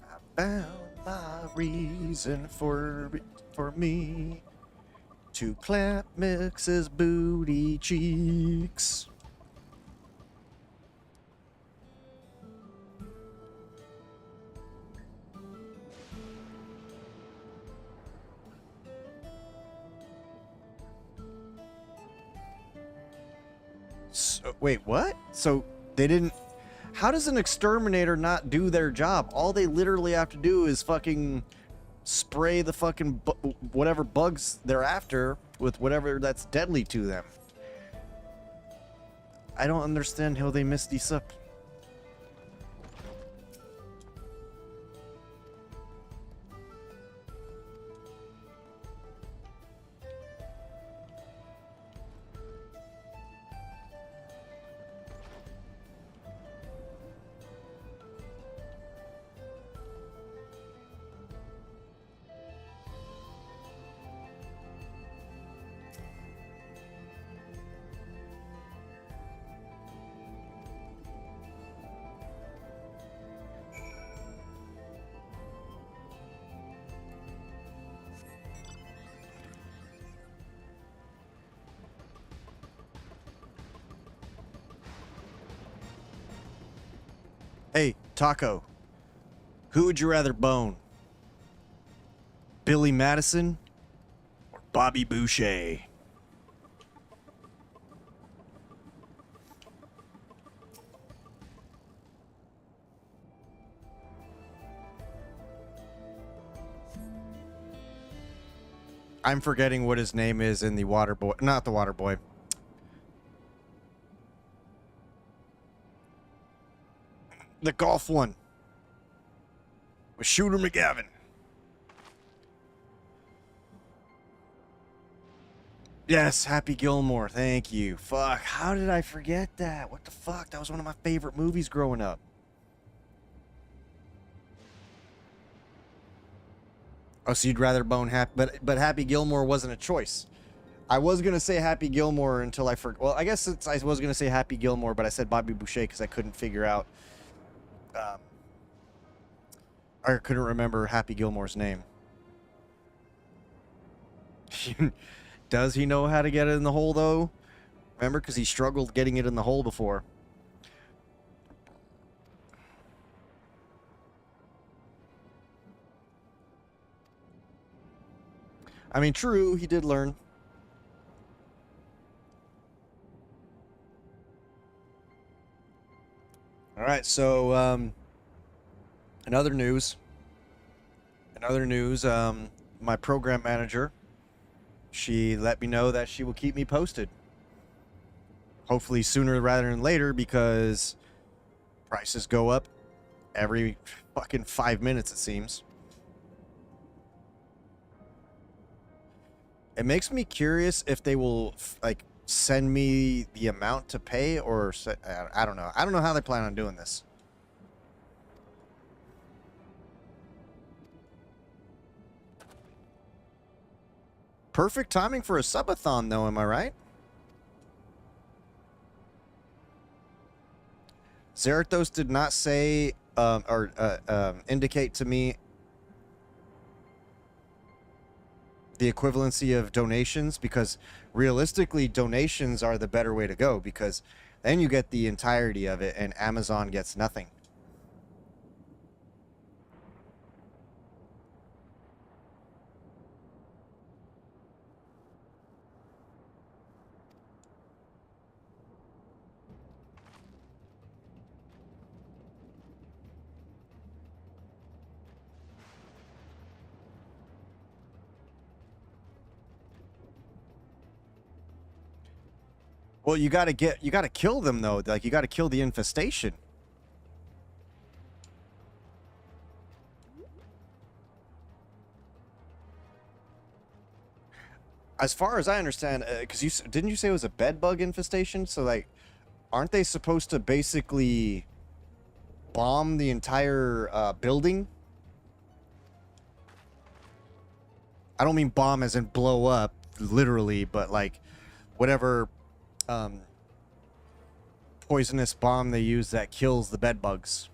I found my reason for me to clap Mix's booty cheeks. So, wait, what? So they didn't... How does an exterminator not do their job? All they literally have to do is fucking spray the fucking whatever bugs they're after with whatever that's deadly to them. I don't understand how they messed this up. Hey, Taco. Who would you rather bone? Billy Madison or Bobby Boucher? I'm forgetting what his name is in the Water Boy. Not the Water Boy. The golf one. With Shooter McGavin. Yes, Happy Gilmore. Thank you. Fuck. How did I forget that? What the fuck? That was one of my favorite movies growing up. Oh, so you'd rather bone Happy... But Happy Gilmore wasn't a choice. I was going to say Happy Gilmore until I forgot. Well, I guess I was going to say Happy Gilmore, but I said Bobby Boucher because I couldn't figure out... I couldn't remember Happy Gilmore's name. Does he know how to get it in the hole, though? Remember? Because he struggled getting it in the hole before. I mean, true, he did learn. All right, so, In other news, my program manager, she let me know that she will keep me posted. Hopefully sooner rather than later, because prices go up every fucking 5 minutes, it seems. It makes me curious if they will, like, send me the amount to pay, or I don't know. I don't know how they plan on doing this. Perfect timing for a subathon, though, am I right? Zerathos did not say or indicate to me the equivalency of donations, because realistically donations are the better way to go, because then you get the entirety of it and Amazon gets nothing. Well, you gotta kill them though. Like, you gotta kill the infestation. As far as I understand, because didn't you say it was a bed bug infestation? So like, aren't they supposed to basically bomb the entire building? I don't mean bomb as in blow up, literally, but like whatever poisonous bomb they use that kills the bed bugs.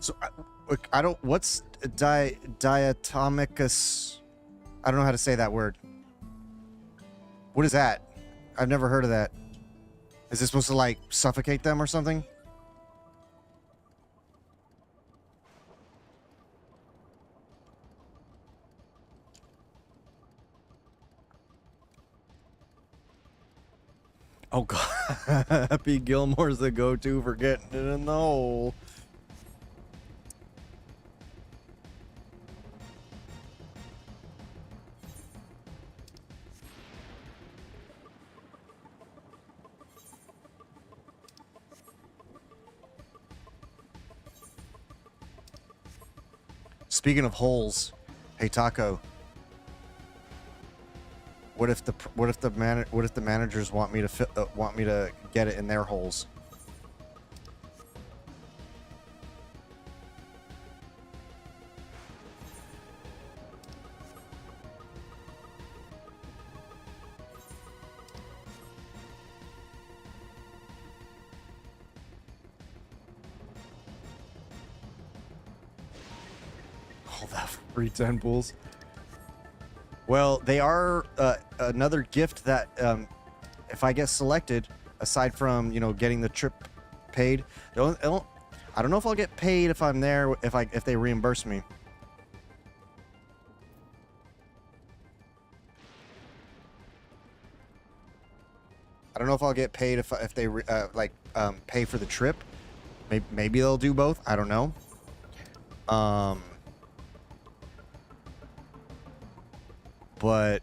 So I don't. What's diatomicus? I don't know how to say that word. What is that? I've never heard of that. Is this supposed to like suffocate them or something? Oh god, Happy Gilmore's the go-to for getting it in the hole. Speaking of holes, hey Taco, what if the managers want me to get it in their holes? All that free 10 pools. Well, they are another gift that if I get selected, aside from, you know, getting the trip paid, I don't know if I'll get paid if I'm there, if they reimburse me. I don't know if I'll get paid if they pay for the trip. Maybe they'll do both. I don't know. But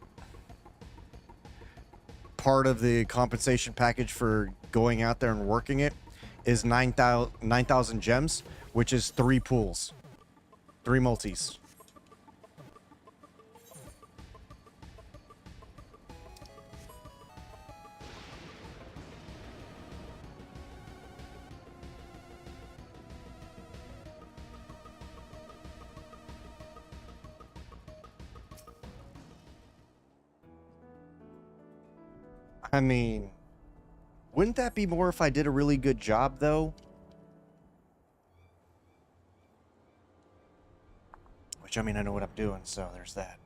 part of the compensation package for going out there and working it is 9,000 gems, which is 3 pools, 3 multis. I mean, wouldn't that be more if I did a really good job, though? Which, I mean, I know what I'm doing, so there's that.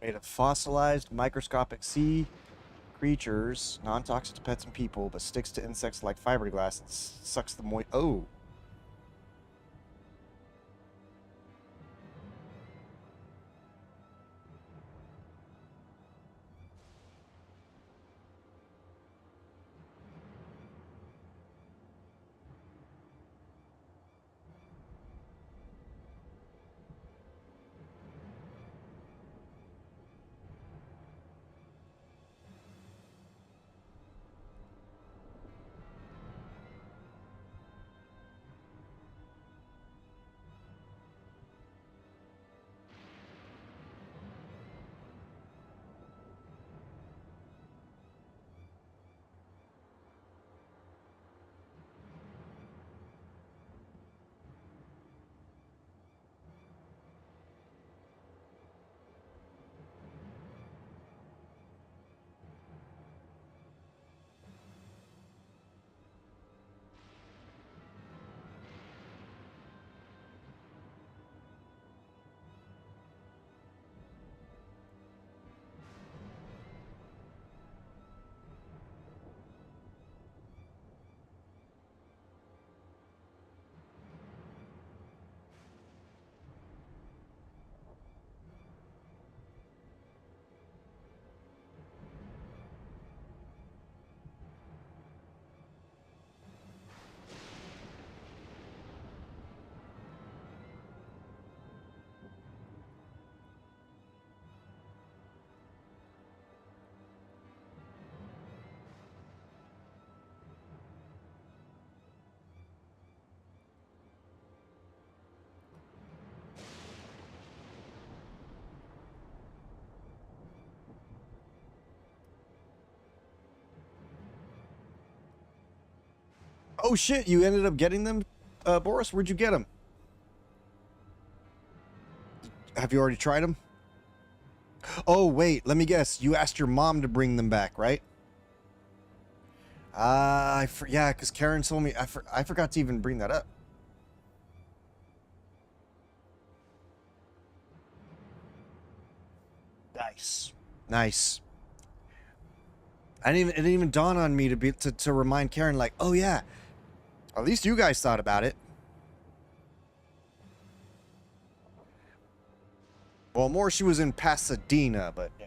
Made of fossilized microscopic sea creatures, non-toxic to pets and people, but sticks to insects like fiberglass and sucks the moist. Oh. Oh shit, you ended up getting them, Boris? Where'd you get them? Have you already tried them? Oh, wait, let me guess. You asked your mom to bring them back, right? Yeah, because Karen told me. I forgot to even bring that up. Nice. Nice. It didn't even dawn on me to remind Karen, like, oh yeah, at least you guys thought about it. Well, more she was in Pasadena, but yeah.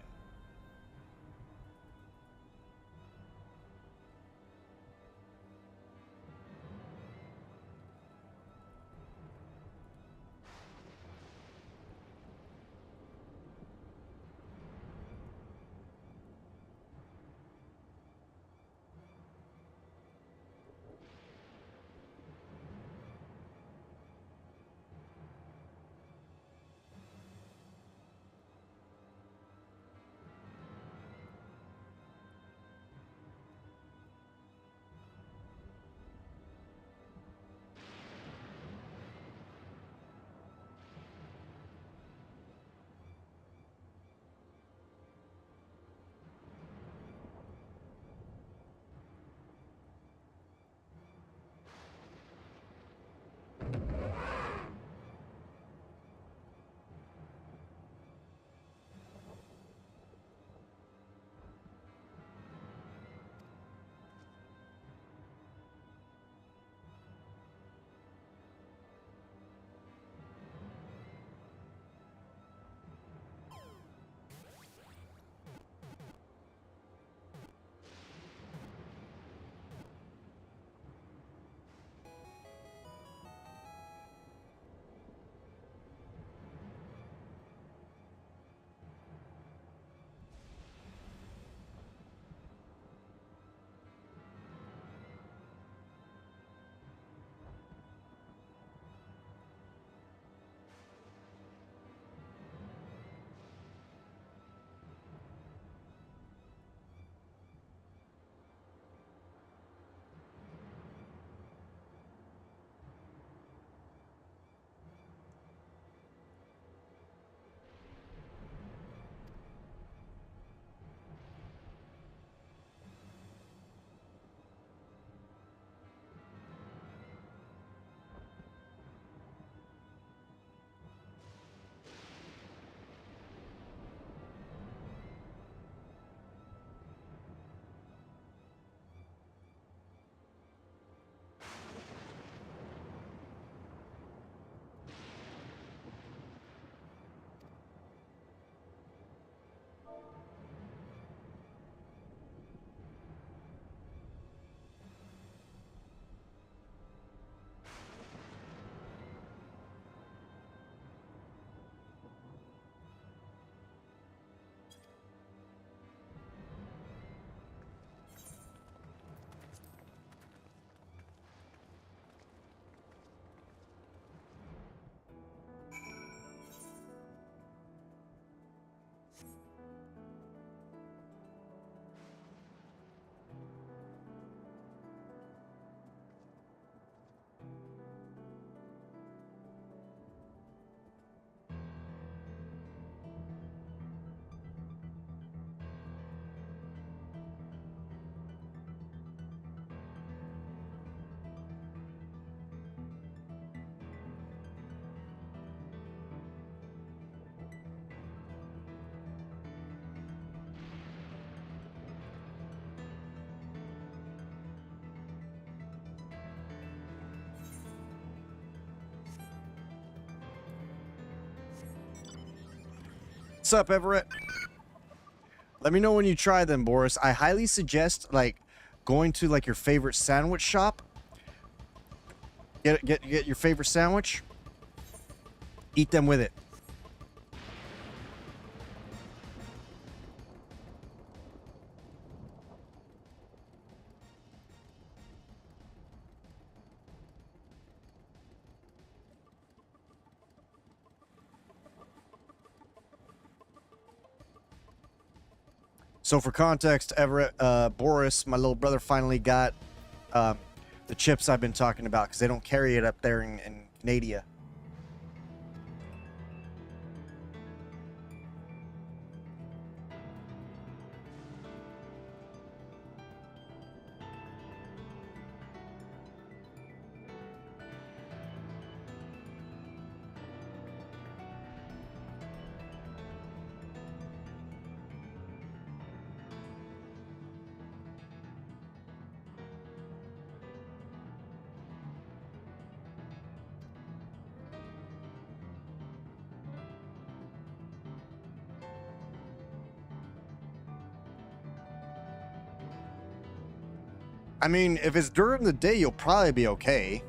What's up, Everett? Let me know when you try them, Boris. I highly suggest, like, going to, like, your favorite sandwich shop. Get your favorite sandwich. Eat them with it. So for context, Everett, Boris, my little brother, finally got the chips I've been talking about because they don't carry it up there in Canada. I mean, if it's during the day, you'll probably be okay.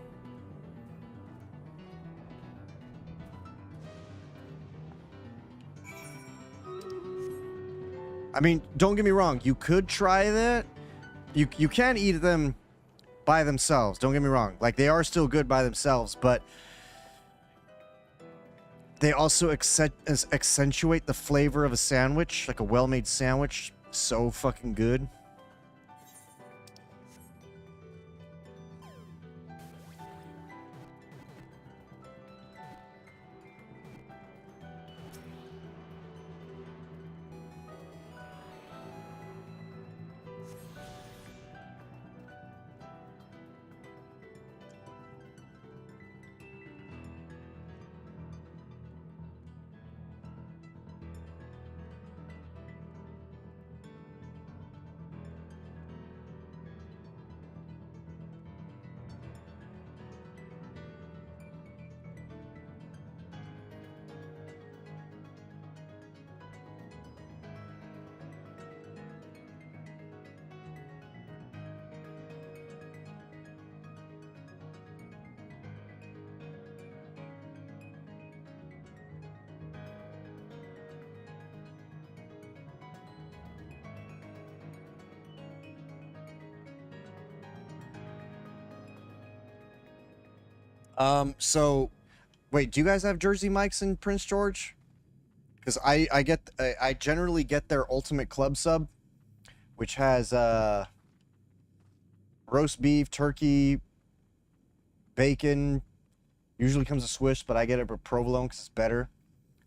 I mean, don't get me wrong. You could try that. You can eat them by themselves. Don't get me wrong. Like, they are still good by themselves, but they also accentuate the flavor of a sandwich, like a well-made sandwich. So fucking good. So, wait, do you guys have Jersey Mike's in Prince George? Because I generally get their Ultimate Club Sub, which has roast beef, turkey, bacon. Usually comes a Swiss, but I get it with provolone because it's better.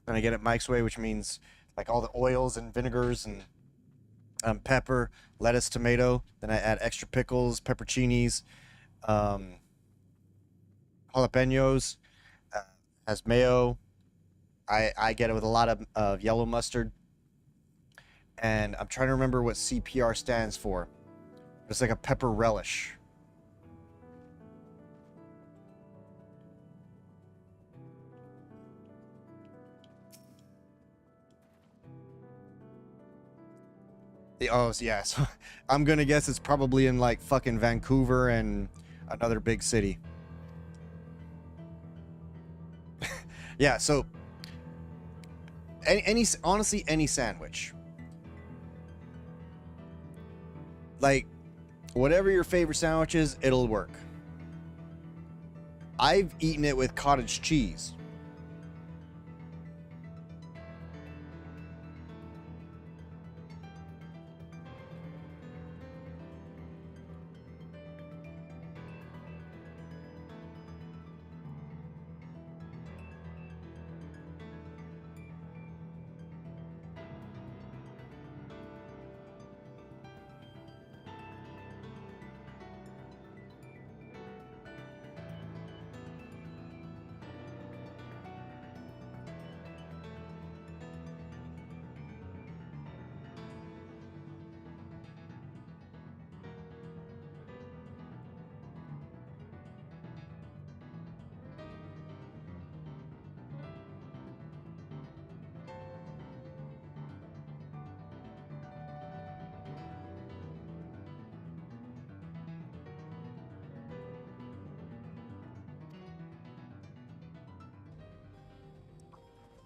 Then I get it Mike's Way, which means like all the oils and vinegars and pepper, lettuce, tomato. Then I add extra pickles, pepperoncinis, jalapenos, has mayo. I get it with a lot of yellow mustard. And I'm trying to remember what CPR stands for. It's like a pepper relish. Oh, yeah. So I'm going to guess it's probably in like fucking Vancouver and another big city. Yeah, so honestly, any sandwich. Like, whatever your favorite sandwich is, it'll work. I've eaten it with cottage cheese.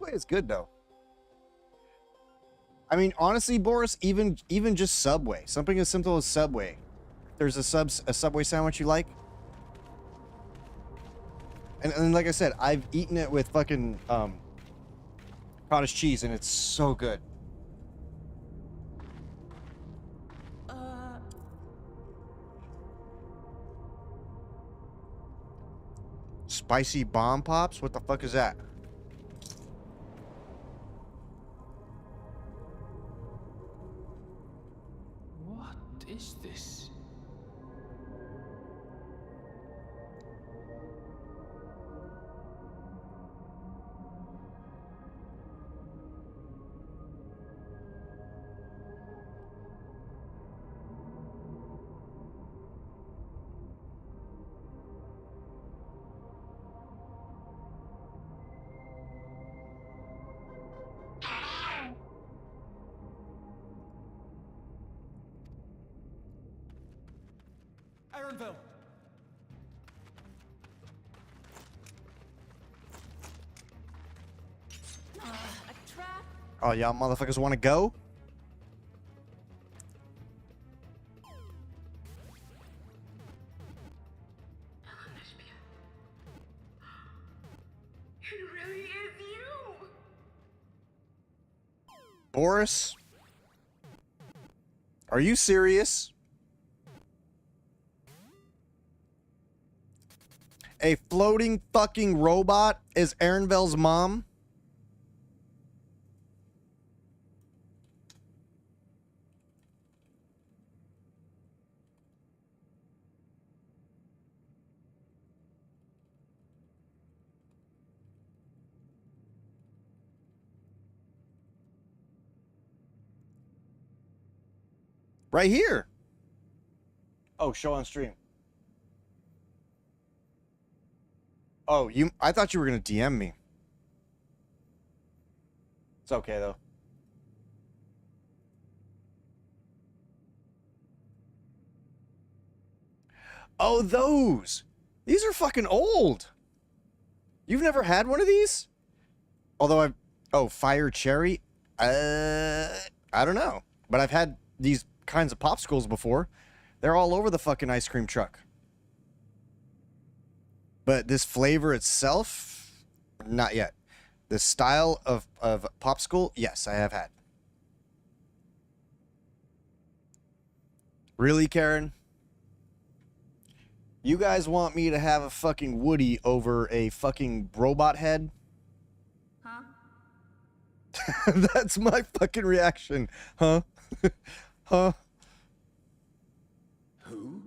Subway is good though. I mean, honestly, Boris, even just Subway, something as simple as Subway. There's a Subway sandwich you like, and like I said, I've eaten it with fucking cottage cheese, and it's so good. Spicy bomb pops? What the fuck is that? What is this? Ironville. A trap? Oh, y'all motherfuckers want to go? It really is you! Boris? Are you serious? A floating fucking robot is Aaronville's mom? Right here. Oh, show on stream. Oh, I thought you were going to DM me. It's okay, though. Oh, those. These are fucking old. You've never had one of these? Although oh, fire cherry? I don't know. But I've had these kinds of popsicles before. They're all over the fucking ice cream truck. But this flavor itself, not yet. The style of popsicle, yes, I have had. Really, Karen? You guys want me to have a fucking Woody over a fucking robot head? Huh? That's my fucking reaction. Huh? Huh? Who?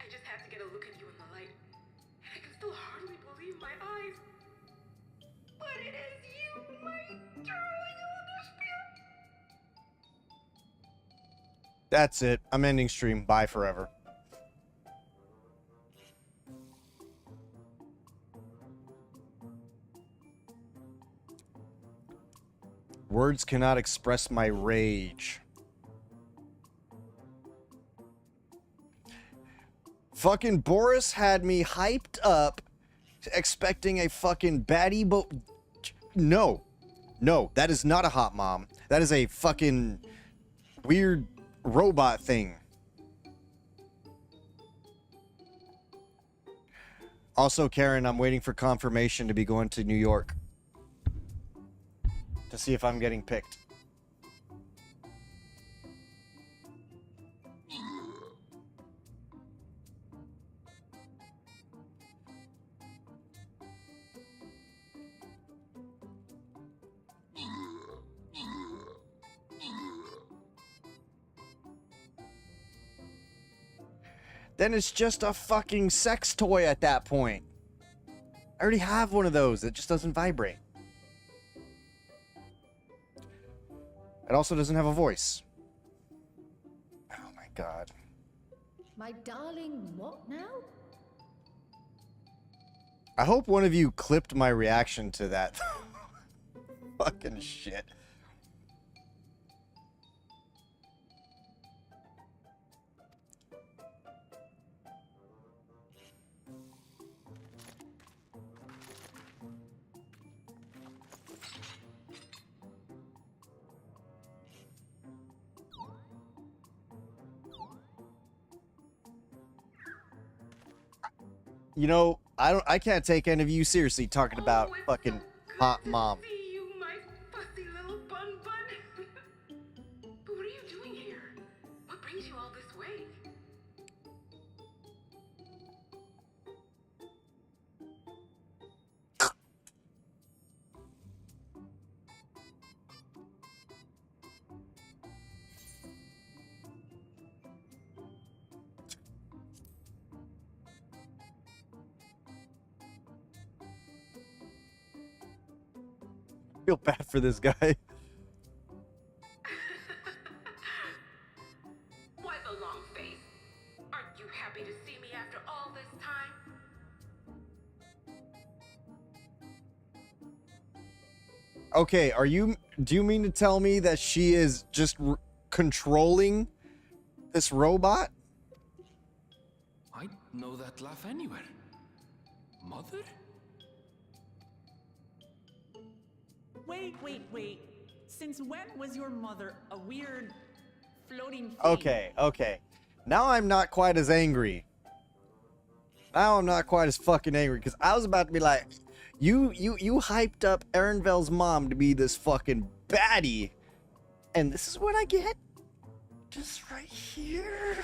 I just have to get a look at you in the light, and I can still hardly believe my eyes. But it is you, my darling Olympia. That's it. I'm ending stream. Bye forever. Words cannot express my rage. Fucking Boris had me hyped up, expecting a fucking baddie, but no. No, that is not a hot mom. That is a fucking weird robot thing. Also, Karen, I'm waiting for confirmation to be going to New York to see if I'm getting picked. Then it's just a fucking sex toy at that point. I already have one of those. It just doesn't vibrate. It also doesn't have a voice. Oh my god. My darling, what now? I hope one of you clipped my reaction to that. Fucking shit. You know, I can't take any of you seriously talking about fucking hot mom. See you, my fussy little bun bun. But what are you doing here? What brings you all this way? I feel bad for this guy. Why the long face? Aren't you happy to see me after all this time? Okay, do you mean to tell me that she is just controlling this robot? I know that laugh anywhere. Mother? Wait. Since when was your mother a weird floating thing? Okay. Now I'm not quite as angry. Now I'm not quite as fucking angry, because I was about to be like, you hyped up Erenvel's mom to be this fucking baddie, and this is what I get? Just right here.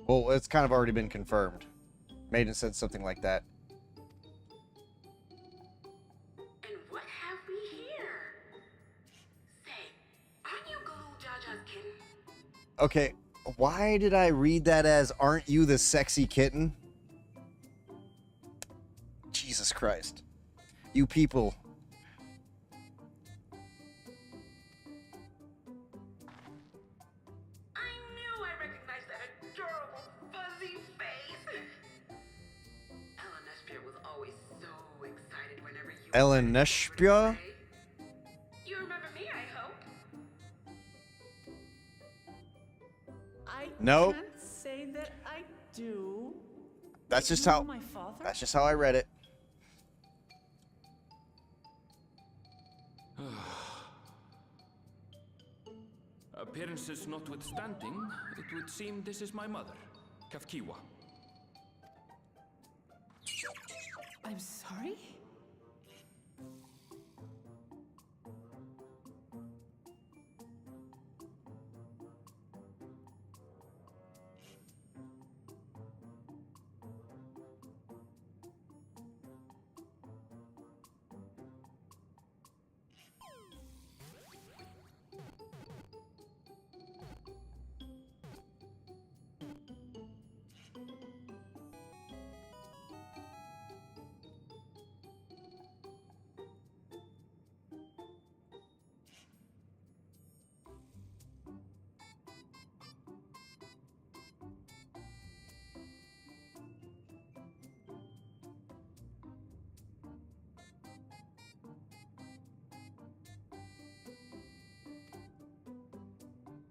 Well, it's kind of already been confirmed. Maiden said something like that. And what have we here? Say, aren't you Gulu Jaja's kitten? Okay, why did I read that as, aren't you the sexy kitten? Jesus Christ. You people. I knew I recognized that adorable fuzzy face. Ellen Nespia was always so excited whenever you... Ellen Nespia? You remember me, I hope? I Nope. can't say that I do. That's just You know how my father? that's just how I read it. Appearances notwithstanding, it would seem this is my mother, Kafkiwa. I'm sorry?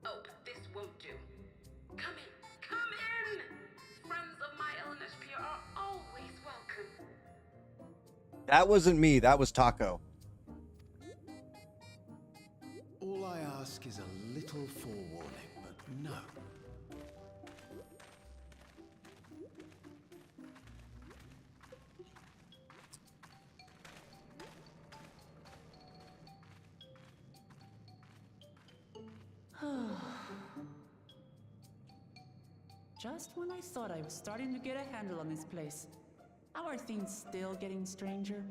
Oh, this won't do. Come in! Friends of my Ellen Nespia are always welcome. That wasn't me, that was Taco. All I ask is a little forewarning, but no. Just when I thought I was starting to get a handle on this place, how are things still getting stranger?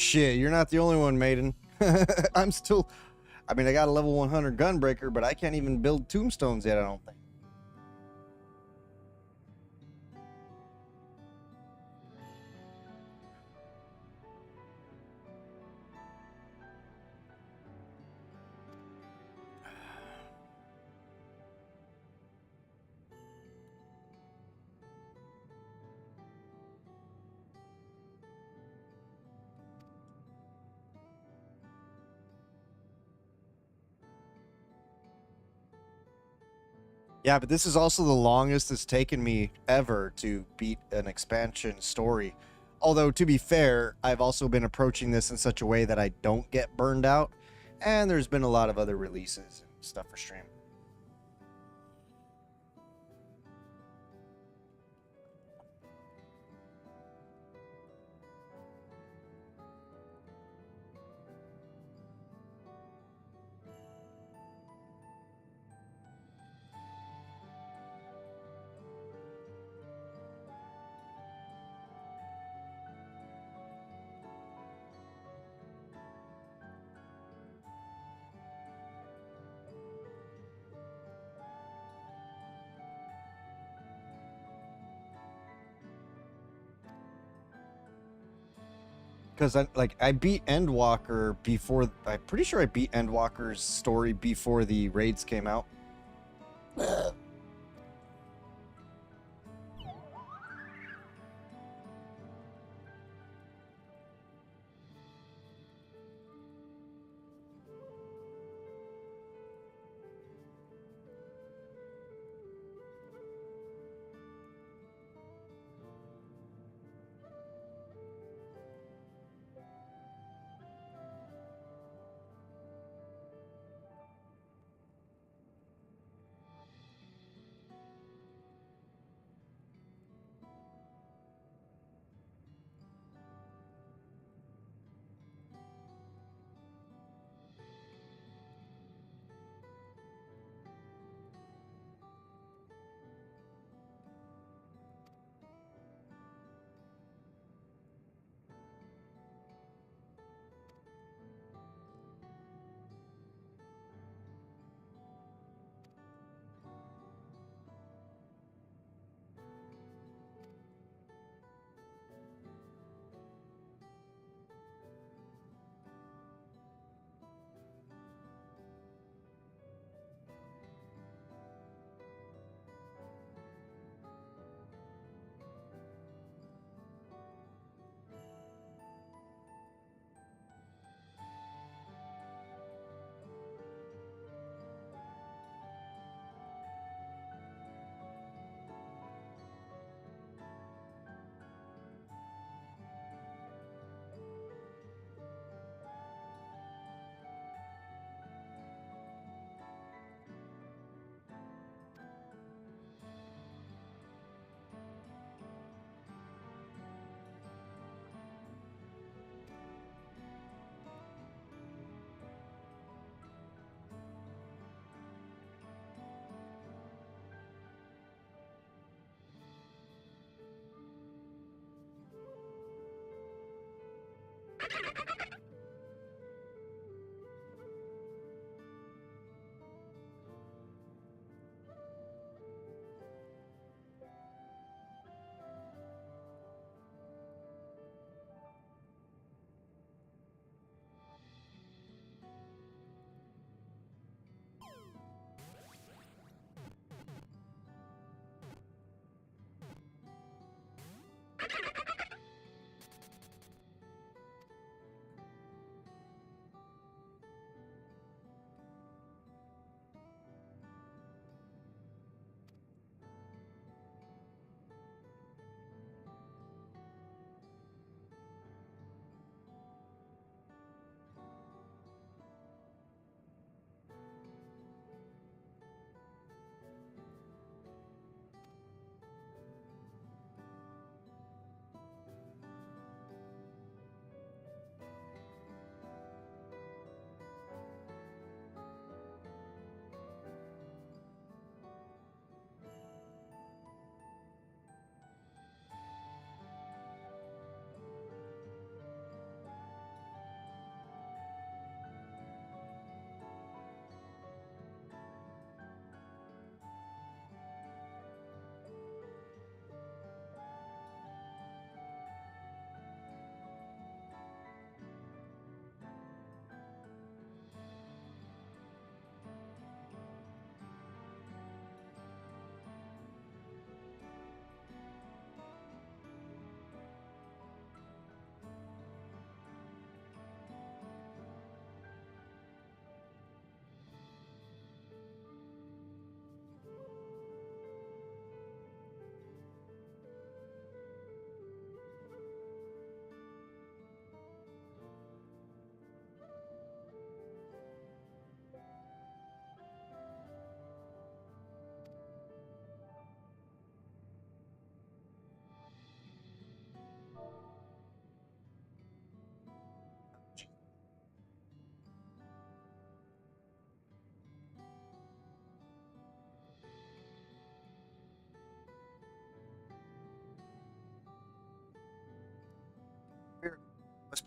Shit, you're not the only one, Maiden. I'm still... I mean, I got a level 100 gunbreaker, but I can't even build tombstones yet, I don't think. Yeah, but this is also the longest it's taken me ever to beat an expansion story. Although, to be fair, I've also been approaching this in such a way that I don't get burned out. And there's been a lot of other releases and stuff for stream. Because I beat Endwalker before. I'm pretty sure I beat Endwalker's story before the raids came out.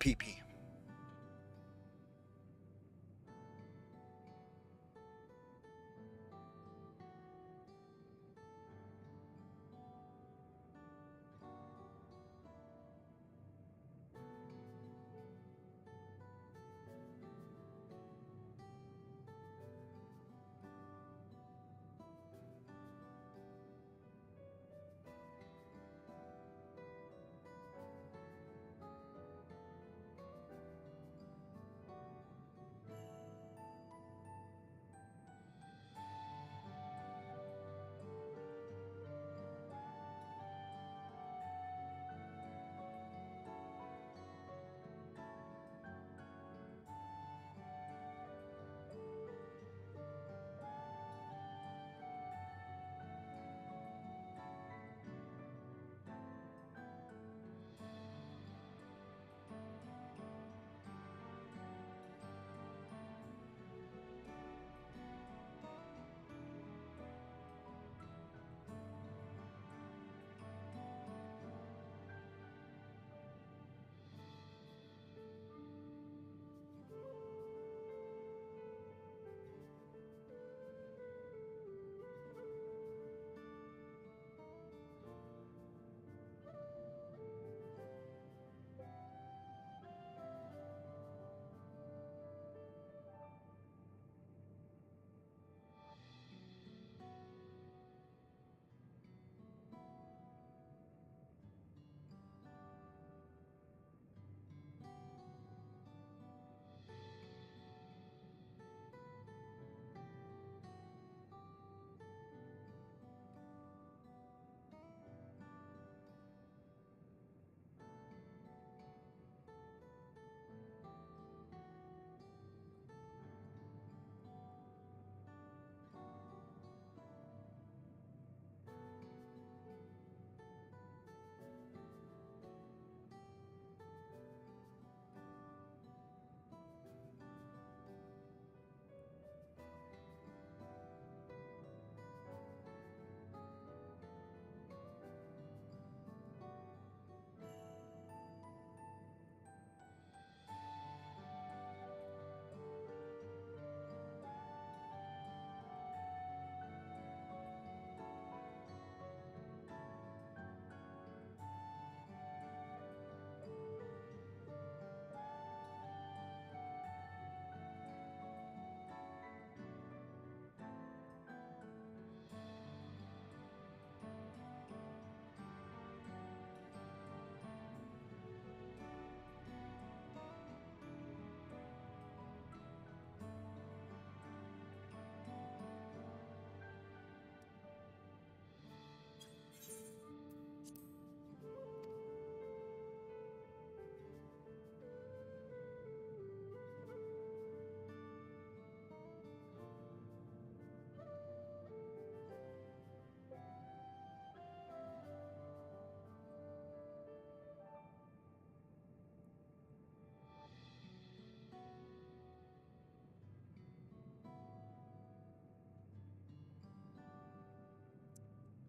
PP.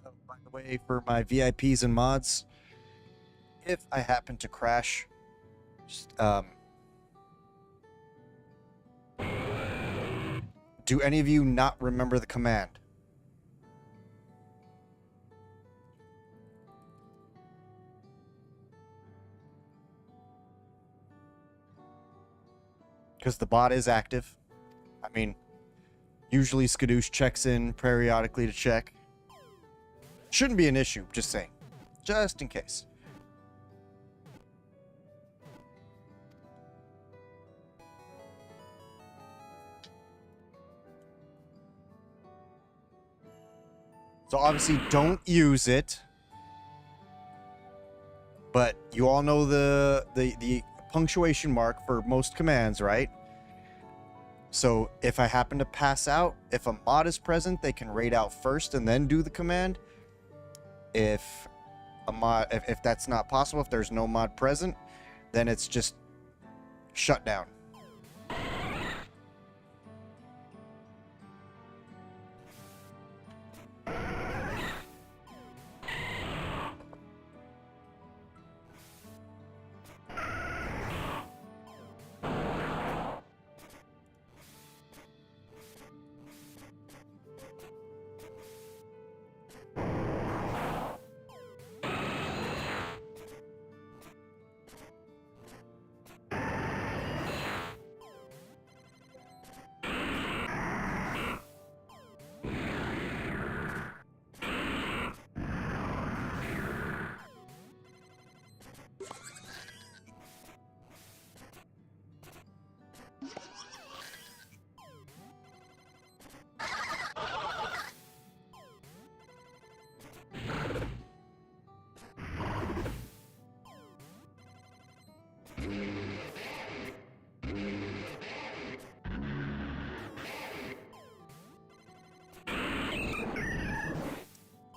Oh, by the way, for my VIPs and mods, if I happen to crash, just, do any of you not remember the command? Because the bot is active. I mean, usually Skadoosh checks in periodically to check. Shouldn't be an issue, just saying. Just in case. So obviously don't use it. But you all know the punctuation mark for most commands, right? So if I happen to pass out, if a mod is present, they can raid out first and then do the command. If that's not possible, if there's no mod present, then it's just shut down.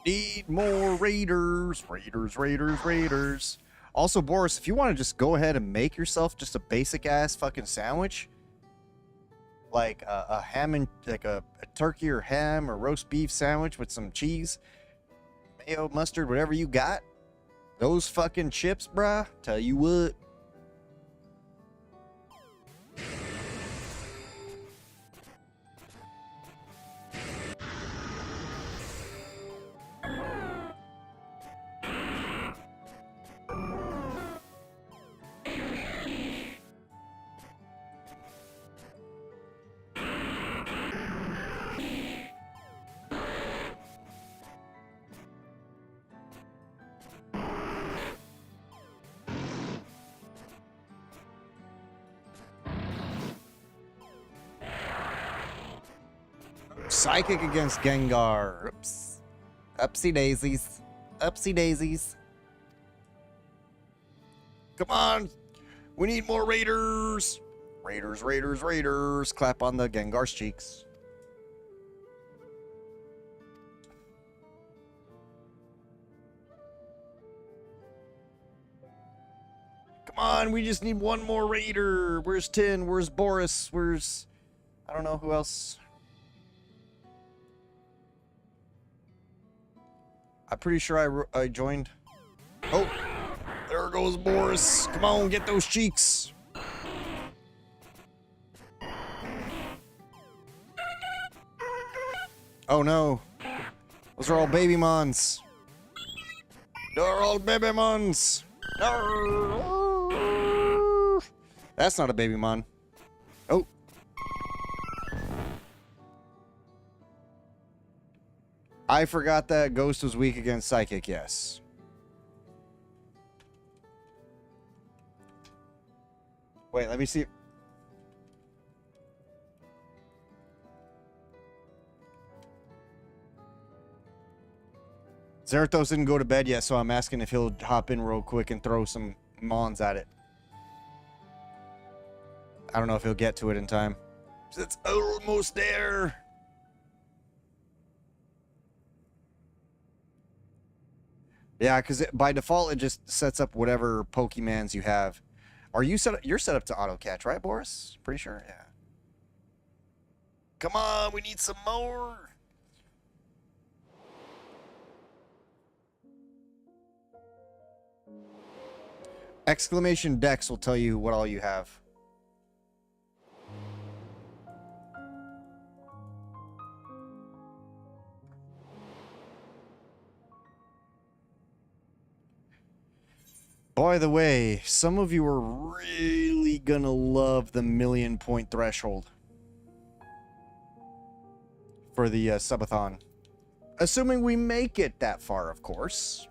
Need more raiders. Raiders, raiders, raiders. Also, Boris, if you want to just go ahead and make yourself just a basic ass fucking sandwich, like a ham and like a turkey or ham or roast beef sandwich with some cheese, mayo, mustard, whatever you got, those fucking chips, bruh, tell you what. Psychic against Gengar. Oops. Upsy daisies. Upsy daisies. Come on. We need more raiders. Raiders, raiders, raiders. Clap on the Gengar's cheeks. Come on, we just need one more raider. Where's Tin? Where's Boris? Where's... I don't know who else... I'm pretty sure I joined. Oh, there goes Boris. Come on, get those cheeks. Oh no. Those are all baby mons. They're all baby mons. That's not a baby mon. Oh. I forgot that Ghost was weak against Psychic, yes. Wait, let me see. Zerathos didn't go to bed yet, so I'm asking if he'll hop in real quick and throw some Mons at it. I don't know if he'll get to it in time. It's almost there. Yeah, because by default, it just sets up whatever Pokemans you have. Are you set up? You're set up to auto catch, right, Boris? Pretty sure, yeah. Come on, we need some more. Exclamation Dex will tell you what all you have. By the way, some of you are really gonna love the 1,000,000 point threshold for the subathon. Assuming we make it that far, of course.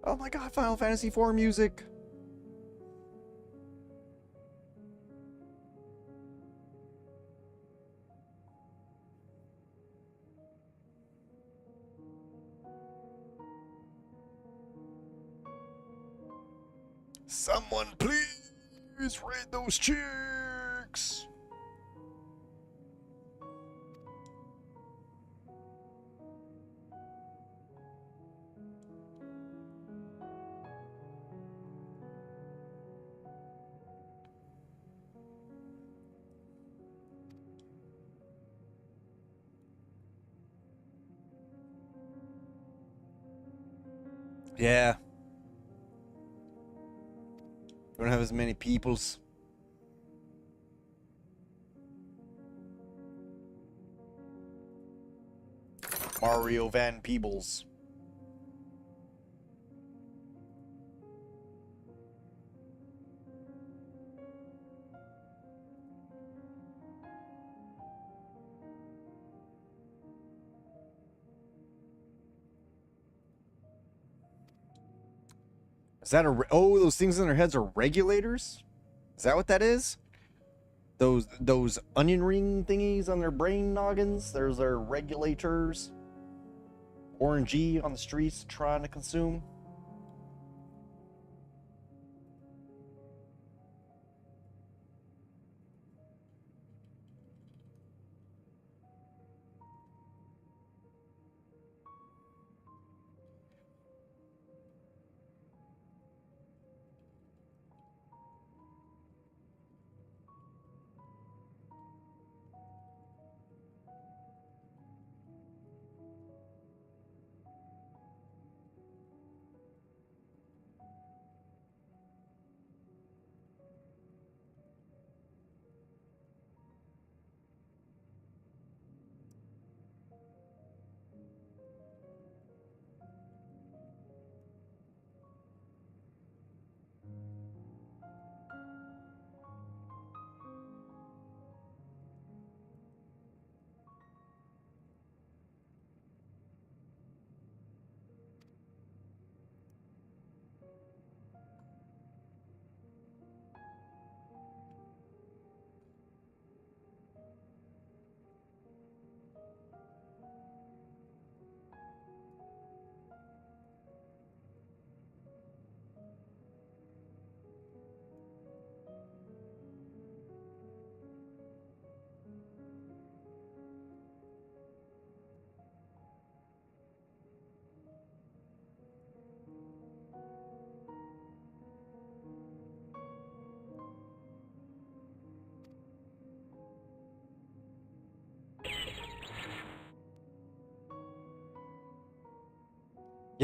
Oh my god, Final Fantasy IV music! Someone please raid those chicks! Yeah. We don't have as many peoples. Mario Van Peebles. Is that a... Oh, those things in their heads are regulators? Is that what that is? Those onion ring thingies on their brain noggins? Those are regulators. Orangey on the streets trying to consume.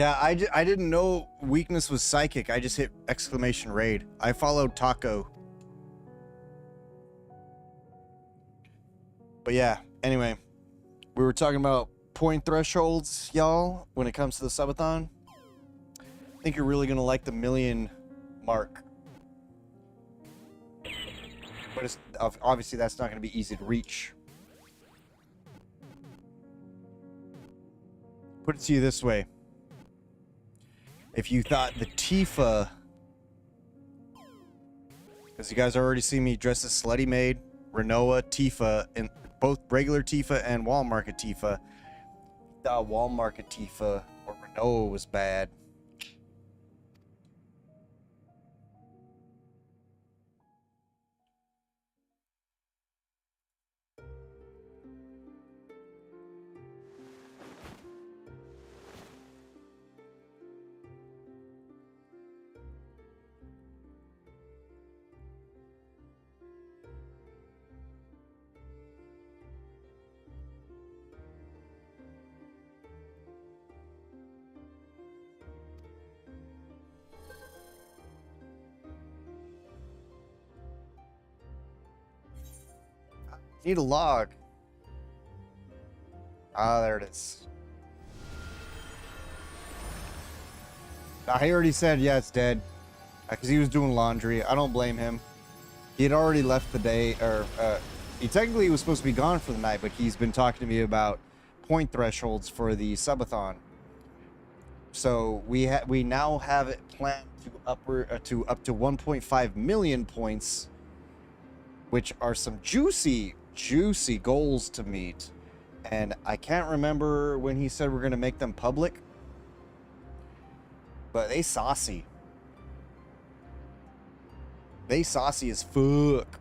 Yeah, I didn't know weakness was psychic. I just hit exclamation raid. I followed Taco. But yeah, anyway, we were talking about point thresholds, y'all, when it comes to the subathon. I think you're really going to like the 1,000,000 mark. But it's, obviously that's not going to be easy to reach. Put it to you this way. If you thought the Tifa, because you guys already see me dressed as Slutty Maid, Renoa, Tifa, and both regular Tifa and Wall Market Tifa, thought Wall Market Tifa or Renoa was bad. Need a log. Ah, there it is. He already said, yeah, it's dead. Because he was doing laundry. I don't blame him. He had already left the day, or he technically was supposed to be gone for the night, but he's been talking to me about point thresholds for the subathon. So we now have it planned to up to 1.5 million points, which are some juicy goals to meet. And I can't remember when he said we're going to make them public, but they saucy. They saucy as fuck.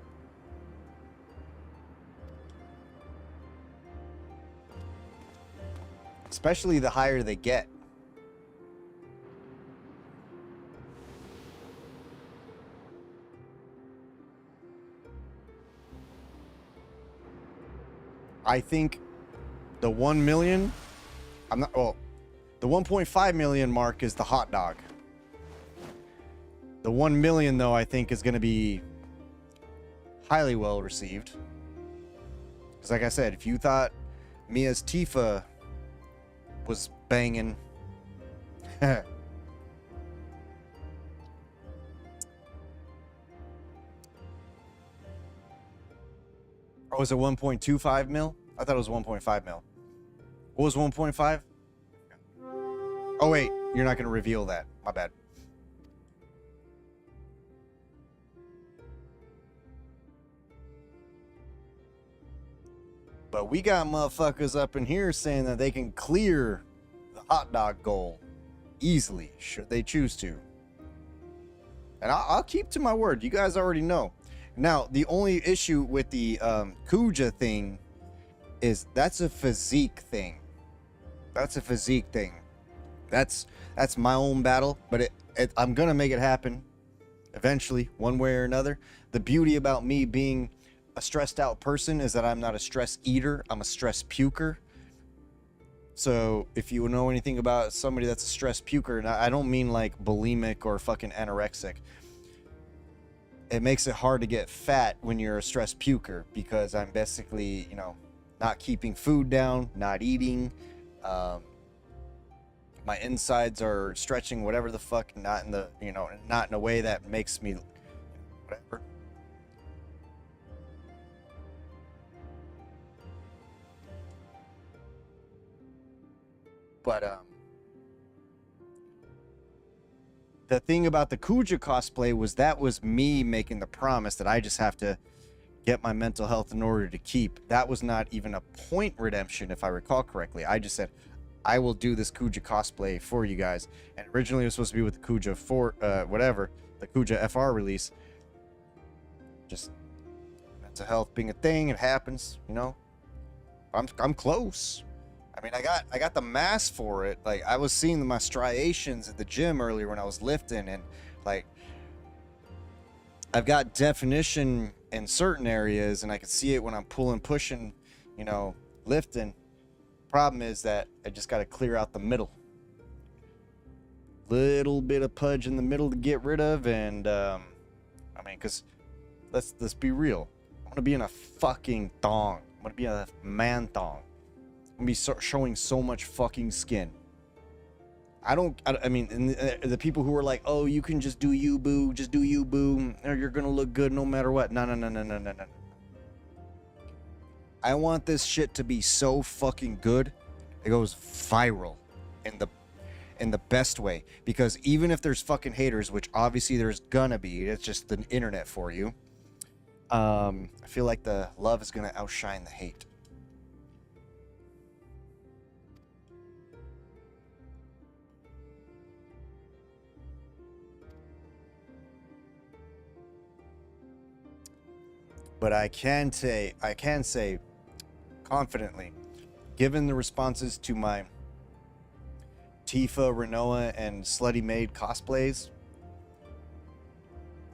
Especially the higher they get. I think the 1 million, the 1.5 million mark is the hot dog. The 1 million, though, I think is going to be highly well received. Because like I said, if you thought Mia's Tifa was banging, or was it 1.25 mil? I thought it was 1.5 mil. What was 1.5? Oh, wait. You're not going to reveal that. My bad. But we got motherfuckers up in here saying that they can clear the hot dog goal easily, should they choose to. And I'll keep to my word. You guys already know. Now, the only issue with the Kuja thing is that's a physique thing. That's a physique thing. That's my own battle, but I'm going to make it happen eventually, one way or another. The beauty about me being a stressed out person is that I'm not a stress eater. I'm a stress puker. So if you know anything about somebody that's a stress puker, and I don't mean like bulimic or fucking anorexic. It makes it hard to get fat when you're a stress puker because I'm basically, you know, not keeping food down, not eating. My insides are stretching, whatever the fuck, not in the, you know, not in a way that makes me whatever. But the thing about the Kuja cosplay was that was me making the promise that I just have to get my mental health in order to keep. That was not even a point redemption, if I recall correctly. I just said, I will do this Kuja cosplay for you guys. And originally it was supposed to be with the Kuja the Kuja FR release. Just mental health being a thing, it happens, you know. I'm close. I mean, I got the mask for it. Like, I was seeing my striations at the gym earlier when I was lifting, and like, I've got definition in certain areas, and I can see it when I'm pulling, pushing, you know, lifting. Problem is that I just got to clear out the middle. little bit of pudge in the middle to get rid of, and I mean, because let's be real. I'm gonna be in a fucking thong. I'm gonna be a man thong. I'm gonna be showing so much fucking skin. I mean, and the people who are like, oh, you can just do you, boo, just do you, boo, or you're gonna look good no matter what. No. I want this shit to be so fucking good, it goes viral in the best way. Because even if there's fucking haters, which obviously there's gonna be, it's just the internet for you. I feel like the love is gonna outshine the hate. But I can say confidently, given the responses to my Tifa, Renoa, and Slutty Maid cosplays,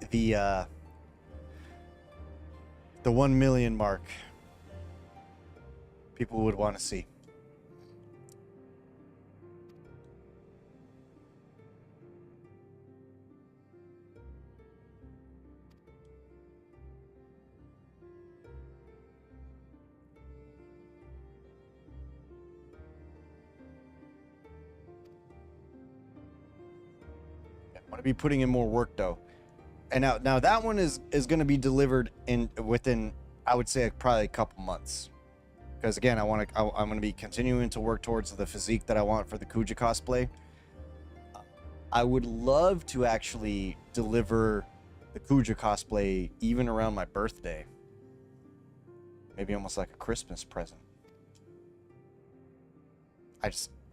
the 1 million mark people would want to see. I'm going to be putting in more work though. And now that one is going to be delivered within, I would say, probably a couple months. Because again, I'm going to be continuing to work towards the physique that I want for the Kuja cosplay. I would love to actually deliver the Kuja cosplay even around my birthday. Maybe almost like a Christmas present.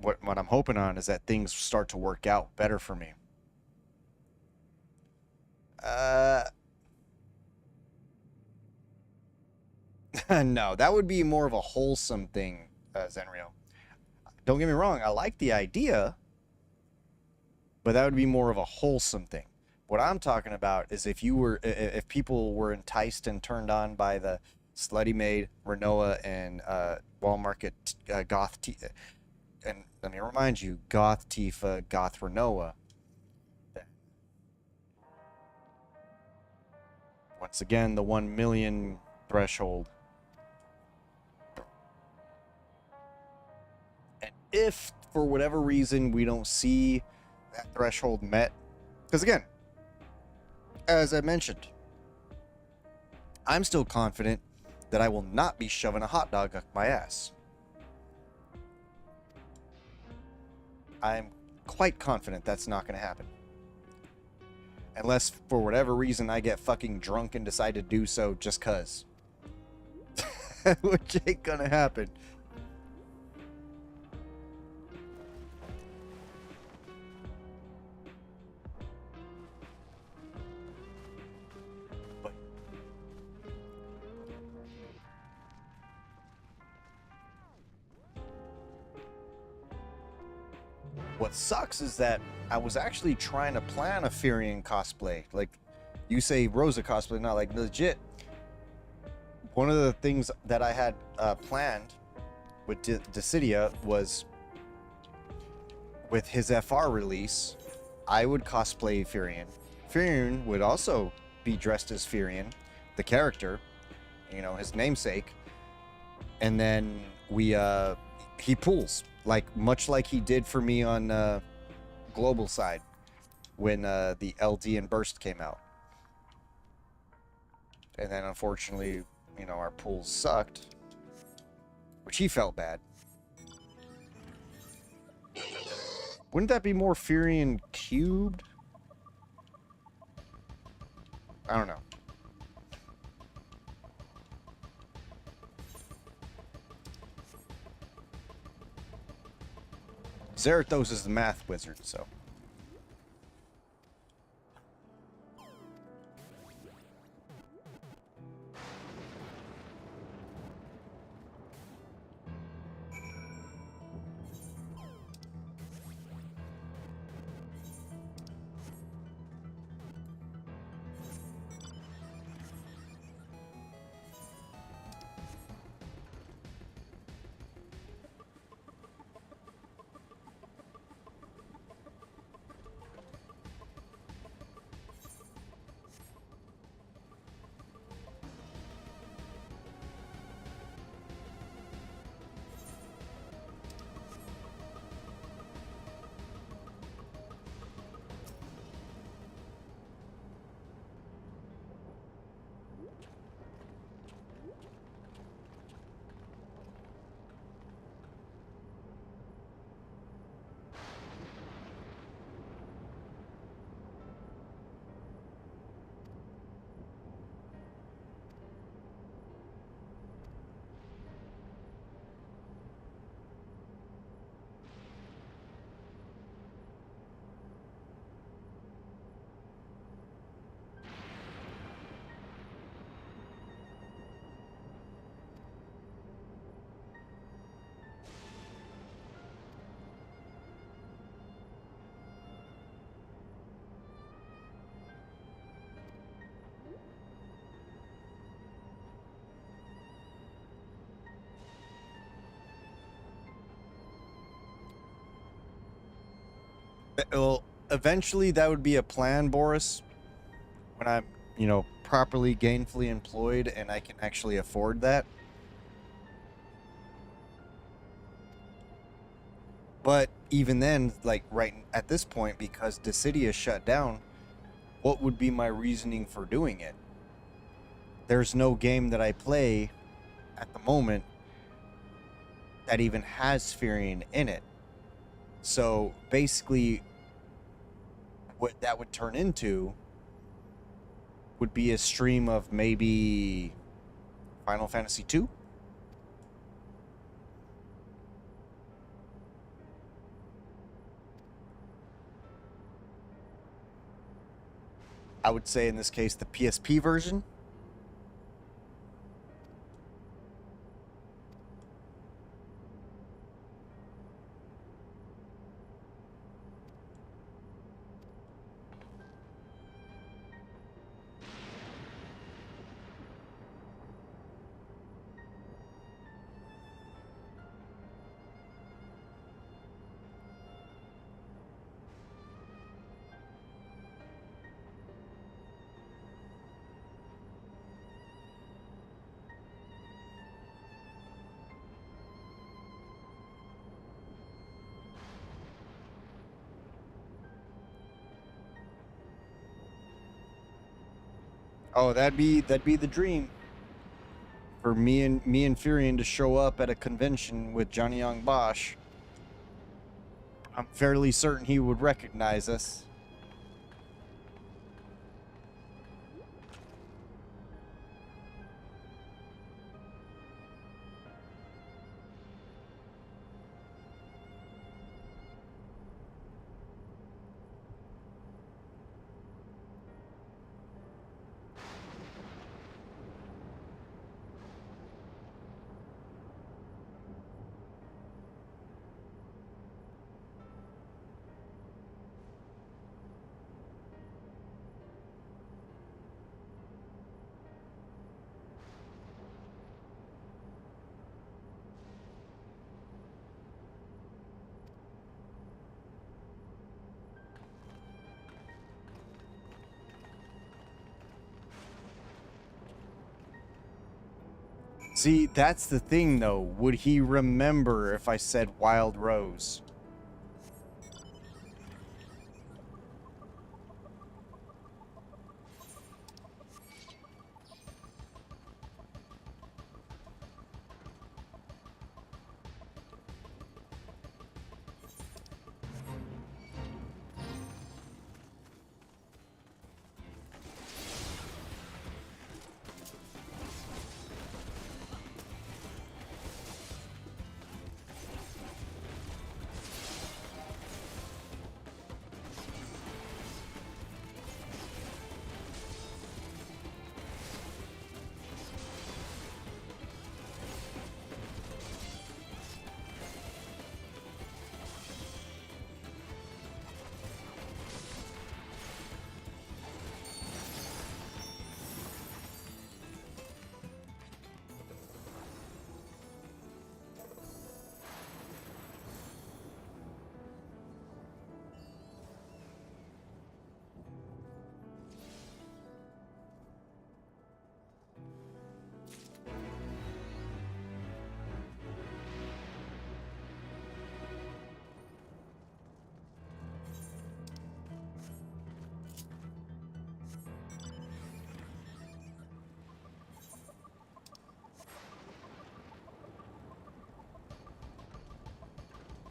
What I'm hoping on is that things start to work out better for me. No, that would be more of a wholesome thing, Zenrio. Don't get me wrong, I like the idea, but that would be more of a wholesome thing. What I'm talking about is if people were enticed and turned on by the Slutty Maid, Renoa, and Walmart Goth Tifa, and let me remind you, Goth Tifa, Goth Renoa. Once again, the 1 million threshold. And if, for whatever reason, we don't see that threshold met, because again, as I mentioned, I'm still confident that I will not be shoving a hot dog up my ass. I'm quite confident that's not going to happen. Unless, for whatever reason, I get fucking drunk and decide to do so just cuz. Which ain't gonna happen. But what sucks is that I was actually trying to plan a Furion cosplay. Like, you say Rosa cosplay, not like legit. One of the things that I had planned with Dissidia was with his FR release, I would cosplay Furion. Furion would also be dressed as Furion, the character, you know, his namesake. And then he pulls, like much like he did for me on global side when the LD and Burst came out. And then unfortunately, you know, our pools sucked, which he felt bad. Wouldn't that be more Furion cubed? I don't know. Zerathos is the math wizard, so. Well, eventually that would be a plan, Boris, when I'm, you know, properly gainfully employed and I can actually afford that. But even then, like right at this point, because the city is shut down, what would be my reasoning for doing it? There's no game that I play at the moment that even has Spherian in it. So basically, what that would turn into would be a stream of maybe Final Fantasy II. I would say in this case the PSP version. Oh, that'd be the dream. For me and Furion to show up at a convention with Johnny Young Bosch. I'm fairly certain he would recognize us. See, that's the thing, though. Would he remember if I said Wild Rose?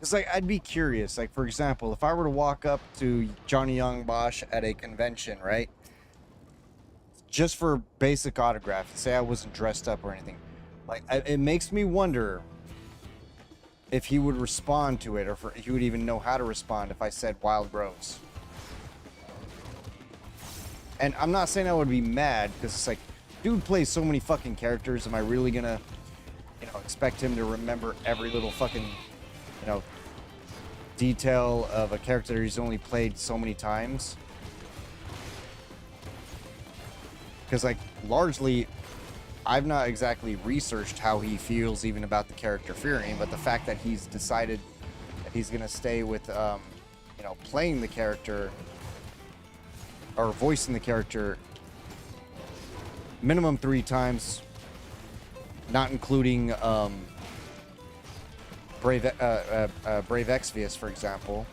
It's like, I'd be curious. Like, for example, if I were to walk up to Johnny Young Bosch at a convention, right? Just for basic autograph, say I wasn't dressed up or anything. Like, it makes me wonder if he would respond to it, or if he would even know how to respond if I said Wild Rose. And I'm not saying I would be mad, because it's like, dude plays so many fucking characters. Am I really gonna, you know, expect him to remember every little fucking, you know, detail of a character he's only played so many times? Because, like, largely, I've not exactly researched how he feels even about the character Furion, but the fact that he's decided that he's gonna stay with you know, playing the character or voicing the character minimum 3 times, not including Brave Exvius, for example.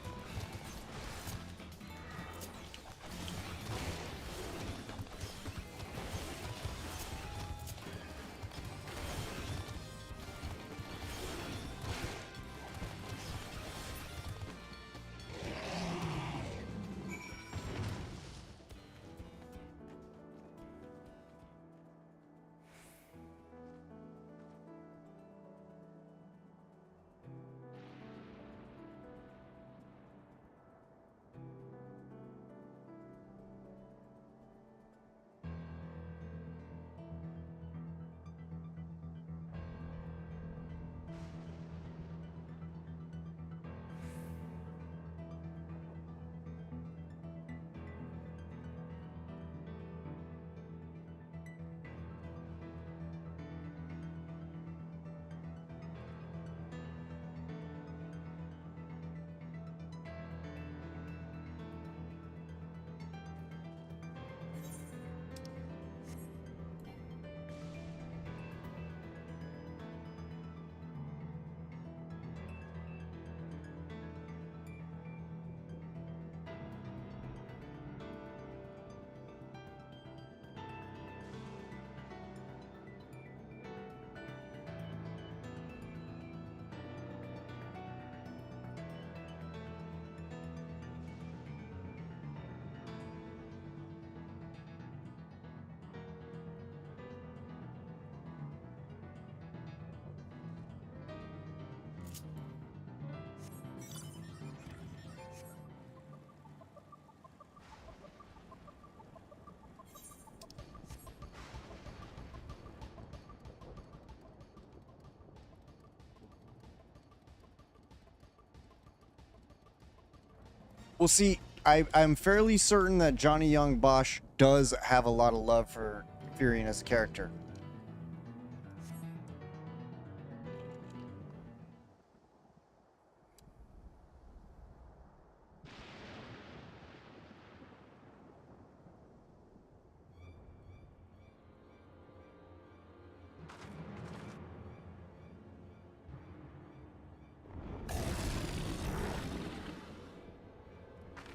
Well, see, I'm fairly certain that Johnny Young Bosch does have a lot of love for Furion as a character.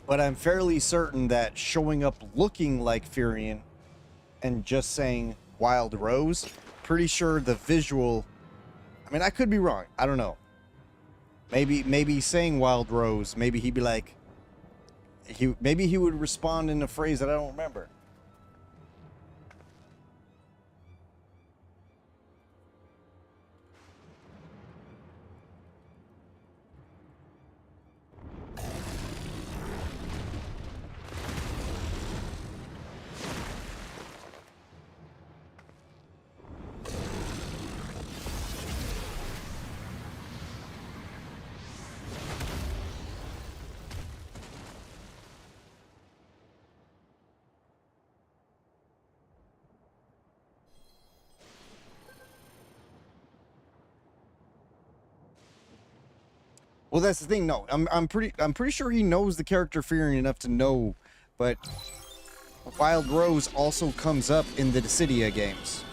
But I'm fairly certain that showing up looking like Furion and just saying Wild Rose, pretty sure the visual, I mean, I could be wrong. I don't know. Maybe saying Wild Rose, maybe he'd be like, maybe he would respond in a phrase that I don't remember. Well, that's the thing. No, I'm pretty sure he knows the character Furion enough to know, but Wild Rose also comes up in the Dissidia games.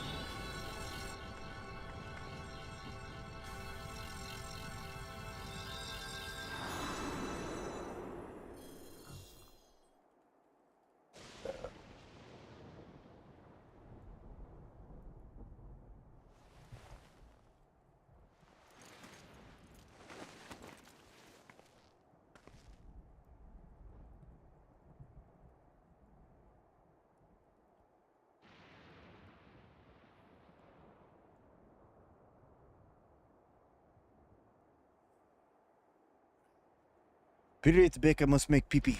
Pirate Beck, I must make pee-pee.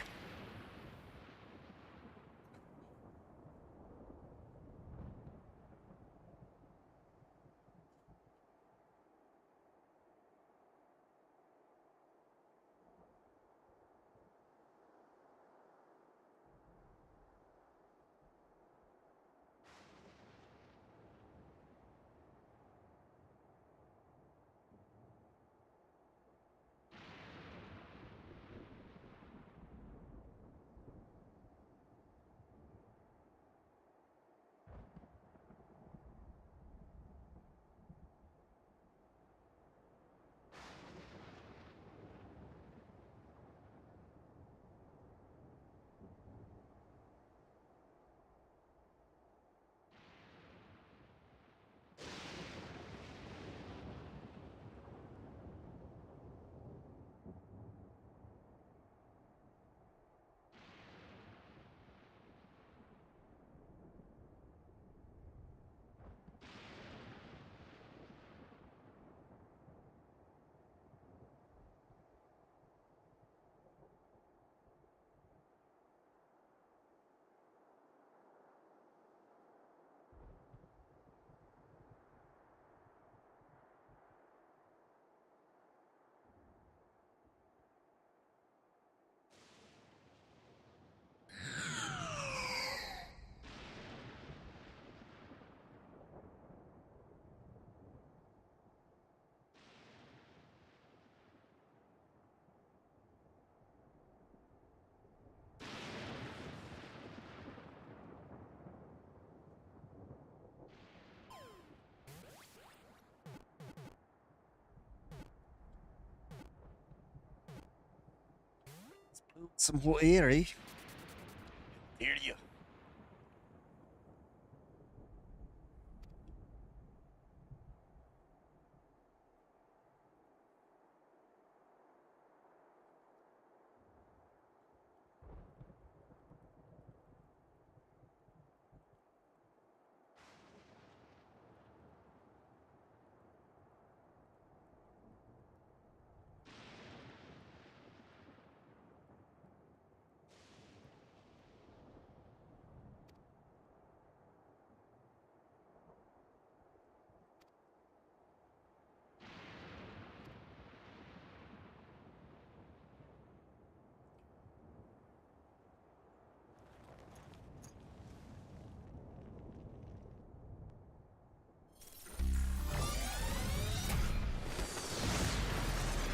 Some Hoeri. Hear you.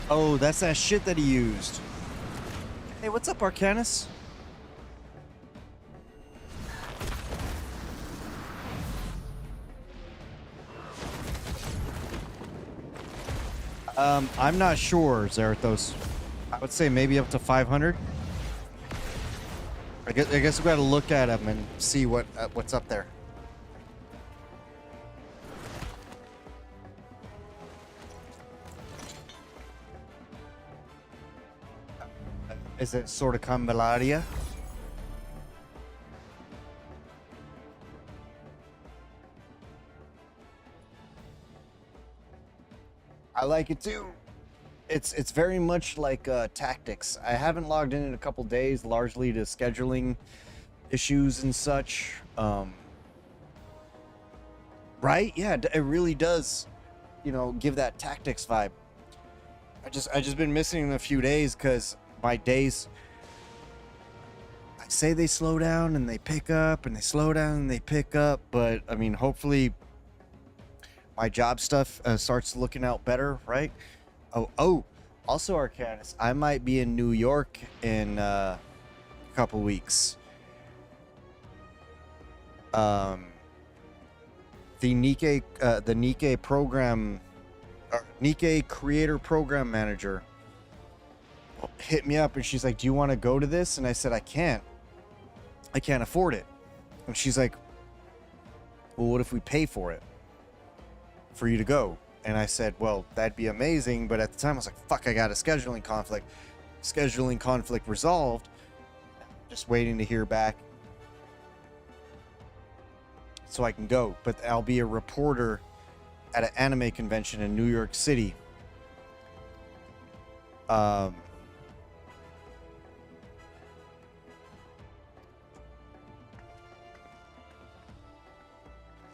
Oh, that's that shit that he used. Hey, what's up, Arcanus? I'm not sure, Zarathos. I would say maybe up to 500. I guess we gotta look at him and see what's up there. Is it sort of Candelaria? I like it too. It's very much like tactics. I haven't logged in a couple days, largely to scheduling issues and such. Right? Yeah, it really does. You know, give that tactics vibe. I just been missing a few days because my days, I say they slow down and they pick up, and they slow down and they pick up, but I mean, hopefully my job stuff starts looking out better, right? Oh, also Arcanus, I might be in New York in a couple weeks. The Nikkei program, Nikkei creator program manager hit me up and she's like, do you want to go to this? And I said, I can't afford it. And she's like, well, what if we pay for it for you to go? And I said, well, that'd be amazing. But at the time I was like, fuck, I got a scheduling conflict resolved. Just waiting to hear back so I can go. But I'll be a reporter at an anime convention in New York City.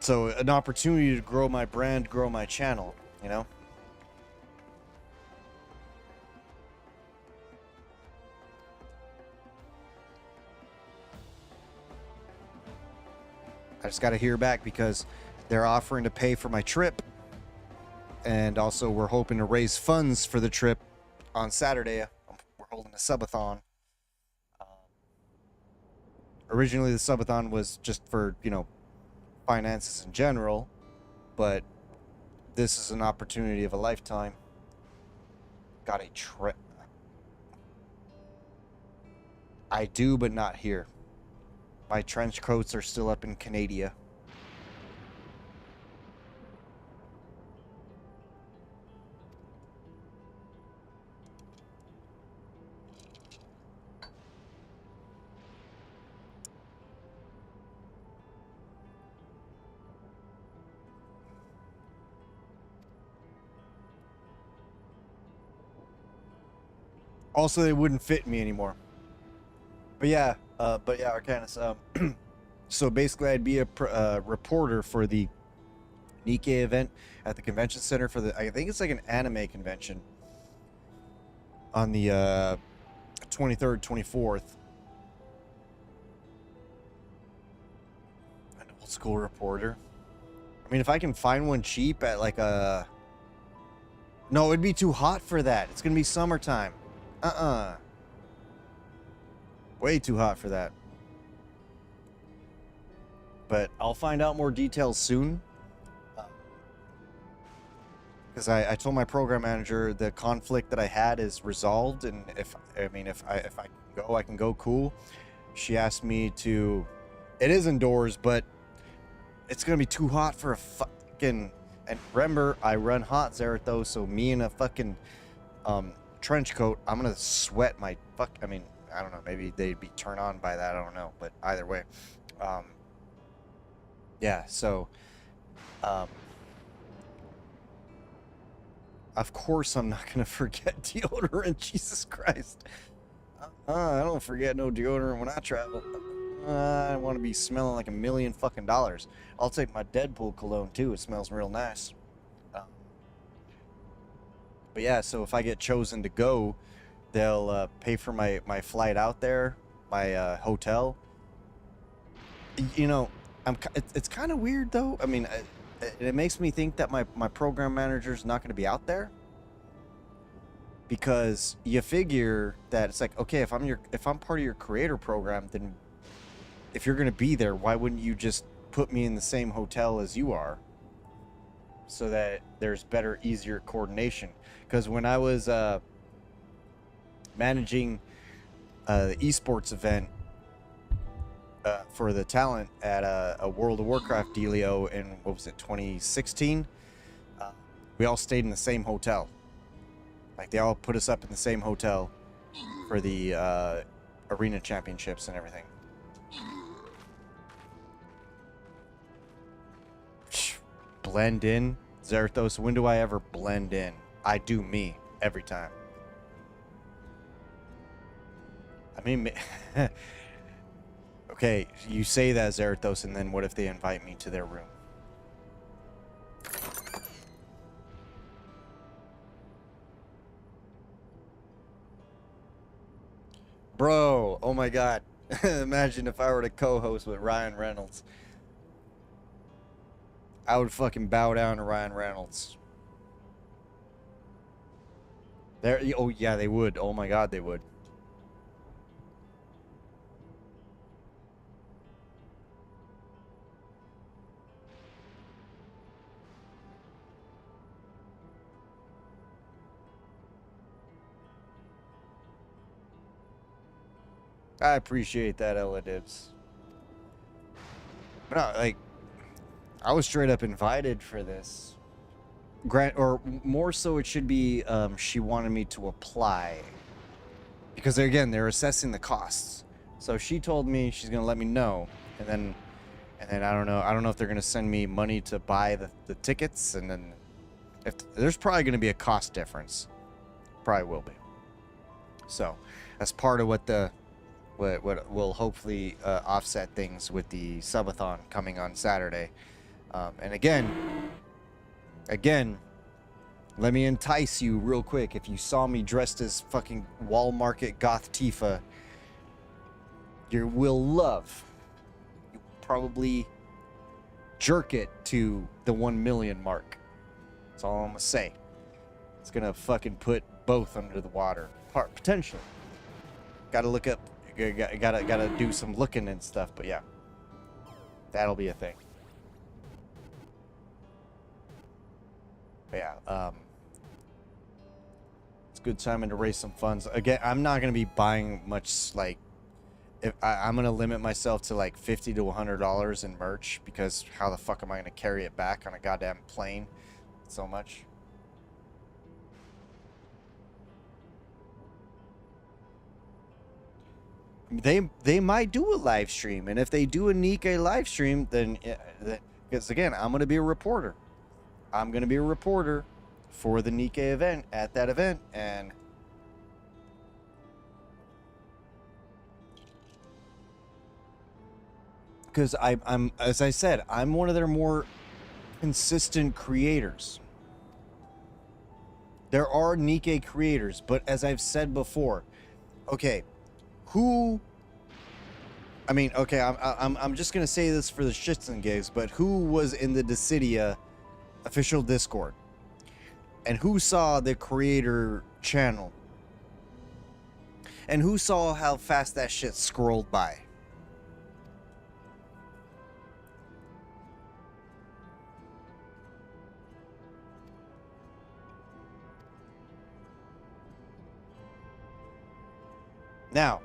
So an opportunity to grow my brand, grow my channel, you know? I just got to hear back because they're offering to pay for my trip. And also we're hoping to raise funds for the trip on Saturday. We're holding a subathon. Originally the subathon was just for, you know, finances in general, but this is an opportunity of a lifetime. Got a trip. I do, but not here. My trench coats are still up in Canada. Also, they wouldn't fit me anymore. But yeah, Arcanus. So basically, I'd be a reporter for the Nikkei event at the convention center for the. I think it's like an anime convention on the 23rd, 24th. An old school reporter. I mean, if I can find one cheap at like a. No, it'd be too hot for that. It's gonna be summertime. Way too hot for that. But I'll find out more details soon. Because because I told my program manager the conflict that I had is resolved, and if I can go, I can go. Cool. She asked me to. It is indoors, but it's gonna be too hot for a fucking. And remember, I run hot Zerathos, so me in a fucking trench coat, I'm gonna sweat my fuck. I mean, I don't know. Maybe they'd be turned on by that. I don't know. But either way, yeah. So, of course, I'm not gonna forget deodorant. Jesus Christ. I don't forget no deodorant when I travel. I want to be smelling like $1 million fucking dollars. I'll take my Deadpool cologne too. It smells real nice. But yeah, so if I get chosen to go, they'll pay for my flight out there, my hotel. You know, it's kind of weird though. I mean, it makes me think that my program manager's not going to be out there. Because you figure that it's like, okay, if I'm part of your creator program, then if you're going to be there, why wouldn't you just put me in the same hotel as you are, so that there's better, easier coordination? Because when I was managing the esports event for the talent at a World of Warcraft dealio in, what was it, 2016, we all stayed in the same hotel. Like, they all put us up in the same hotel for the arena championships and everything. Blend in. Zerathos, when do I ever blend in? I do me every time. I mean, okay, you say that, Zerathos, and then what if they invite me to their room? Bro, oh my god. Imagine if I were to co-host with Ryan Reynolds. I would fucking bow down to Ryan Reynolds. Oh yeah, they would. Oh my god, they would. I appreciate that, Ella Dibs. But no, like, I was straight up invited for this. Or more so, it should be she wanted me to apply. Because again, they're assessing the costs. So she told me she's gonna let me know, and then I don't know if they're gonna send me money to buy the tickets, and then if there's probably gonna be a cost difference. Probably will be. So that's part of what will hopefully offset things with the subathon coming on Saturday. And again, let me entice you real quick. If you saw me dressed as fucking Wall Market Goth Tifa, you will love. You probably jerk it to the 1 million mark. That's all I'm gonna say. It's gonna fucking put both under the water. Potentially. Gotta look up. Gotta do some looking and stuff. But yeah, that'll be a thing. But yeah, it's a good timing to raise some funds. Again, I'm not gonna be buying much. Like, if I'm gonna limit myself to like $50 to $100 in merch, because how the fuck am I gonna carry it back on a goddamn plane so much? They might do a live stream, and if they do a Nikkei live stream, then because again, I'm gonna be a reporter. I'm gonna be a reporter for the Nikkei event at that event, and because I'm as I said, I'm one of their more consistent creators. There are Nikkei creators, but as I've said before, okay. I'm just gonna say this for the shits and gigs, but who was in the Dissidia official Discord? And who saw the creator channel? And who saw how fast that shit scrolled by? Now,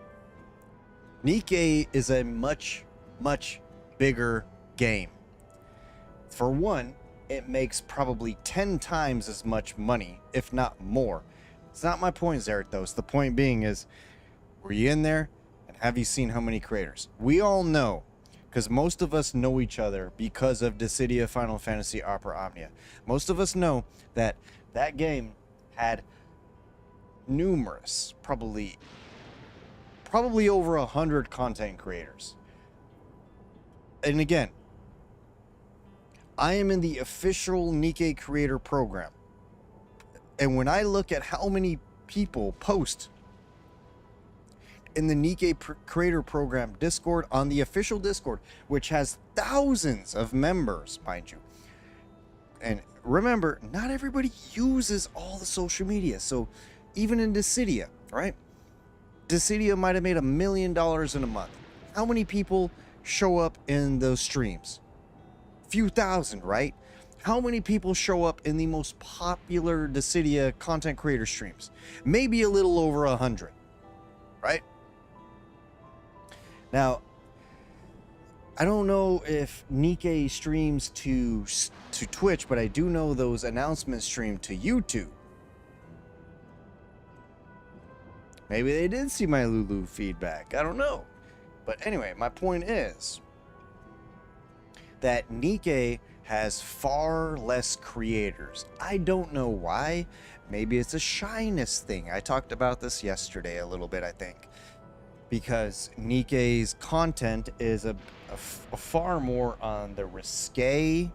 Nikkei is a much, much bigger game. For one, it makes probably 10 times as much money, if not more. It's not my point, Zerathos. The point being is, were you in there? And have you seen how many creators? We all know, because most of us know each other because of Dissidia Final Fantasy Opera Omnia. Most of us know that that game had numerous, probably over 100 content creators. And again, I am in the official Nikkei creator program. And when I look at how many people post in the Nikkei creator program Discord, on the official Discord, which has thousands of members, mind you. And remember, not everybody uses all the social media. So even in Dissidia, right? Dissidia might have made $1 million in a month. How many people show up in those streams? Few thousand, right? How many people show up in the most popular Dissidia content creator streams? Maybe a little over 100, right? Now, I don't know if Nikkei streams to Twitch, but I do know those announcements stream to YouTube. Maybe they did see my Lulu feedback. I don't know. But anyway, my point is that Nikkei has far less creators. I don't know why. Maybe it's a shyness thing. I talked about this yesterday a little bit, I think. Because Nikkei's content is a far more on the risque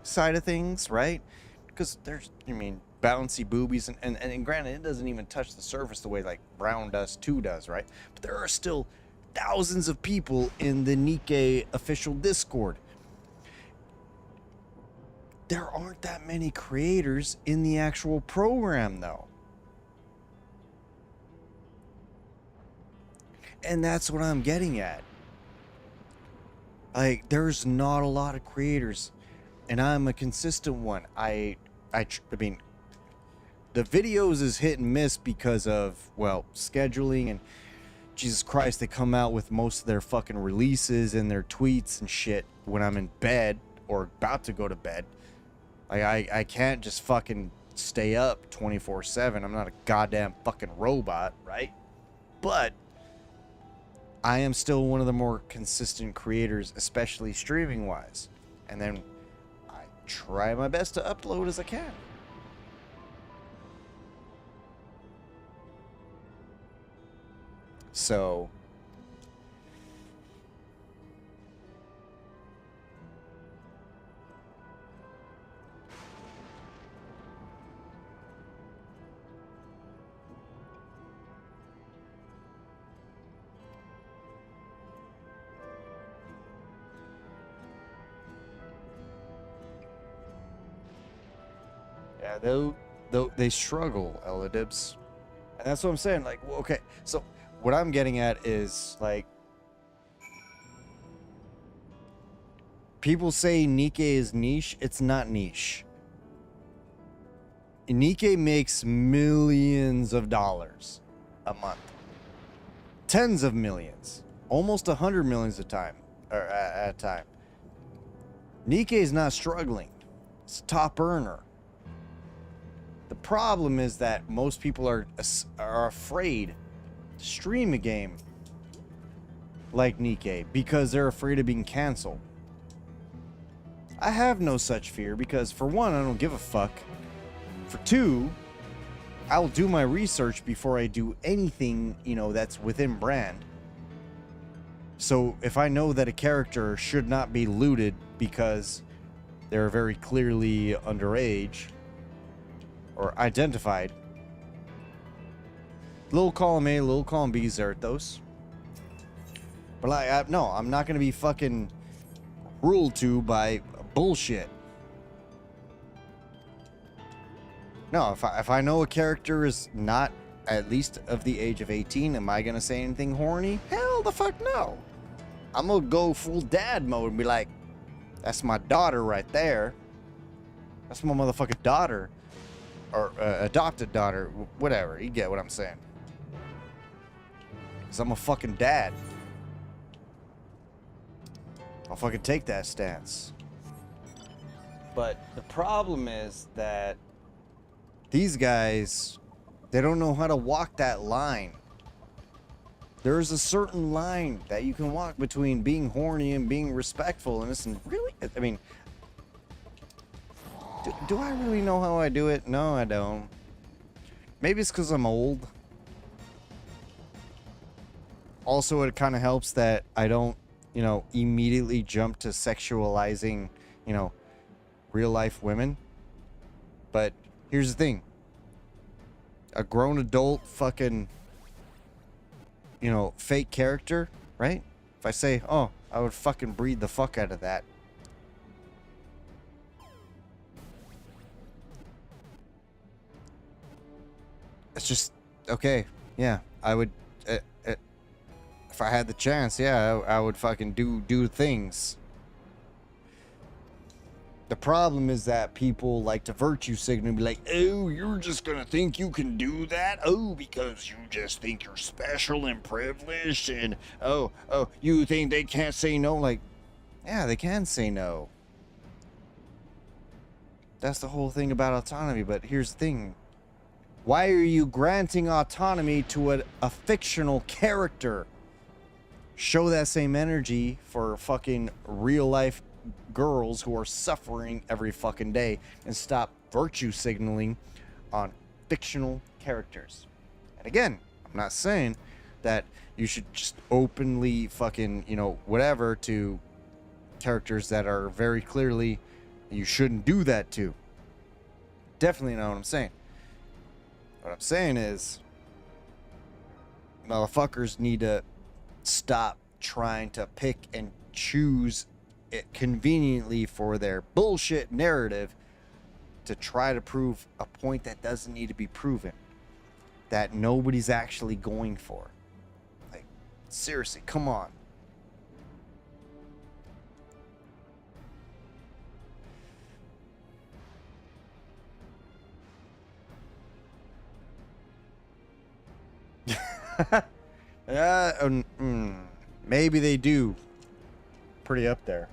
side of things, right? Because there's, I mean, bouncy boobies, and granted, it doesn't even touch the surface the way like Brown Dust 2 does, right? But there are still thousands of people in the Nikkei official Discord. There aren't that many creators in the actual program, though. And that's what I'm getting at. Like, there's not a lot of creators, and I'm a consistent one. I mean, the videos is hit and miss because of, well, scheduling, and Jesus Christ, they come out with most of their fucking releases and their tweets and shit when I'm in bed or about to go to bed. Like, I can't just fucking stay up 24/7. I'm not a goddamn fucking robot, right? But I am still one of the more consistent creators, especially streaming wise. And then I try my best to upload as I can. So yeah, though they struggle, Elidibs. And that's what I'm saying. Like, well, okay, so what I'm getting at is, like, people say Nikkei is niche. It's not niche. Nikkei makes millions of dollars a month. Tens of millions. Almost 100 millions a time, or at a time. Nikkei is not struggling. It's a top earner. The problem is that most people are afraid to stream a game like Nikkei because they're afraid of being canceled. I have no such fear because, for one, I don't give a fuck. For two, I'll do my research before I do anything, you know, that's within brand. So if I know that a character should not be looted because they're very clearly underage or identified, little column A, little column B, Zerathos. But like, no, I'm not gonna be fucking ruled to by bullshit. No, if I know a character is not at least of the age of 18, am I gonna say anything horny? Hell the fuck no. I'm gonna go full dad mode and be like, that's my daughter right there. That's my motherfucking daughter. Or adopted daughter, whatever. You get what I'm saying. Because I'm a fucking dad. I'll fucking take that stance. But the problem is that these guys, they don't know how to walk that line. There's a certain line that you can walk between being horny and being respectful. And listen, really, I mean, do I really know how I do it? No, I don't. Maybe it's because I'm old. Also, it kind of helps that I don't, you know, immediately jump to sexualizing, you know, real life women. But here's the thing. A grown adult fucking, you know, fake character, right? If I say, oh, I would fucking breed the fuck out of that. It's just, okay, yeah, I would, if I had the chance, yeah, I would fucking do things. The problem is that people like to virtue signal and be like, oh, you're just gonna think you can do that? Oh, because you just think you're special and privileged, and oh, you think they can't say no? Like, yeah, they can say no. That's the whole thing about autonomy, but here's the thing. Why are you granting autonomy to a fictional character? Show that same energy for fucking real life girls who are suffering every fucking day, and stop virtue signaling on fictional characters. And again, I'm not saying that you should just openly fucking, you know, whatever to characters that are very clearly you shouldn't do that to. Definitely not what I'm saying. What I'm saying is, motherfuckers need to stop trying to pick and choose it conveniently for their bullshit narrative to try to prove a point that doesn't need to be proven, that nobody's actually going for. Like, seriously, come on. Yeah, maybe they do. Pretty up there.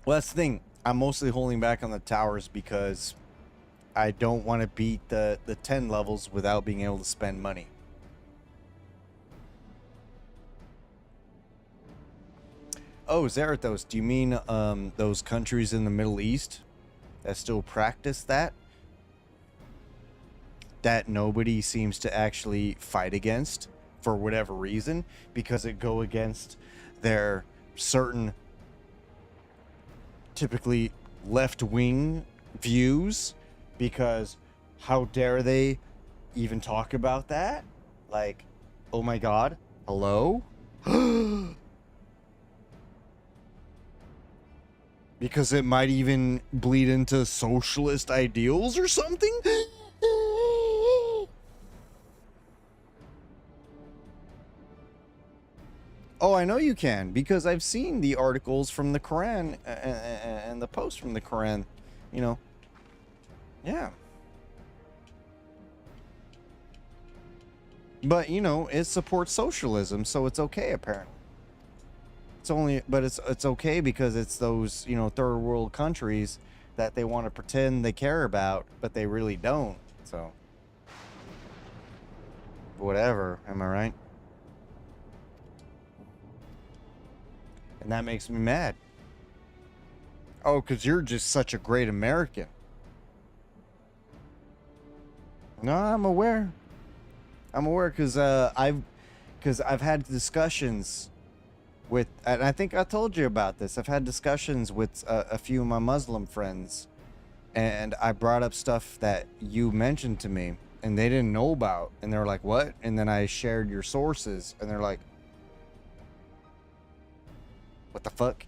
Well, that's the thing. I'm mostly holding back on the towers because I don't want to beat the 10 levels without being able to spend money. Oh, Zarathos, do you mean those countries in the Middle East that still practice that? That nobody seems to actually fight against for whatever reason, because it go against their certain typically left-wing views, because how dare they even talk about that? Like, oh my god, hello? Because it might even bleed into socialist ideals or something? Oh, I know you can, because I've seen the articles from the Quran and the posts from the Quran, you know. Yeah. But, you know, it supports socialism, so it's okay, apparently. It's only, but it's okay because it's those, you know, third world countries that they want to pretend they care about, but they really don't. So, whatever, am I right? And that makes me mad. Oh, because you're just such a great American. No, I'm aware. I'm aware because I've had discussions with, and I think I told you about this. I've had discussions with a few of my Muslim friends, and I brought up stuff that you mentioned to me, and they didn't know about, and they were like, "What?" And then I shared your sources, and they're like, "What the fuck?"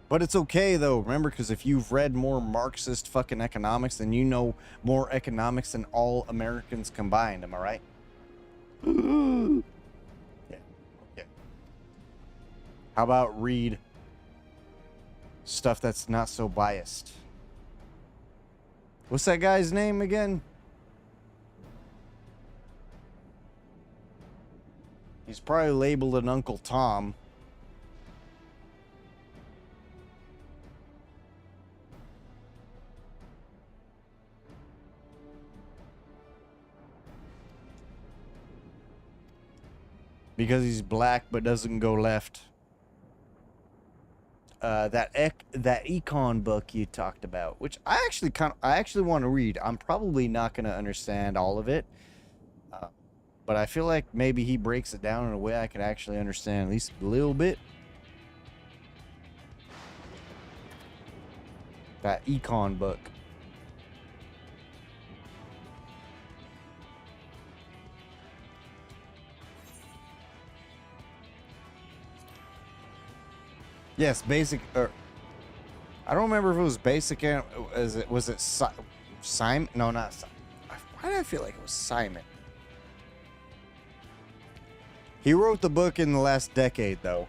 But it's okay though, remember, because if you've read more Marxist fucking economics, then you know more economics than all Americans combined. Am I right? Yeah. Okay. How about read stuff that's not so biased? What's that guy's name again? He's probably labeled an Uncle Tom. Because he's black but doesn't go left. That econ book you talked about, which I actually want to read. I'm probably not going to understand all of it. But I feel like maybe he breaks it down in a way I could actually understand at least a little bit. That econ book. Yes, basic. I don't remember if it was basic. Was it Simon? No, not Simon. Why did I feel like it was Simon? He wrote the book in the last decade, though.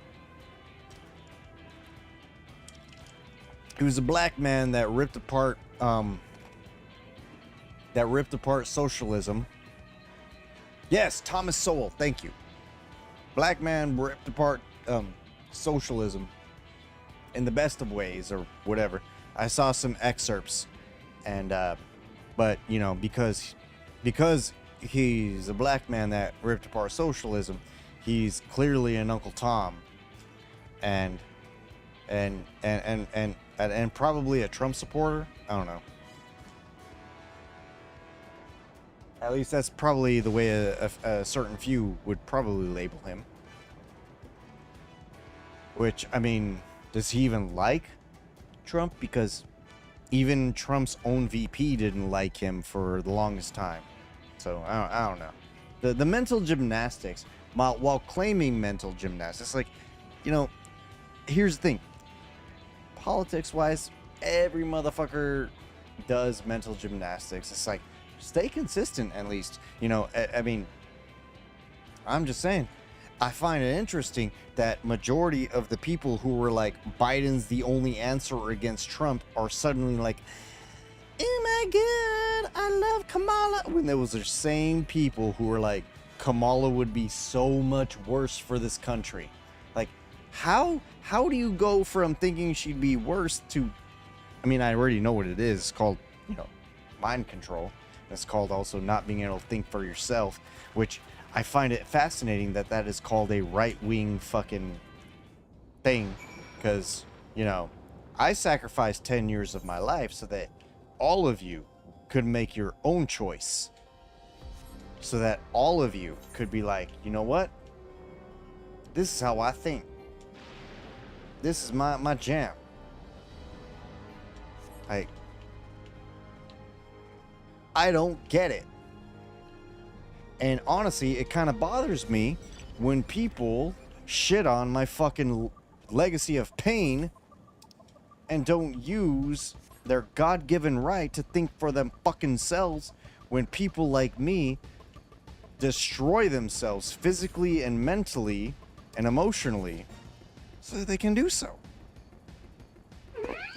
He was a black man that ripped apart socialism. Yes, Thomas Sowell. Thank you. Black man ripped apart socialism in the best of ways, or whatever. I saw some excerpts, and but you know, because he's a black man that ripped apart socialism, he's clearly an Uncle Tom, and probably a Trump supporter. I don't know. At least that's probably the way a certain few would probably label him. Which, I mean, does he even like Trump? Because even Trump's own VP didn't like him for the longest time. So, I don't know. The mental gymnastics, while claiming mental gymnastics, like, you know, here's the thing. Politics-wise, every motherfucker does mental gymnastics. It's like, stay consistent at least. You know, I mean, I'm just saying. I find it interesting that majority of the people who were like, Biden's the only answer against Trump are suddenly like, oh my God, I love Kamala. When there was the same people who were like, Kamala would be so much worse for this country. Like, how do you go from thinking she'd be worse to, I mean, I already know what it is. It's called, you know, mind control. It's called also not being able to think for yourself, which I find it fascinating that that is called a right-wing fucking thing, because, you know, I sacrificed 10 years of my life so that all of you could make your own choice, so that all of you could be like, you know what? This is how I think. This is my jam. Like, I don't get it. And honestly, it kind of bothers me when people shit on my fucking legacy of pain and don't use their God-given right to think for them fucking selves, when people like me destroy themselves physically and mentally and emotionally so that they can do so.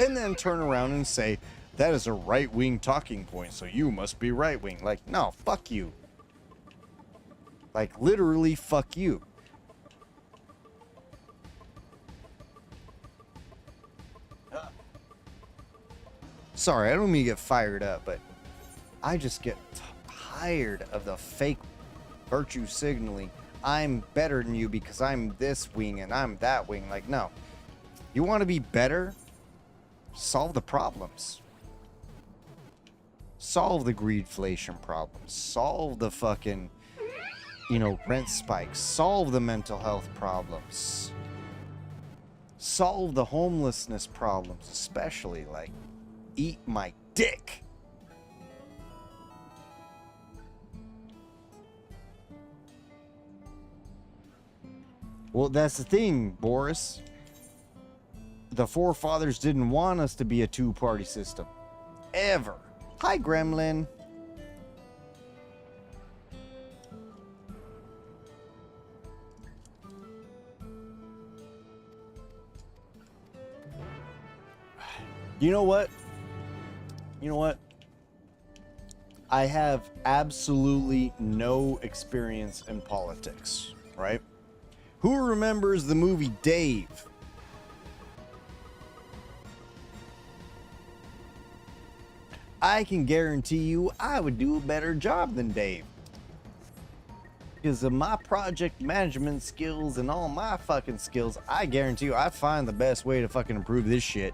And then turn around and say, that is a right-wing talking point, so you must be right-wing. Like, no, fuck you. Like, literally, fuck you. Sorry, I don't mean to get fired up, but I just get tired of the fake virtue signaling. I'm better than you because I'm this wing and I'm that wing. Like, no. You want to be better? Solve the problems. Solve the greedflation problems. Solve the fucking, you know, rent spikes. Solve the mental health problems. Solve the homelessness problems, especially. Like, eat my dick. Well, that's the thing, Boris. the forefathers didn't want us to be a two-party system. Ever. Hi, Gremlin. You know what? You know what? I have absolutely no experience in politics, right? Who remembers the movie Dave? I can guarantee you I would do a better job than Dave. Because of my project management skills and all my fucking skills, I guarantee you I find the best way to fucking improve this shit.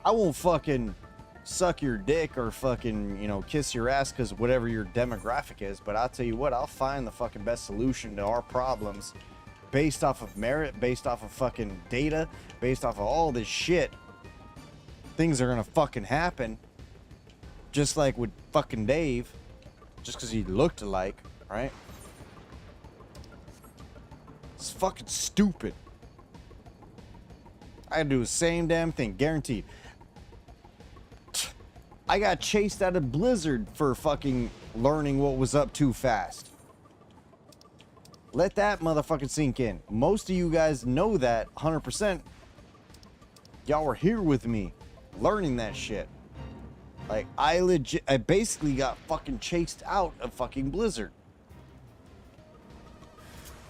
I won't fucking suck your dick or fucking, you know, kiss your ass because whatever your demographic is, but I'll tell you what, I'll find the fucking best solution to our problems based off of merit, based off of fucking data, based off of all this shit. Things are gonna fucking happen. Just like with fucking Dave, just because he looked alike, right? It's fucking stupid. I do the same damn thing, guaranteed. I got chased out of Blizzard for fucking learning what was up too fast. Let that motherfucking sink in. Most of you guys know that 100%. Y'all were here with me learning that shit. Like, I basically got fucking chased out of fucking Blizzard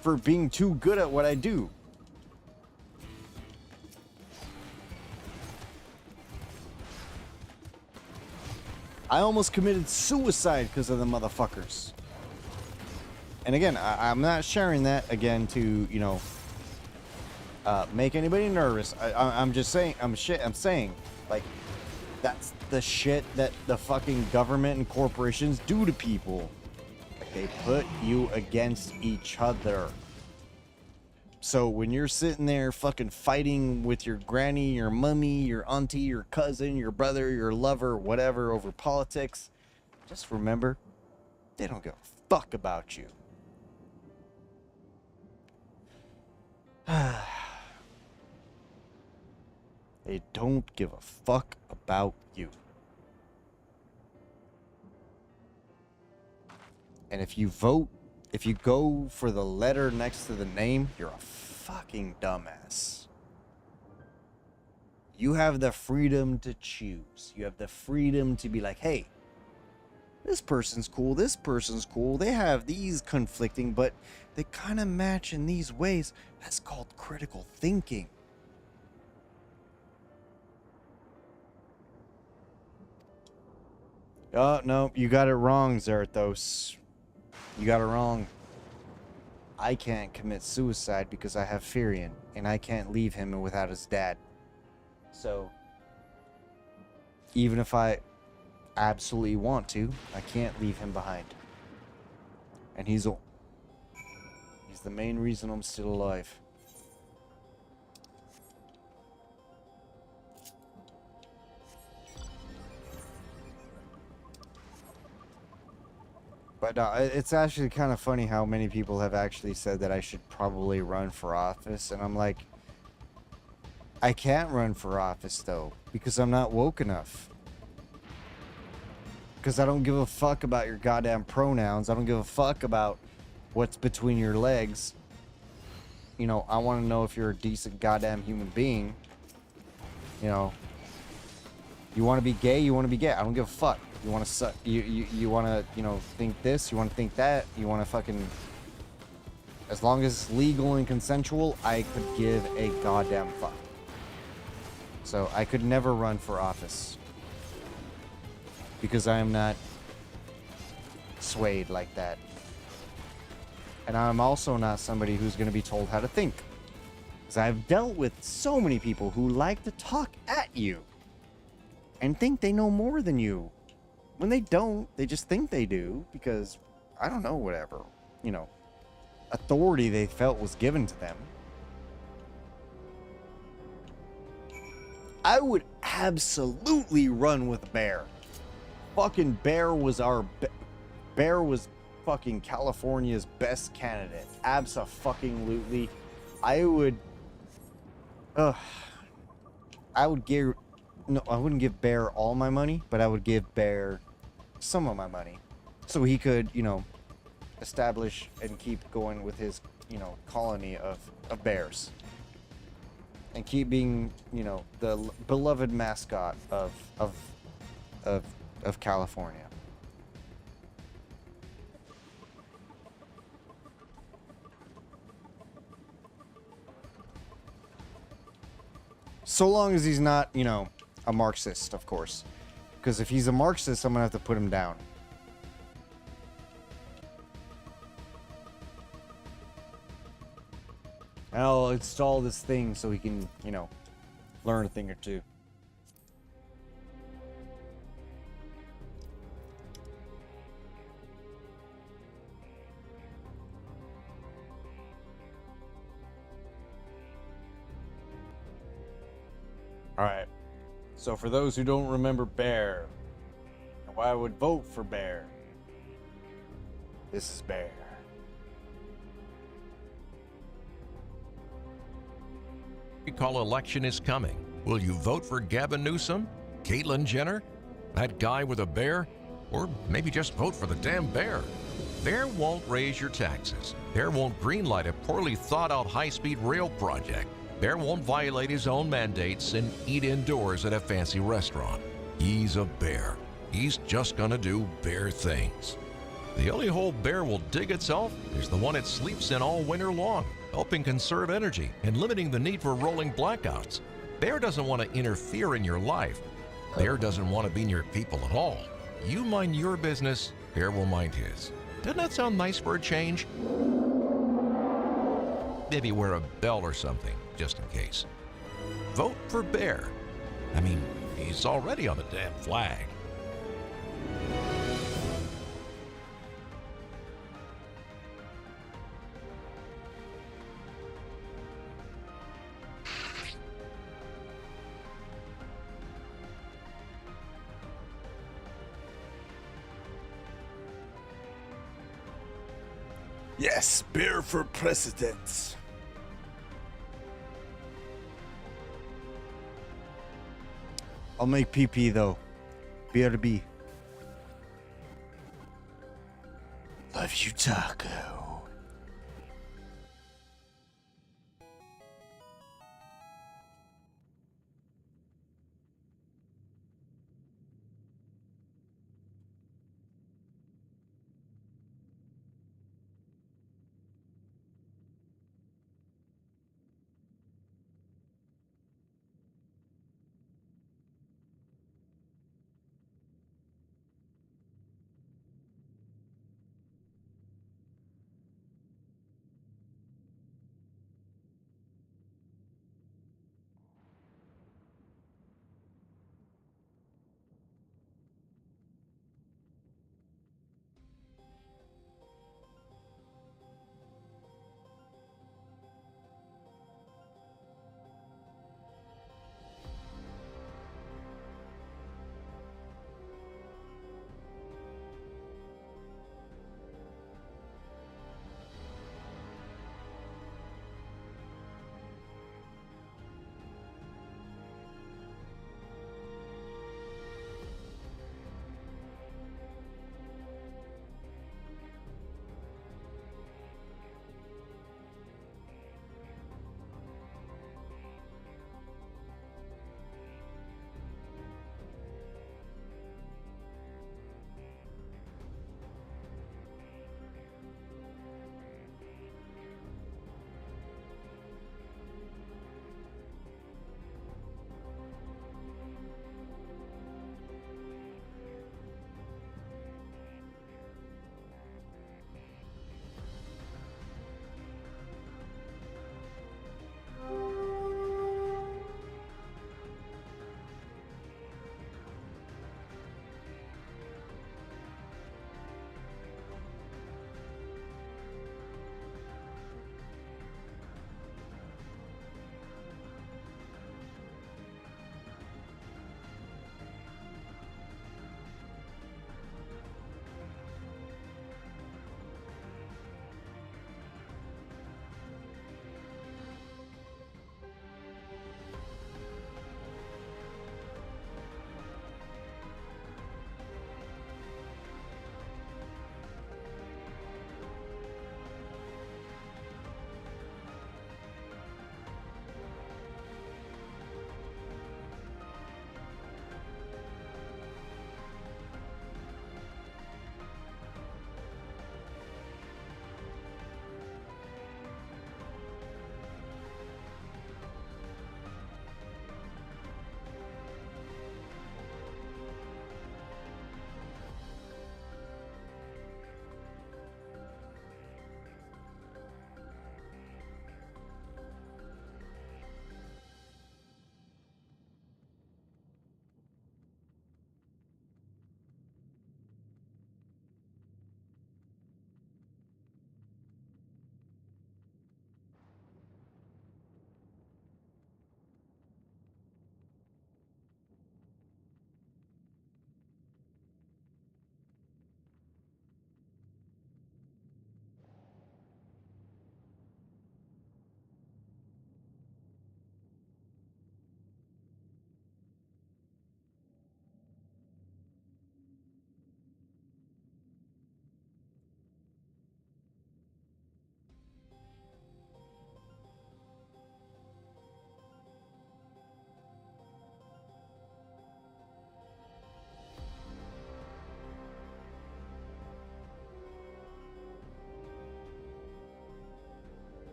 for being too good at what I do. I almost committed suicide because of the motherfuckers. And again, I'm not sharing that again to, you know, make anybody nervous. I'm just saying, I'm saying, like, that's the shit that the fucking government and corporations do to people. Like, they put you against each other. So when you're sitting there fucking fighting with your granny, your mummy, your auntie, your cousin, your brother, your lover, whatever, over politics, just remember, they don't give a fuck about you. They don't give a fuck about you. And if you vote, if you go for the letter next to the name, you're a fucking dumbass. You have the freedom to choose. You have the freedom to be like, hey, this person's cool, this person's cool. They have these conflicting, but they kind of match in these ways. That's called critical thinking. Oh, no, you got it wrong, Zarathos. You got it wrong. I can't commit suicide because I have Firion, and I can't leave him without his dad. So, even if I absolutely want to, I can't leave him behind. And he's the main reason I'm still alive. But it's actually kind of funny how many people have actually said that I should probably run for office. And I'm like, I can't run for office, though, because I'm not woke enough. Because I don't give a fuck about your goddamn pronouns. I don't give a fuck about what's between your legs. You know, I want to know if you're a decent goddamn human being. You know, you want to be gay, you want to be gay. I don't give a fuck. You want to suck, you want to, you know, think this, you want to think that, you want to fucking, as long as it's legal and consensual, I could give a goddamn fuck. So I could never run for office because I am not swayed like that. And I'm also not somebody who's going to be told how to think. Because I've dealt with so many people who like to talk at you and think they know more than you. When they don't, they just think they do because, I don't know, whatever, you know, authority they felt was given to them. I would absolutely run with Bear. Fucking Bear was Bear was fucking California's best candidate. Abso-fucking-lutely. I would, I would give, no, I wouldn't give Bear all my money, but I would give Bear some of my money, so he could, you know, establish and keep going with his, you know, colony of bears, and keep being, you know, the beloved mascot of California. So long as he's not, you know, a Marxist, of course. Because if he's a Marxist, I'm going to have to put him down. And I'll install this thing so he can, you know, learn a thing or two. Alright, so for those who don't remember Bear, and why I would vote for Bear, this is Bear. Recall election is coming. Will you vote for Gavin Newsom? Caitlyn Jenner? That guy with a bear? Or maybe just vote for the damn bear? Bear won't raise your taxes. Bear won't greenlight a poorly thought out high-speed rail project. Bear won't violate his own mandates and eat indoors at a fancy restaurant. He's a bear. He's just gonna do bear things. The only hole Bear will dig itself is the one it sleeps in all winter long, helping conserve energy and limiting the need for rolling blackouts. Bear doesn't want to interfere in your life. Bear doesn't want to be near people at all. You mind your business, Bear will mind his. Doesn't that sound nice for a change? Maybe wear a bell or something, just in case. Vote for Bear. I mean, he's already on the damn flag. Yes, Bear for president. I'll make PP though. BRB. Love you, Taco.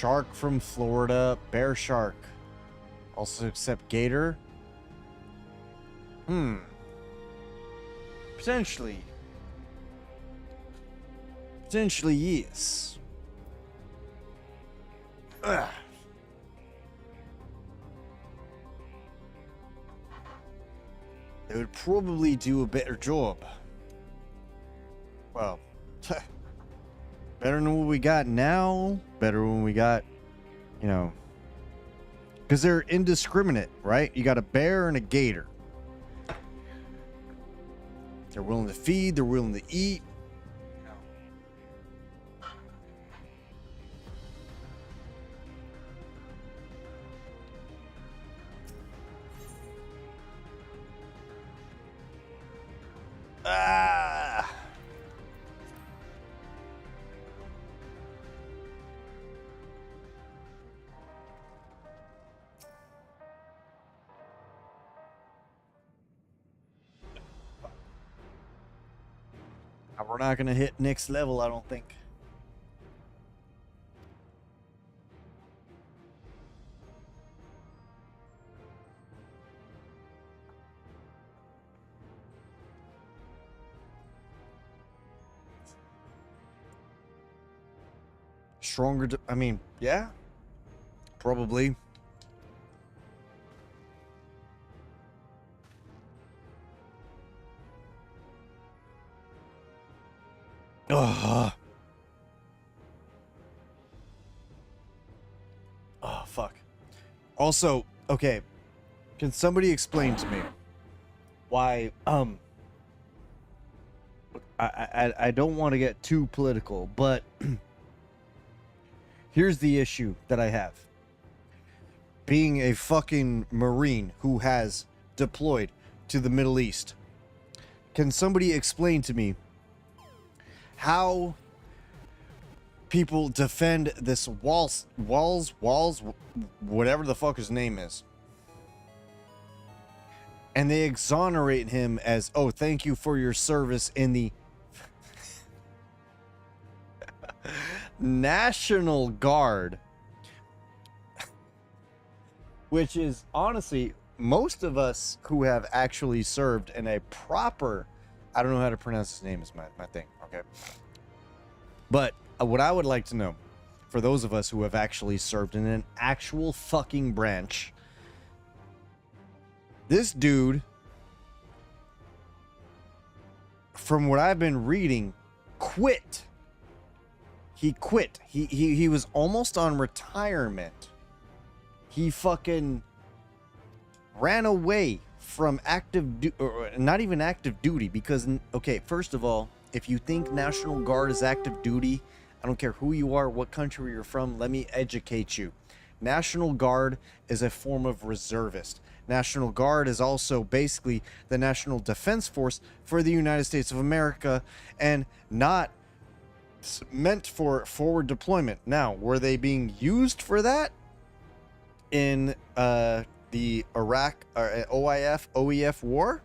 Shark from Florida. Bear shark. Also accept gator. Potentially. Potentially, yes. Ugh. They would probably do a better job. Well, better than what we got now. Better when we got, you know, because they're indiscriminate, right? You got a bear and a gator. They're willing to feed. They're willing to eat. Ah. We're not going to hit next level, I don't think. Stronger, I mean, yeah, probably. Oh, fuck. Also, okay, can somebody explain to me why, I don't want to get too political, but here's the issue that I have. Being a fucking Marine who has deployed to the Middle East, can somebody explain to me how people defend this walls, whatever the fuck his name is, and they exonerate him as, oh, thank you for your service in the National Guard, which is honestly most of us who have actually served in a proper, I don't know how to pronounce his name, is my thing, okay? But what I would like to know, for those of us who have actually served in an actual fucking branch, this dude, from what I've been reading, quit. He quit. He was almost on retirement. He fucking ran away from not even active duty, because, okay, first of all, if you think National Guard is active duty, I don't care who you are, what country you're from, let me educate you. National Guard is a form of reservist. National Guard is also basically the National Defense Force for the United States of America, and not meant for forward deployment. Now, were they being used for that in the Iraq OEF war?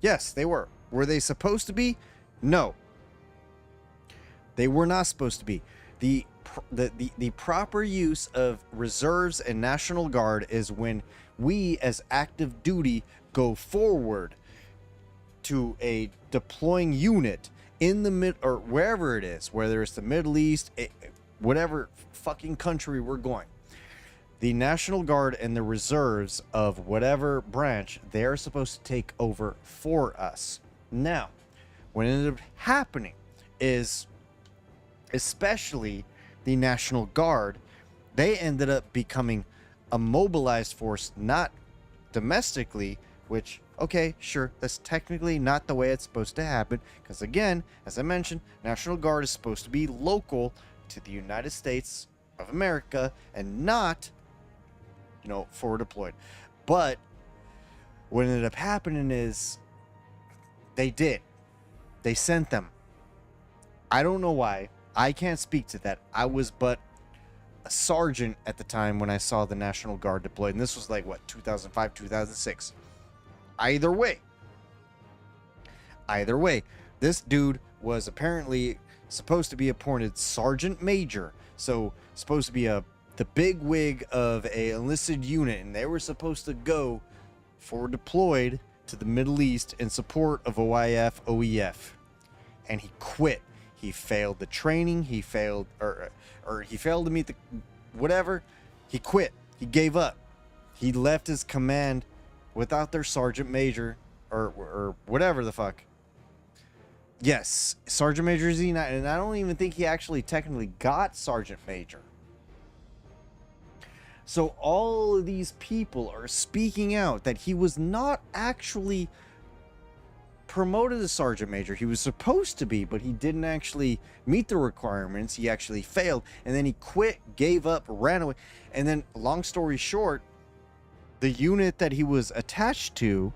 Yes, they were. Were they supposed to be? No. They were not supposed to be. The proper use of reserves and National Guard is when we as active duty go forward to a deploying unit in the mid, or wherever it is, whether it's the Middle East, whatever fucking country we're going. The National Guard and the reserves of whatever branch, they're supposed to take over for us. Now, what ended up happening is, especially the National Guard, they ended up becoming a mobilized force, not domestically, which, okay, sure, that's technically not the way it's supposed to happen, because again, as I mentioned, National Guard is supposed to be local to the United States of America and not, you know, forward deployed. But what ended up happening is they sent them. I don't know why. I can't speak to that. I was but a sergeant at the time when I saw the National Guard deployed, and this was like, what, 2005, 2006. Either way, this dude was apparently supposed to be appointed sergeant major. So supposed to be the big wig of a enlisted unit, and they were supposed to go forward deployed to the Middle East in support of OIF, OEF. And he quit. He failed the training. He failed, or he failed to meet the whatever. He quit. He gave up. He left his command without their sergeant major or whatever the fuck. Yes, Sergeant Major is he not, and I don't even think he actually technically got Sergeant Major. So all of these people are speaking out that he was not actually promoted as Sergeant Major. He was supposed to be, but he didn't actually meet the requirements. He actually failed, and then he quit, gave up, ran away. And then, long story short, the unit that he was attached to,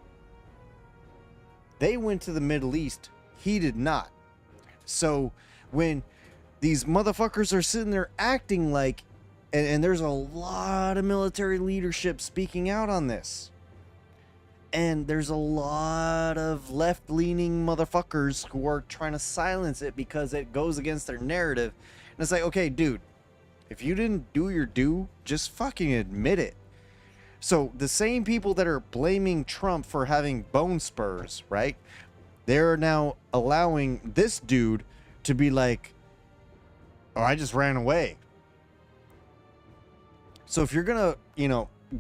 they went to the Middle East. He did not. So when these motherfuckers are sitting there acting like, and there's a lot of military leadership speaking out on this, and there's a lot of left-leaning motherfuckers who are trying to silence it because it goes against their narrative. And it's like, okay, dude, if you didn't do your due, just fucking admit it. So the same people that are blaming Trump for having bone spurs, right? They're now allowing this dude to be like, oh, I just ran away. So if you're gonna,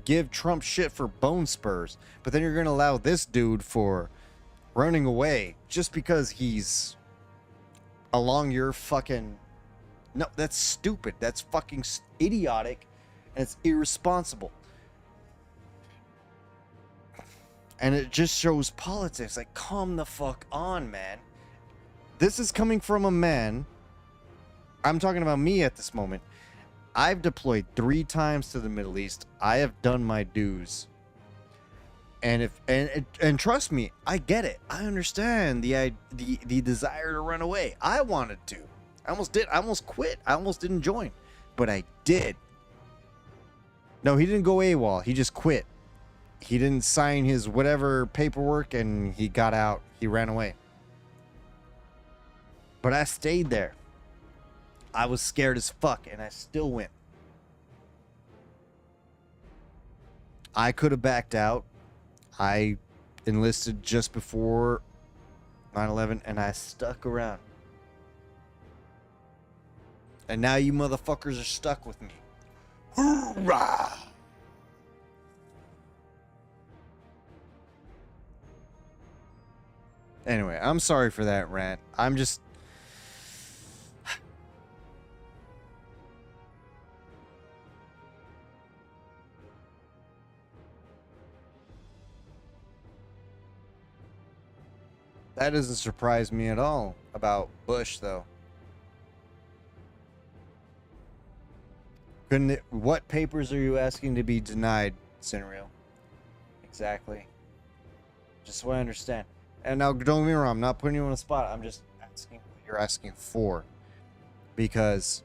give Trump shit for bone spurs, but then you're gonna allow this dude for running away just because he's along your fucking... No, that's stupid. That's fucking idiotic, and it's irresponsible. And it just shows politics. Like, calm the fuck on, man. This is coming from a man. I'm talking about me at this moment. I've deployed 3 times to the Middle East. I have done my dues. And trust me, I get it. I understand the desire to run away. I wanted to. I almost did. I almost quit. I almost didn't join. But I did. No, he didn't go AWOL. He just quit. He didn't sign his whatever paperwork and he got out. He ran away. But I stayed there. I was scared as fuck and I still went. I could have backed out. I enlisted just before 9/11 and I stuck around. And now you motherfuckers are stuck with me. Hoorah! Anyway, I'm sorry for that rant. I'm just... That doesn't surprise me at all about Bush, though. Couldn't it... What papers are you asking to be denied, Cinreal? Exactly. Just so I understand. And now, don't get me wrong, I'm not putting you on the spot. I'm just asking what you're asking for. Because,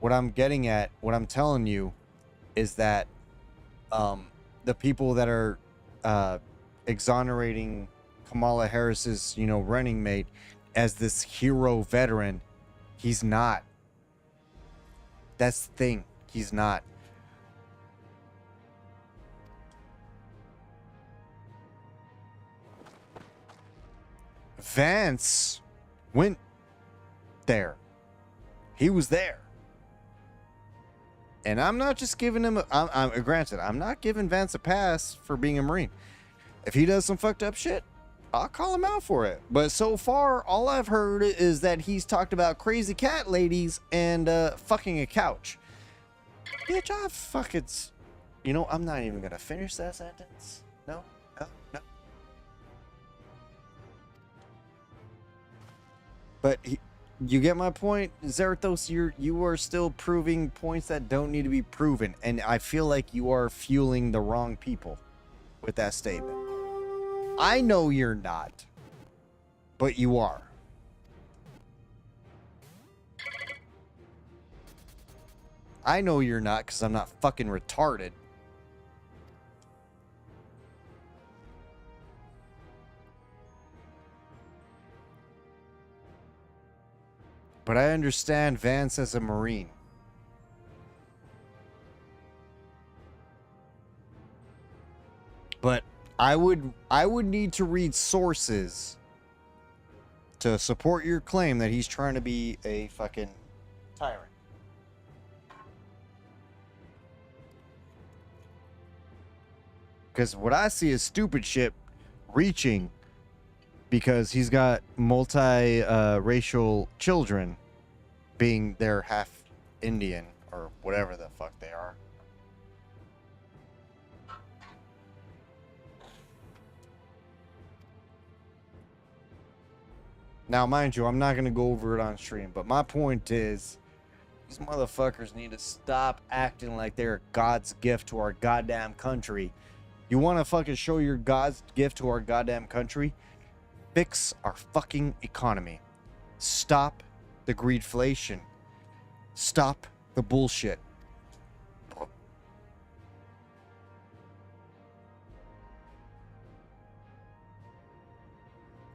what I'm getting at, what I'm telling you, is that the people that are exonerating Kamala Harris's, running mate as this hero veteran, he's not. That's the thing. He's not. Vance went there. He was there. And I'm not just giving him granted, I'm not giving Vance a pass for being a Marine. If he does some fucked up shit, I'll call him out for it. But so far, all I've heard is that he's talked about crazy cat ladies and fucking a couch. Bitch, I fucking... I'm not even gonna finish that sentence. No. But you get my point, Zerathos. You are still proving points that don't need to be proven, and I feel like you are fueling the wrong people with that statement. I know you're not, but you are. I know you're not because I'm not fucking retarded. But I understand Vance as a Marine. I would need to read sources to support your claim that he's trying to be a fucking tyrant. Because what I see is stupid shit reaching because he's got multi-racial children, being they're half Indian or whatever the fuck they are. Now, mind you, I'm not going to go over it on stream, but my point is, these motherfuckers need to stop acting like they're God's gift to our goddamn country. You want to fucking show your God's gift to our goddamn country? Fix our fucking economy. Stop the greedflation. Stop the bullshit.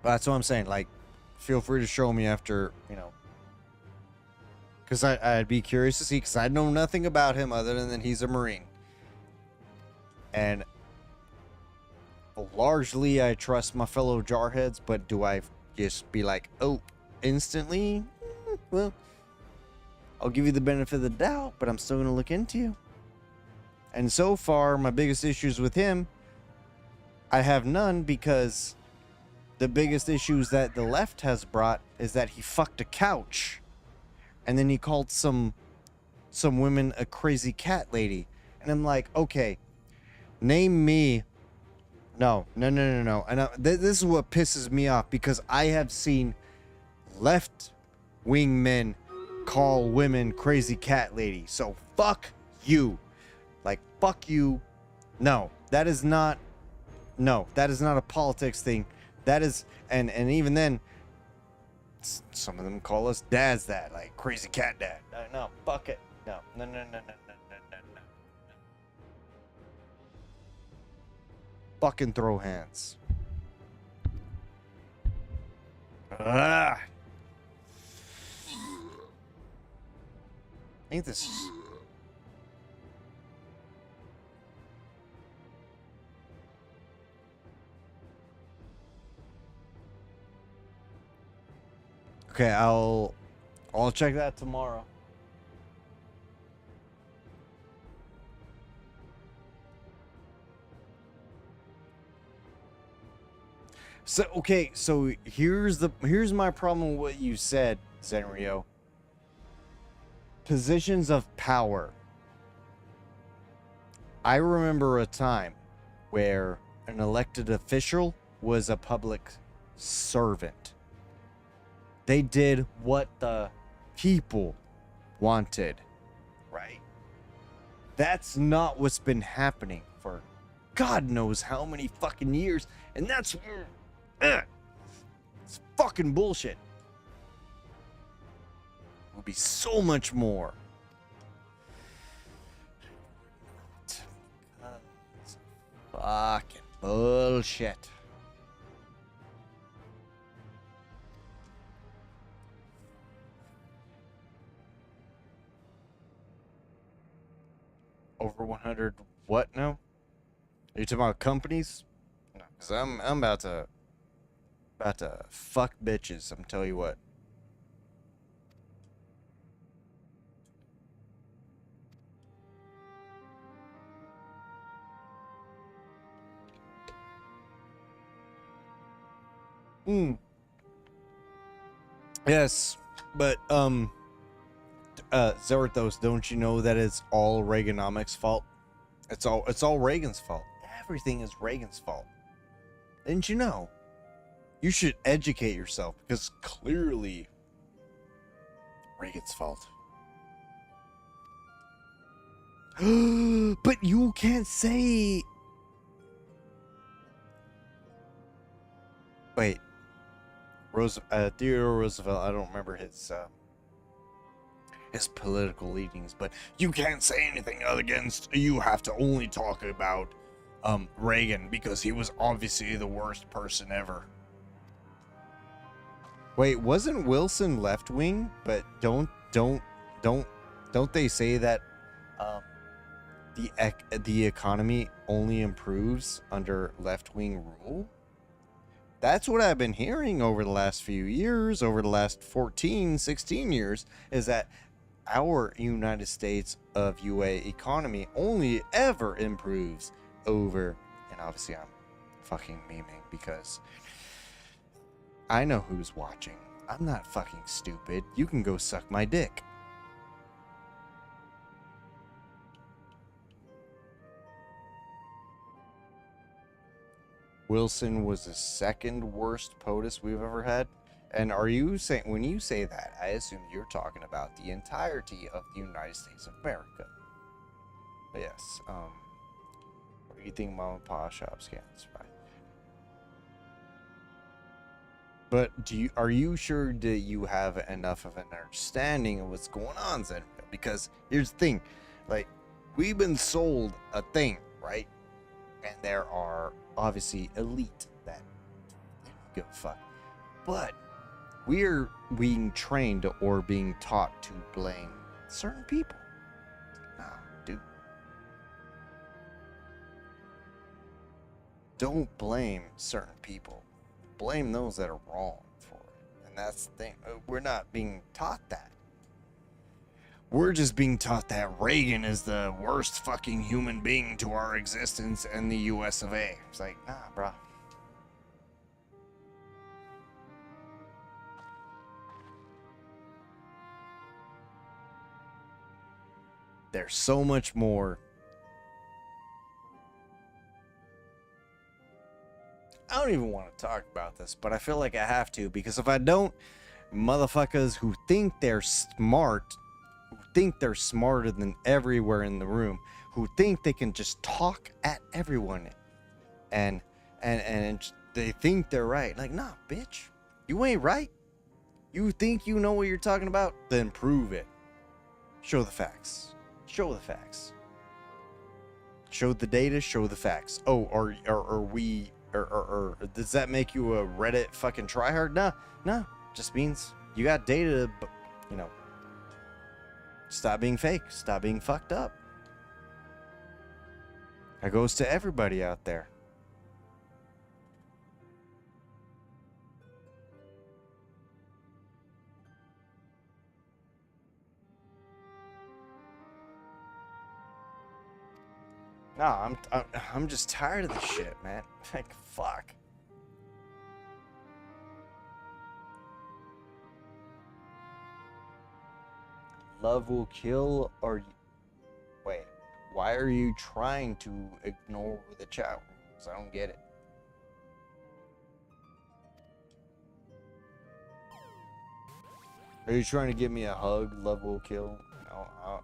That's what I'm saying. Like, feel free to show me after, you know. Because I'd be curious to see, because I know nothing about him other than he's a Marine. And largely, I trust my fellow jarheads, but do I just be like, oh, instantly? Well, I'll give you the benefit of the doubt, but I'm still going to look into you. And so far, my biggest issues with him, I have none, because the biggest issues that the left has brought is that he fucked a couch. And then he called some women a crazy cat lady. And I'm like, okay, name me. No. And this is what pisses me off, because I have seen left-wing men call women crazy cat lady. So fuck you. Like, fuck you. No, that is not a politics thing. That is, and even then, some of them call us dads that, like crazy cat dad. No, fuck it. No. Fucking throw hands. I think this is... Okay, I'll check that tomorrow. So okay, so here's my problem with what you said, Zenrio. Positions of power. I remember a time where an elected official was a public servant. They did what the people wanted, right? That's not what's been happening for God knows how many fucking years, and that's it's fucking bullshit. It will be so much more. Fucking bullshit. Over 100 what now? Are you talking about companies? No, because I'm about to fuck bitches, I'm telling you what. Yes, but Zerthos, don't you know that it's all Reaganomics' fault? It's all Reagan's fault. Everything is Reagan's fault. Didn't you know? You should educate yourself, because clearly Reagan's fault. But you can't say... Wait. Theodore Roosevelt, I don't remember his political leanings, but you can't say anything against, you have to only talk about Reagan, because he was obviously the worst person ever. Wait, wasn't Wilson left wing? But don't they say that the economy only improves under left-wing rule? That's what I've been hearing over the last few years, over the last 14, 16 years, is that our United States of UA economy only ever improves over, and obviously I'm fucking memeing because I know who's watching. I'm not fucking stupid. You can go suck my dick. Wilson was the second worst POTUS we've ever had. And are you saying, when you say that, I assume you're talking about the entirety of the United States of America. But yes, what do you think mom and pop shops can survive? But are you sure that you have enough of an understanding of what's going on, Zenville? Because here's the thing, like, we've been sold a thing, right? And there are obviously elite that don't give a fuck. But we're being trained or being taught to blame certain people. Nah, dude. Don't blame certain people. Blame those that are wrong for it. And that's the thing. We're not being taught that. We're just being taught that Reagan is the worst fucking human being to our existence in the US of A. It's like, nah, bro. There's so much more. I don't even want to talk about this, but I feel like I have to, because if I don't, motherfuckers who think they're smart, who think they're smarter than everywhere in the room, who think they can just talk at everyone and they think they're right. Like, nah, bitch, you ain't right. You think you know what you're talking about? Then prove it. Show the facts. Show the facts. Show the data, show the facts. Oh, or does that make you a Reddit fucking tryhard? No. Just means you got data, but, you know, stop being fake. Stop being fucked up. That goes to everybody out there. Nah, I'm just tired of this shit, man. Like, fuck. Love will kill, or wait, why are you trying to ignore the chat rules? I don't get it. Are you trying to give me a hug? Love will kill? No, I mean,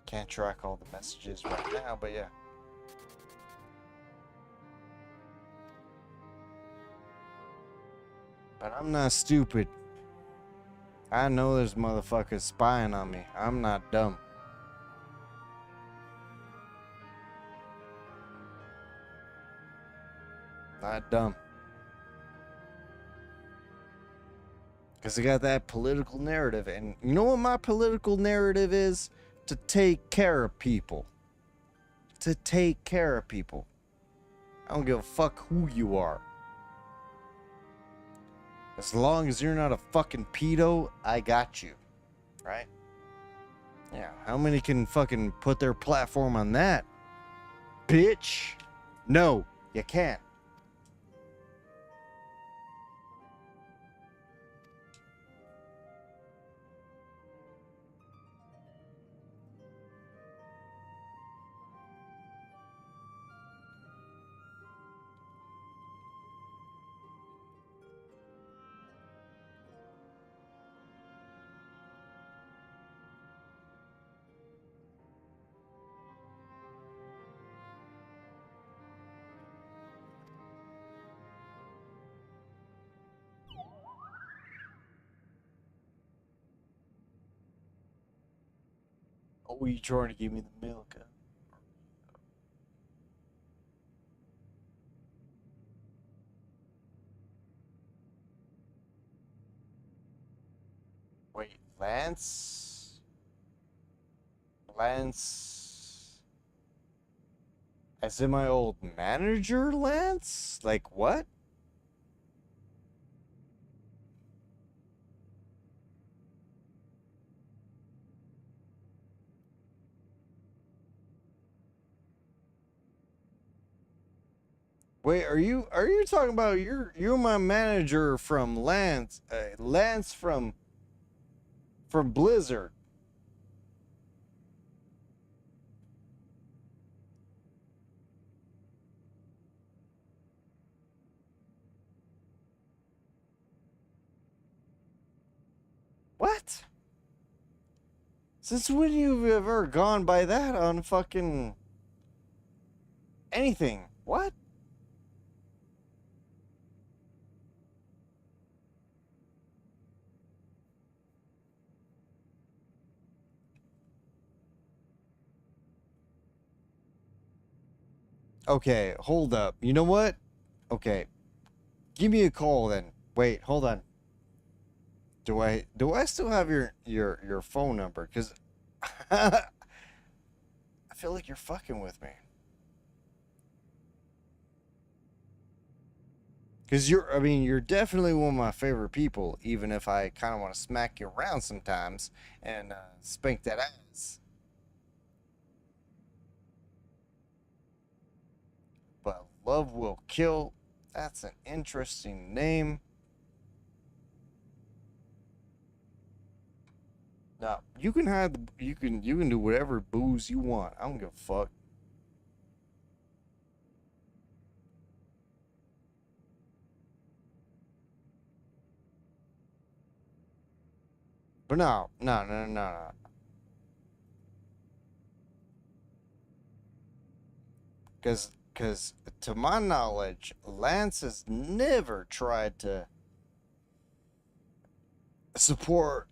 can't track all the messages right now, but yeah. But I'm not stupid. I know there's motherfuckers spying on me. I'm not dumb. Not dumb. Because I got that political narrative. And you know what my political narrative is? To take care of people. To take care of people. I don't give a fuck who you are. As long as you're not a fucking pedo, I got you. Right? Yeah, how many can fucking put their platform on that? Bitch. No, you can't. Oh, you trying to give me the milk? Wait, Lance? Lance? As in my old manager, Lance? Like, what? Wait, are you talking about you're my manager from Lance Lance from Blizzard? What? Since when you've ever gone by that on fucking anything? What? Okay, hold up. You know what? Okay. Give me a call then. Wait, hold on. Do I still have your phone number? Cuz I feel like you're fucking with me. Cuz you're definitely one of my favorite people, even if I kind of want to smack you around sometimes and spank that ass. But Love Will Kill, that's an interesting name. Now, you can have you can do whatever booze you want. I don't give a fuck. But no. Cause to my knowledge, Lance has never tried to support.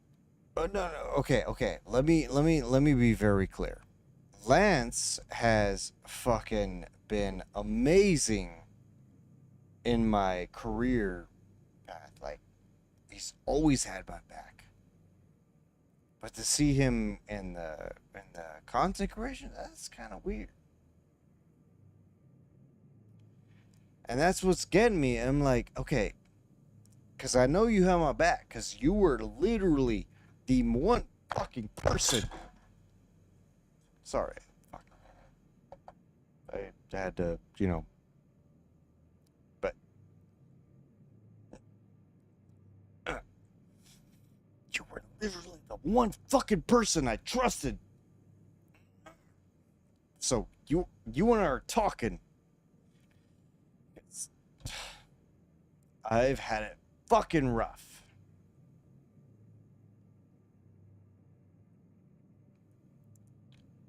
No. Okay. Let me be very clear. Lance has fucking been amazing in my career path. Like, he's always had my back. But to see him in the content creation, that's kind of weird. And that's what's getting me. I'm like, okay, because I know you have my back, because you were literally the one fucking person. Sorry. Fuck. I had to, but you were literally the one fucking person I trusted. So you and I are talking. I've had it fucking rough.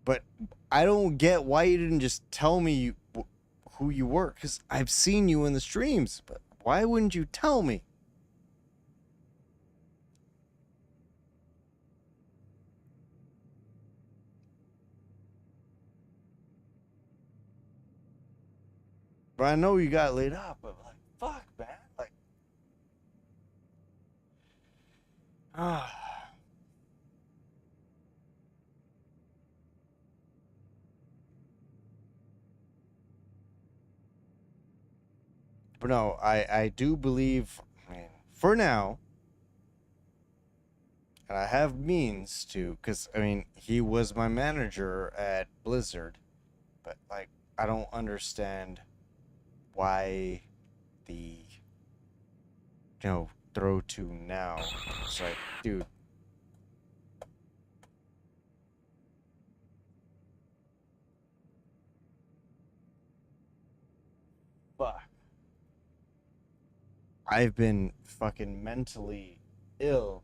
But I don't get why you didn't just tell me who you were, because I've seen you in the streams, but why wouldn't you tell me? But I know you got laid up, but like, fuck, man. Like, But no, I do believe, I mean, for now, and I have means to, because, I mean, he was my manager at Blizzard, but, like, I don't understand why the, throw to now. It's like, dude. Fuck. I've been fucking mentally ill.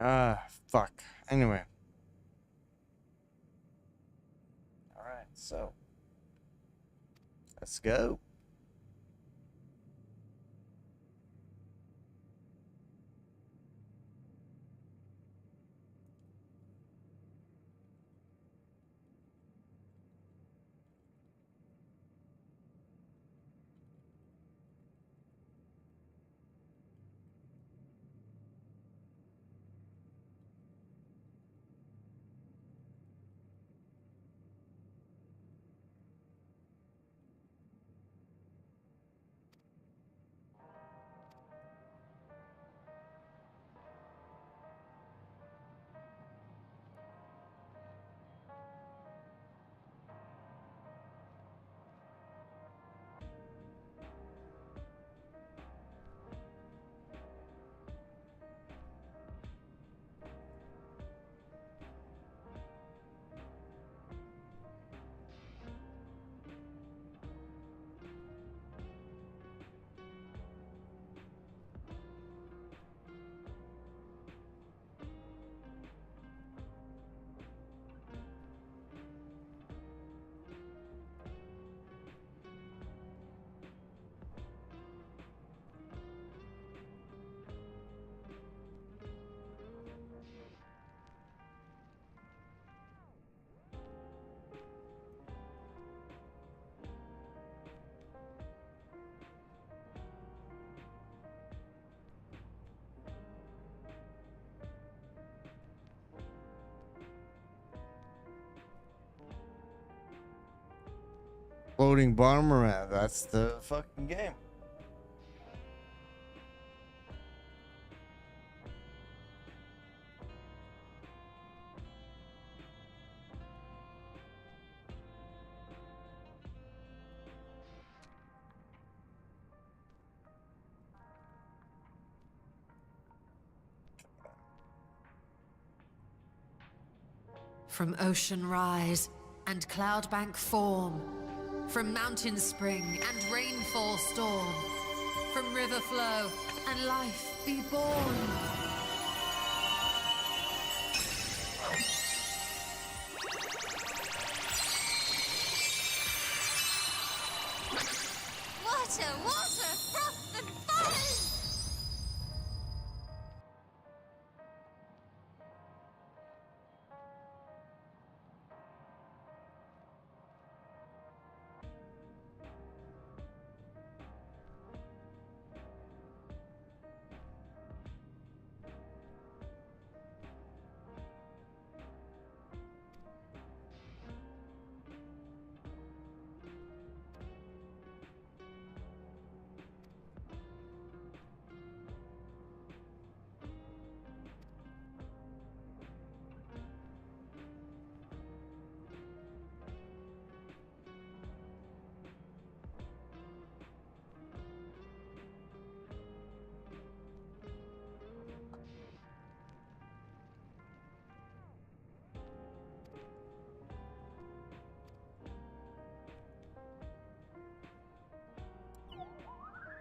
Fuck. Anyway. Alright, so. Let's go. Floating bomber, that's the fucking game. From ocean rise and cloudbank form, from mountain spring and rainfall storm, from river flow and life be born. Water, water, froth and foam!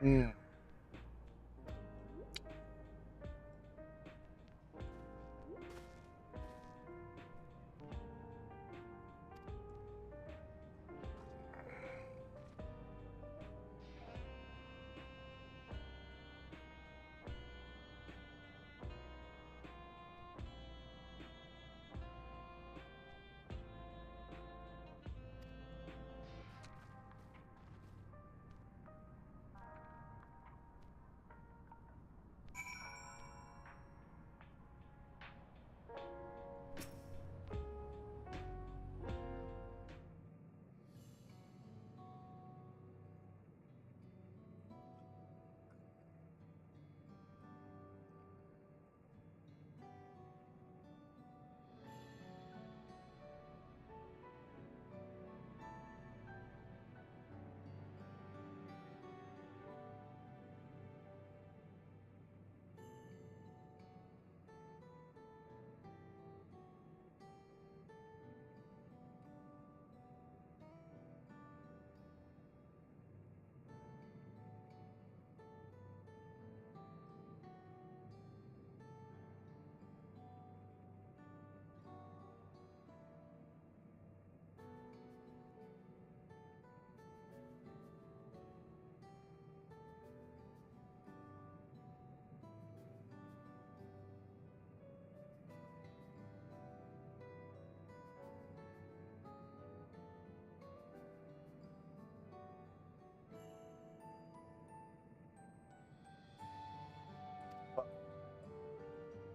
Mm.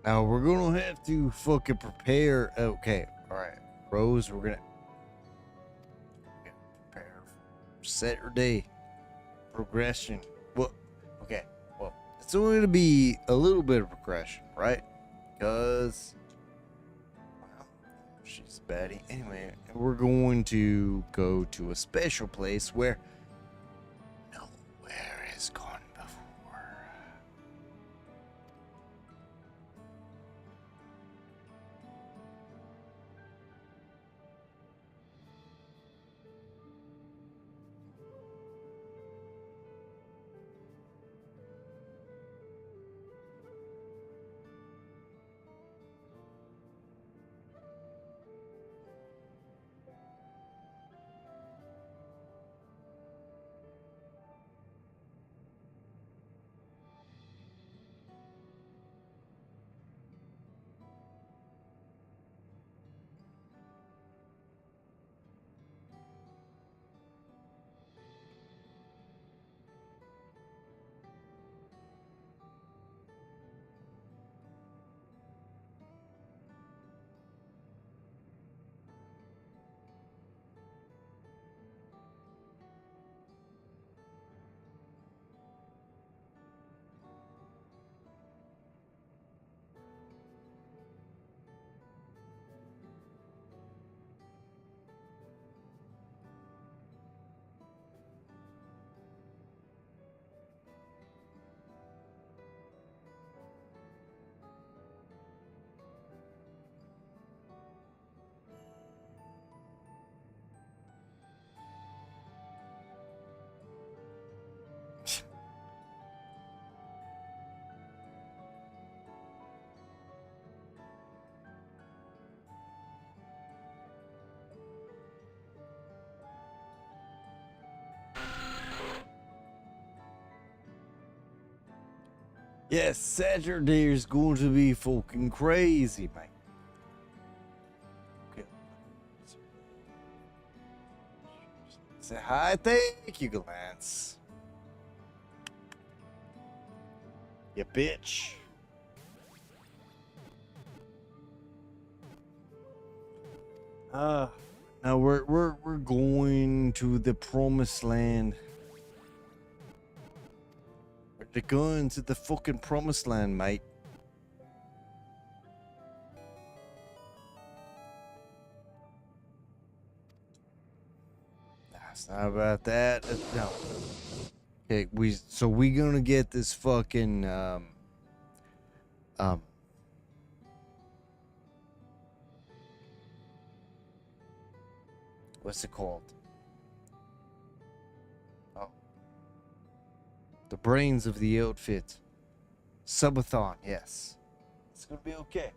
Now we're gonna have to fucking prepare. Okay, all right, Rose. We're gonna prepare for Saturday progression. Well, okay. Well, it's only gonna be a little bit of progression, right? Because well, she's a baddie. Anyway, we're going to go to a special place where nowhere has gone before. Yes, Saturday is going to be fucking crazy, mate. Okay. Say hi, thank you, Glance. You bitch. Now we're going to the promised land. We're going to the fucking promised land, mate. It's not about that. No. Okay, we gonna get this fucking what's it called? Oh. The brains of the outfit. Subathon, yes. It's gonna be okay.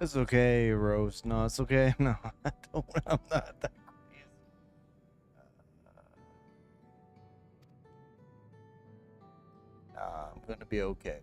It's okay, Rose. No, it's okay. No, I'm not that crazy. Nah, I'm gonna be okay.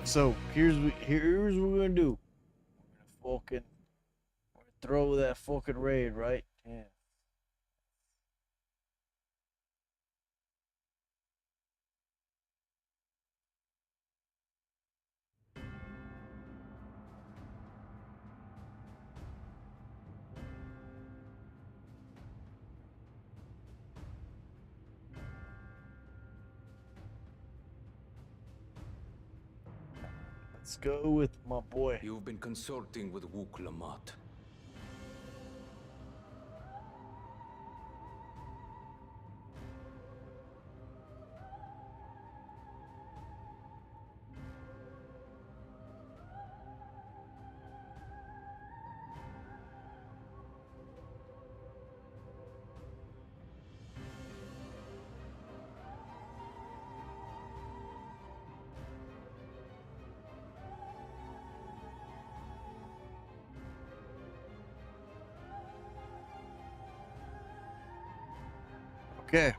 So here's what we're gonna do. We're gonna throw that fucking raid, right? Yeah. Let's go with my boy. You've been consorting with Wook Lamont. Okay.